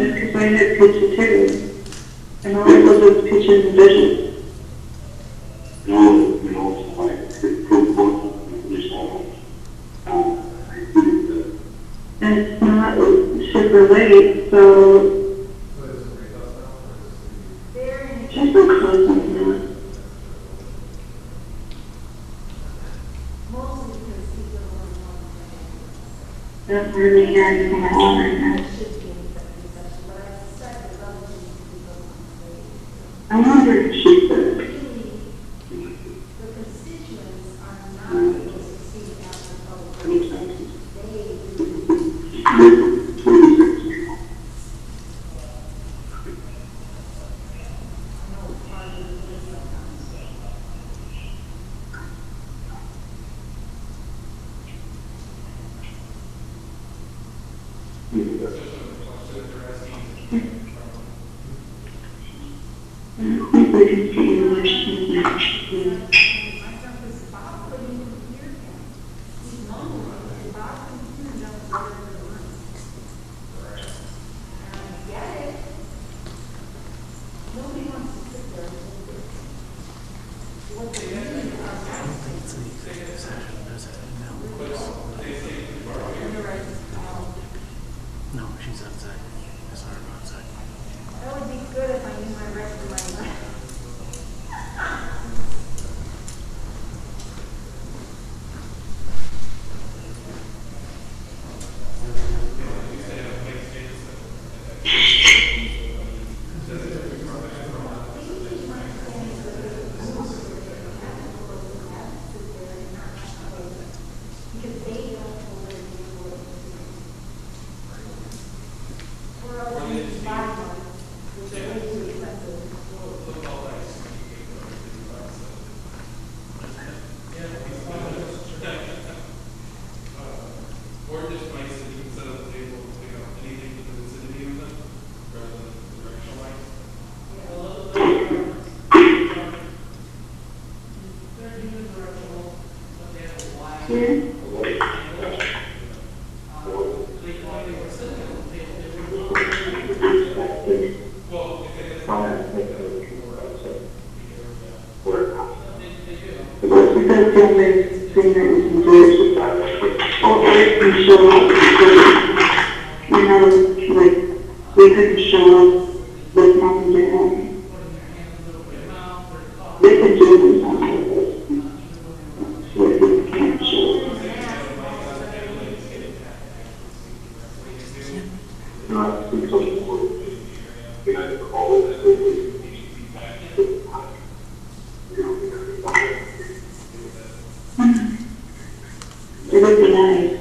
Because I had pizza too, and all I was pitching and vision. And it's not super late, so just no content in that. Don't really hear anything at all right now. I wonder if she could. No, she's outside. I saw her outside. That would be good if I knew my rest of my life. It would be nice.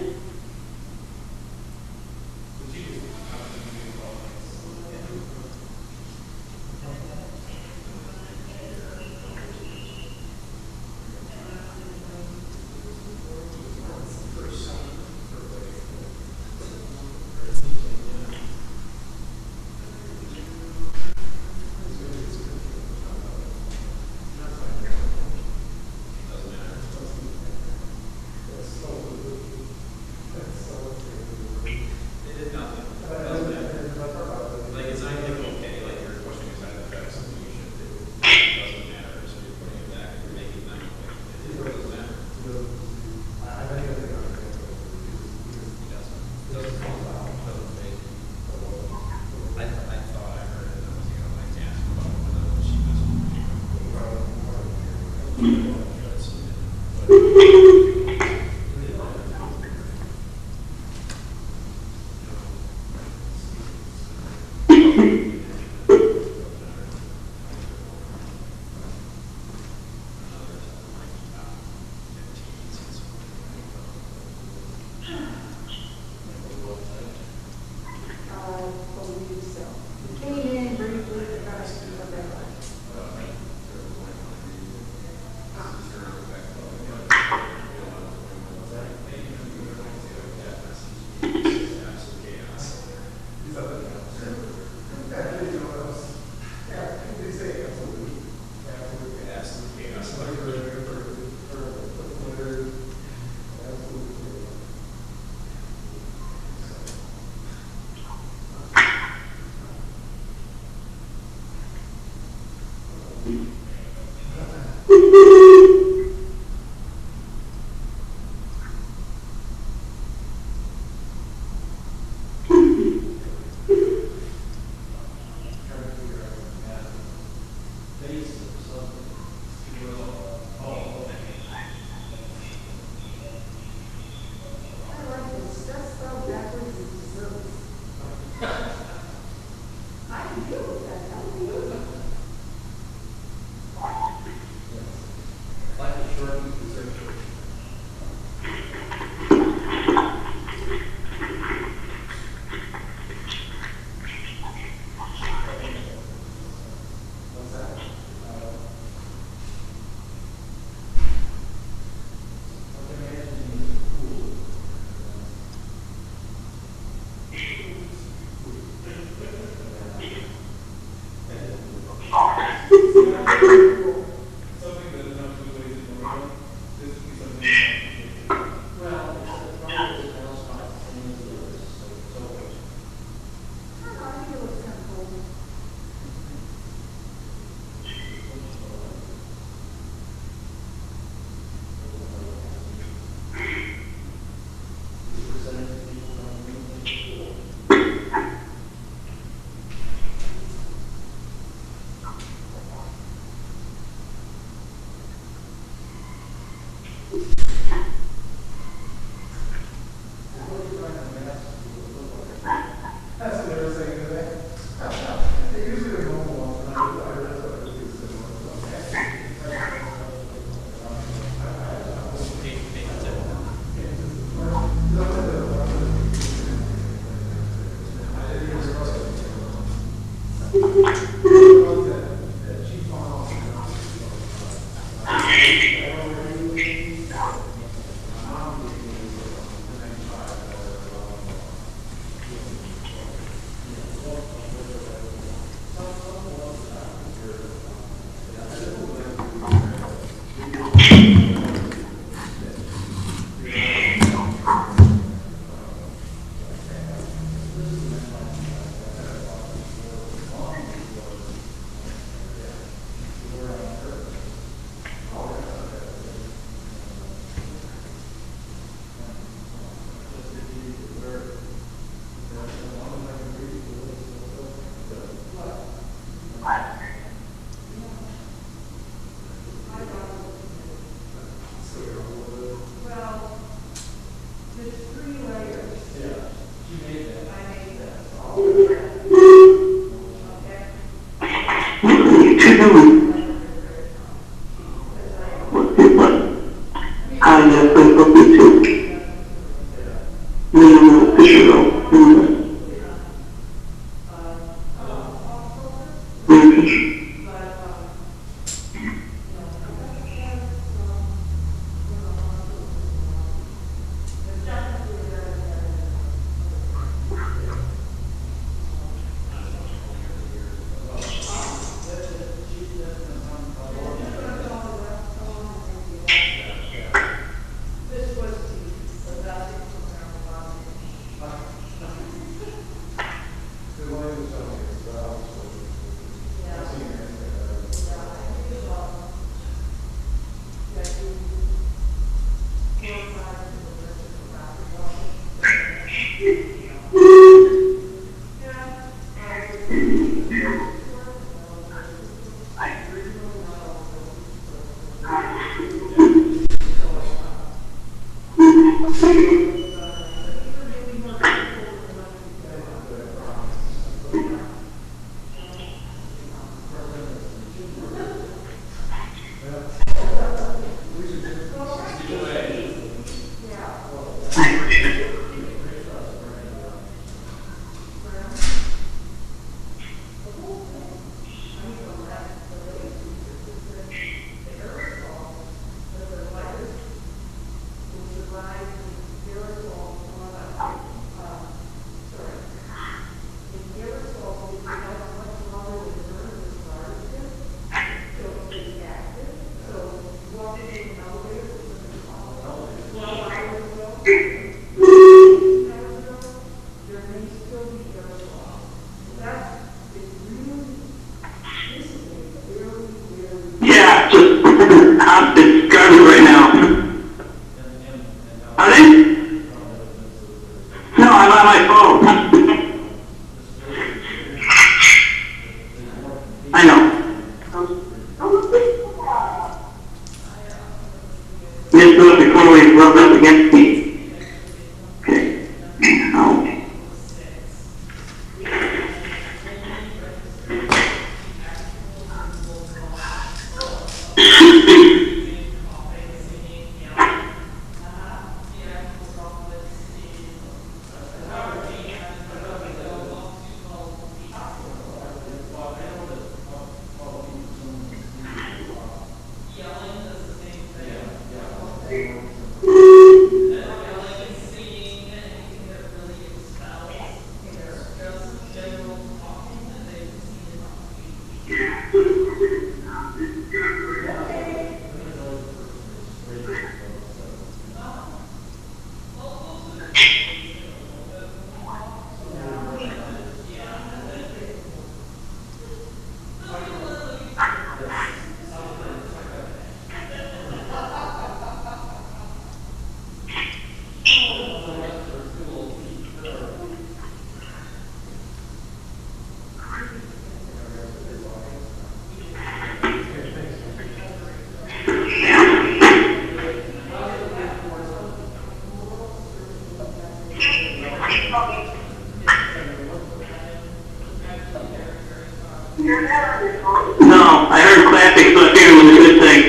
No, I heard classic, so I figured it was a good thing.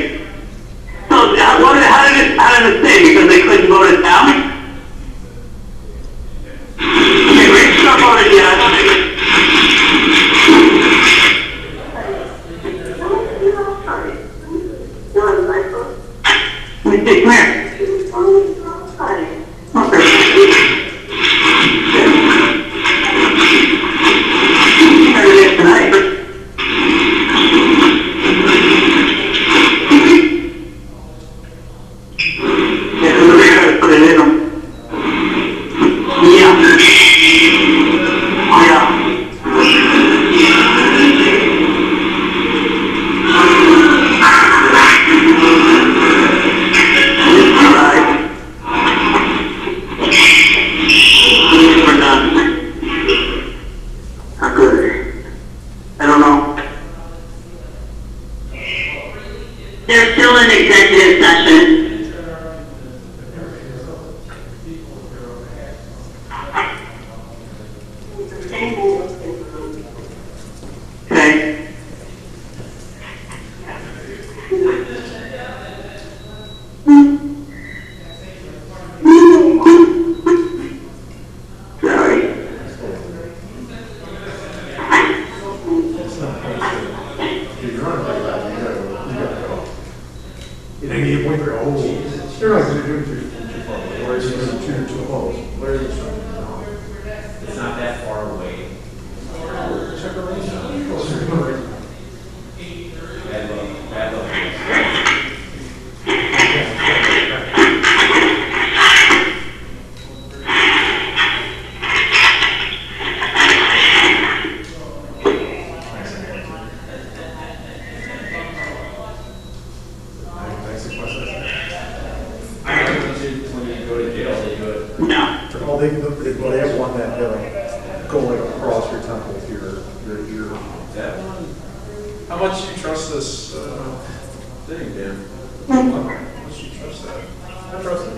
So, how did it stay? Because they couldn't vote it down? Okay, Rick Straw voted yes. Let me see, come here. They're still in executive session. Okay. Sorry. You point for, oh, you're not going to do it too far away, or it's going to too close. Where are you trying? It's not that far away. Check the range. Bad luck. Bad luck. Well, they have one that go like across your temple with your ear. That one? How much do you trust this thing, Dan? How much do you trust that? I trust it.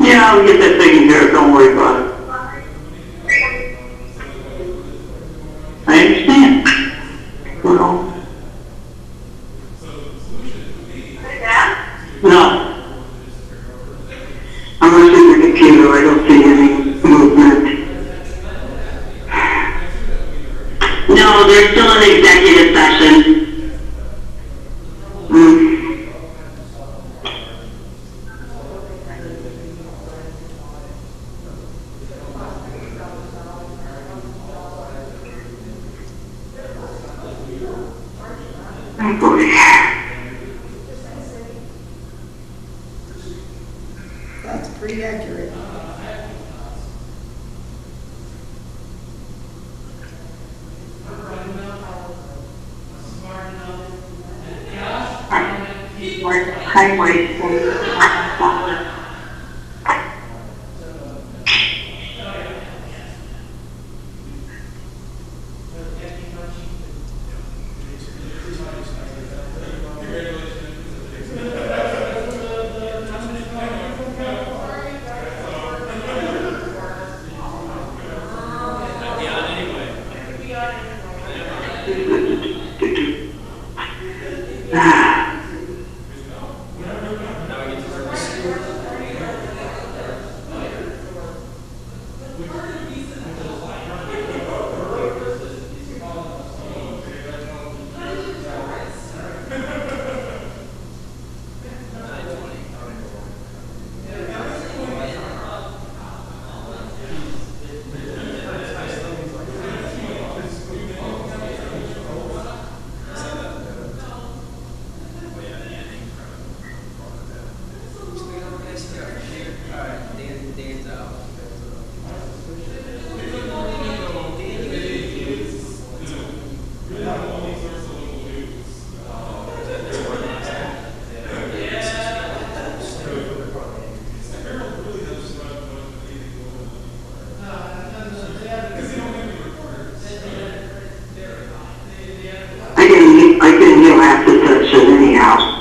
Yeah, I'll get that taken care of, don't worry about it. I understand. Well. No. I'm looking at the computer, I don't see any movement. No, they're still in executive session. Oh boy. pretty accurate. I can hear after that anyhow.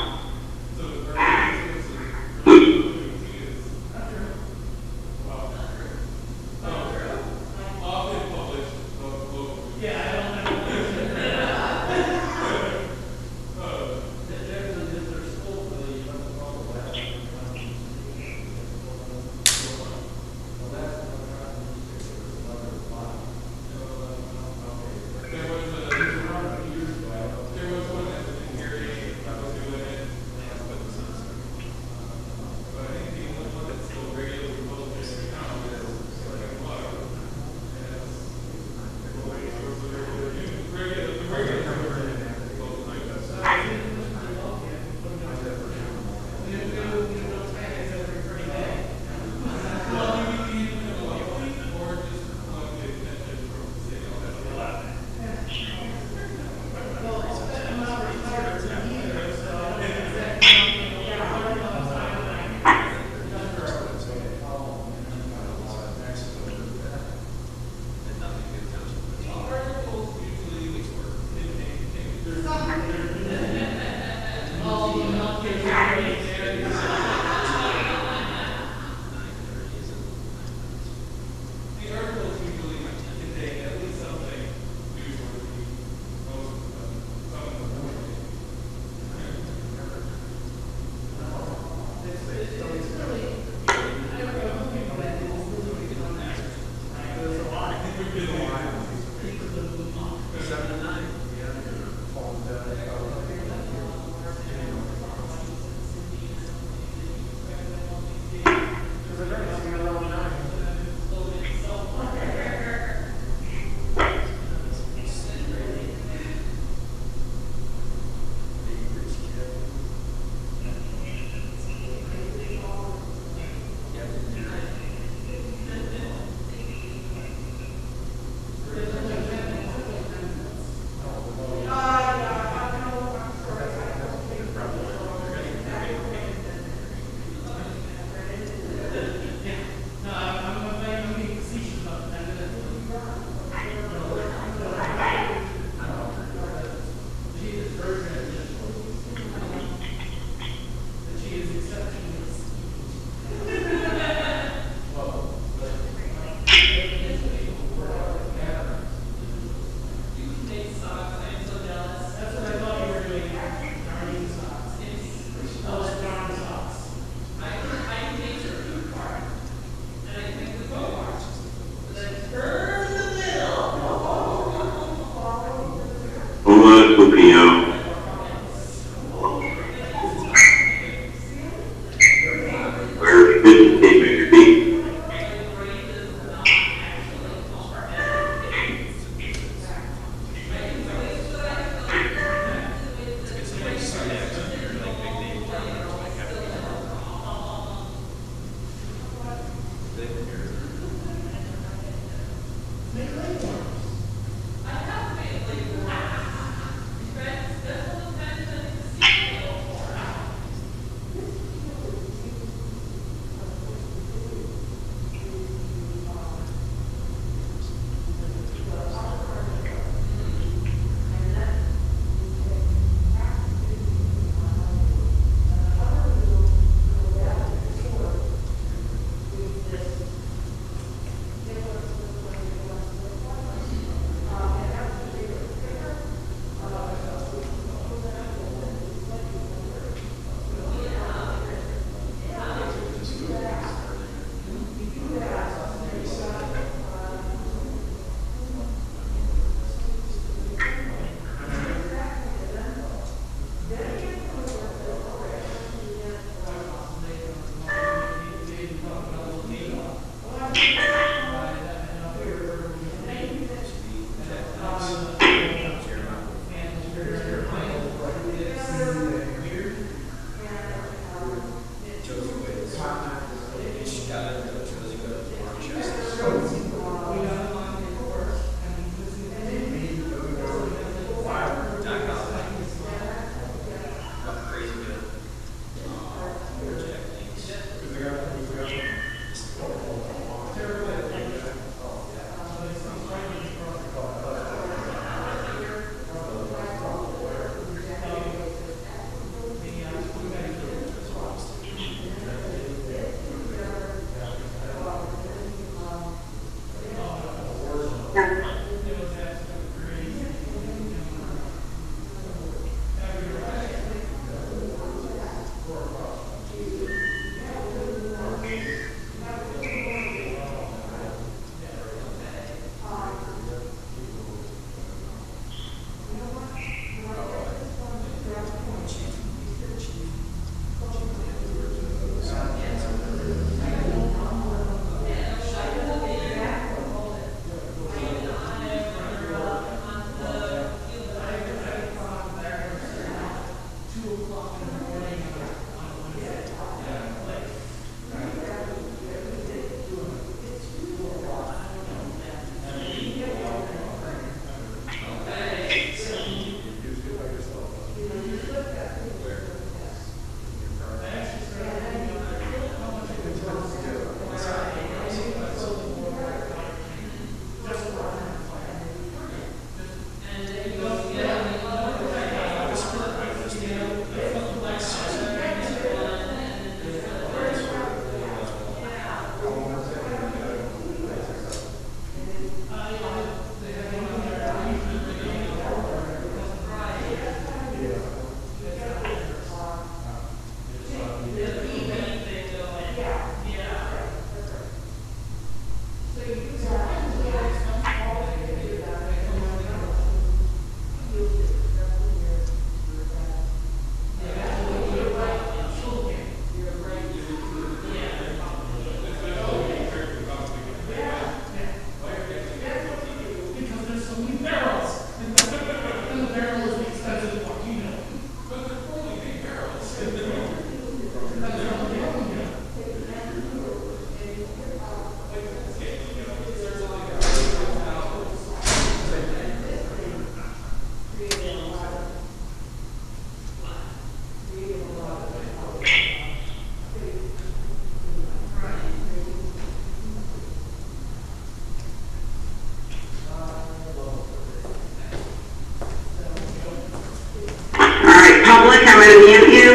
Public, I'm going to mute you.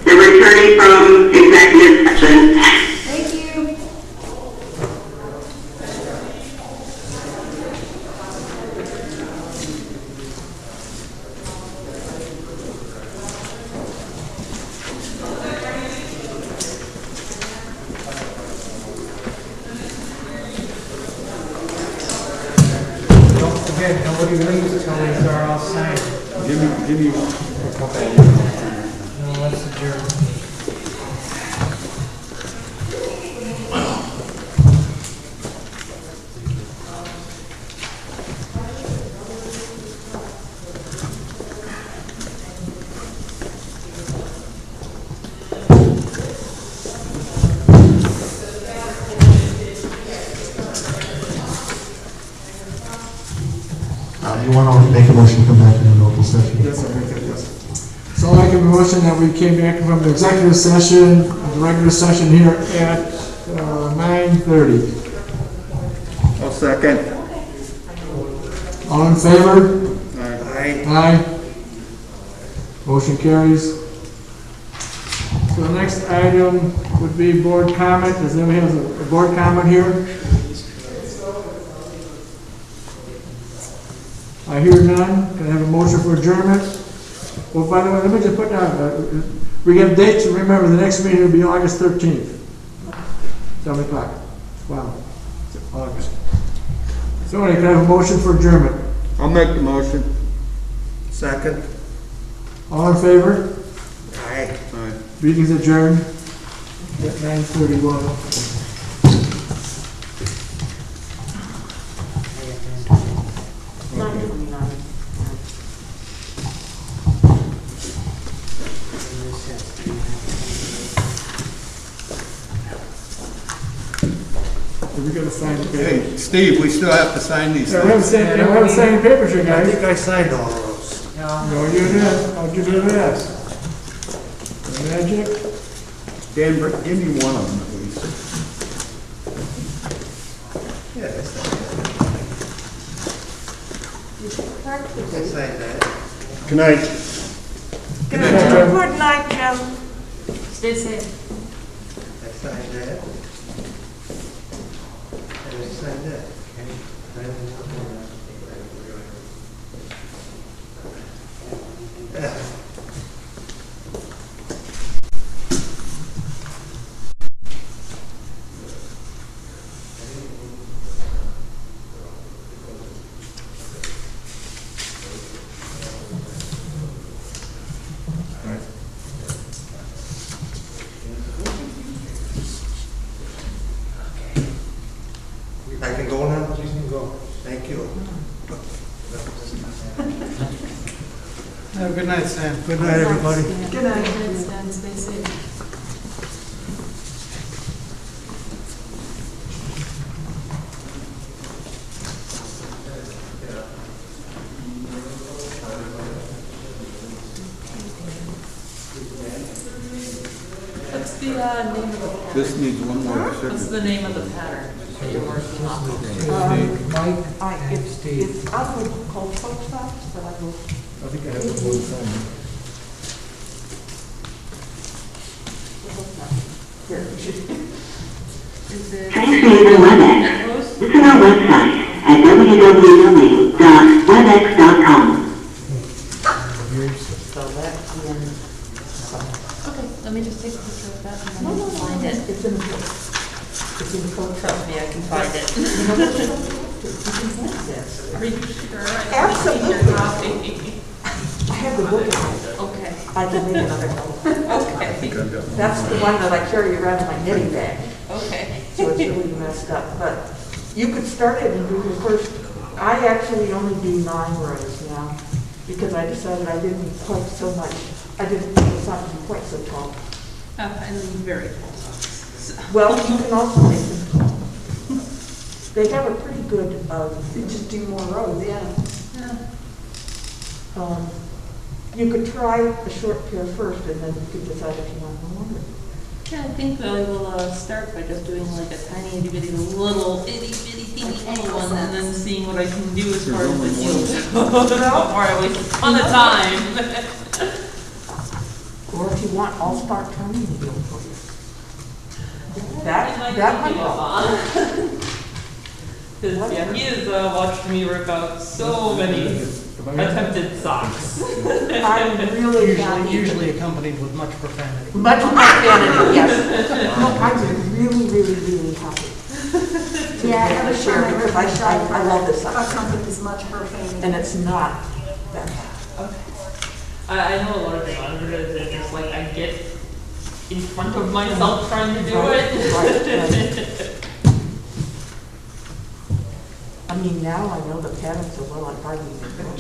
They're returning from executive session. Thank you. Don't forget, nobody leaves until these are all signed. Give me a couple. No, let's adjourn. You want to make a motion to come back in an open session? Yes, I make that, yes. So I make a motion that we came back from the executive session, the regular session here at 9:30. I'll second. All in favor? Aye. Aye. Motion carries. So the next item would be board comment. Does anybody have a board comment here? I hear none. Can I have a motion for adjournment? Well, by the way, let me just put down, we have dates, and remember, the next meeting will be August 13th. 7 o'clock. Wow. August. So anyway, can I have a motion for adjournment? I'll make the motion. Second. All in favor? Aye. Aye. Meeting's adjourned at 9:31. We gotta sign the paper. Hey, Steve, we still have to sign these Yeah, we haven't things. signed the papers here, guys. I think I signed all of those. No, you did. I'll give you this. Magic. Dan, give me one of them at least. Yeah, that's not bad. Good night. Good night, Jim. Stay safe. I signed that. And I signed that. Yeah. a good night, Stan. Good night, everybody. Good night. Stan, stay safe. What's the name of the pattern? This needs one more What's signature. the name of the pattern that you're working off of? Mike It's out of cultural stuff, but I will. I think I have the whole thing. Here. Is it? Transferring the WebEx. Visit our website at www.webex.com. So that, and then, Okay, let me just take a picture of that and no, then no, find no, it. it's in the book. It's in the code. Trust me, I can find it. You know what you can have this. Are you sure? Absolutely. I I have the book in it. Okay. I can make another note. Okay. That's the one that I carry around in my knitting bag. Okay. So it's really messed up, but you could start it and do your first, I actually only do 9 rows now, because I decided I didn't quite so much, I didn't think it's not to be quite so tall. And very full socks. Well, you can also make them tall. They have a pretty good, You just do more rows, yeah. you could try a short pair first, and then you could decide if you want one longer. Yeah, I think I will start by just doing like a tiny itty bitty little itty bitty teeny little one and then seeing what I can do as far as the heels go before I waste a ton of time. Or if you want, I'll start turning the heel for you. That might help. Because yeah, he has watched me rip out so many attempted socks. I'm really happy. Usually accompanied with much profanity. Much profanity, yes. No, I'm really, really, really happy. Yeah, every Share time I because rip a shot, I love this I stuff. accompany as much profanity. And it's not that bad. I know a lot of monitors and just like I get in front of myself trying to do it. Right. I mean, now I know the pattern so well, I hardly even know.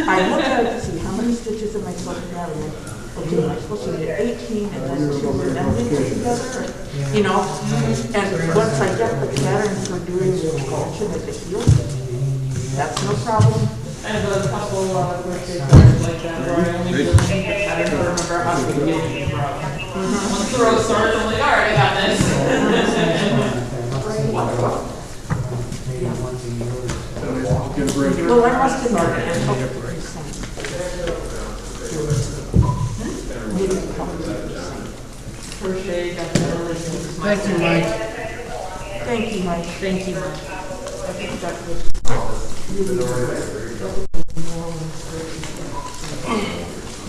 I look at it to see how many stitches am I supposed to have, and then, okay, am I supposed to get 18 and then 2 and then knit it together? You know, and once I get the pattern for doing the sculpture at the heel, that's no problem. I have a couple birthday parties like that where I only really need the pattern to remember how to begin the row. Once the row starts, I'm like, all right, I got this. Well, I must have known it. First day, got the early things. Thank you, Mike. Thank you, Mike. Thank you, Mike. I think that was really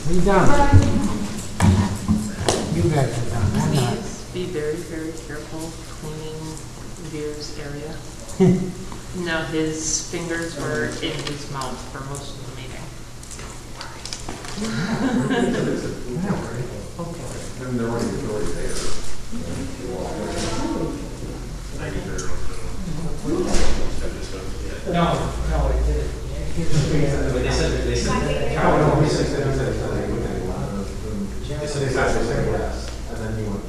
We done. You guys are done. I'm not. Please be very, very careful cleaning Veer's area. No, his fingers were in his mouth for most of the meeting. And there weren't utilities there. No, it did. They said they said yes, and then you went.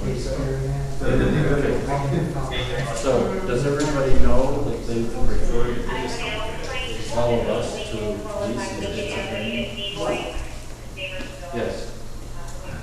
So, does everybody know that they've referred all of us to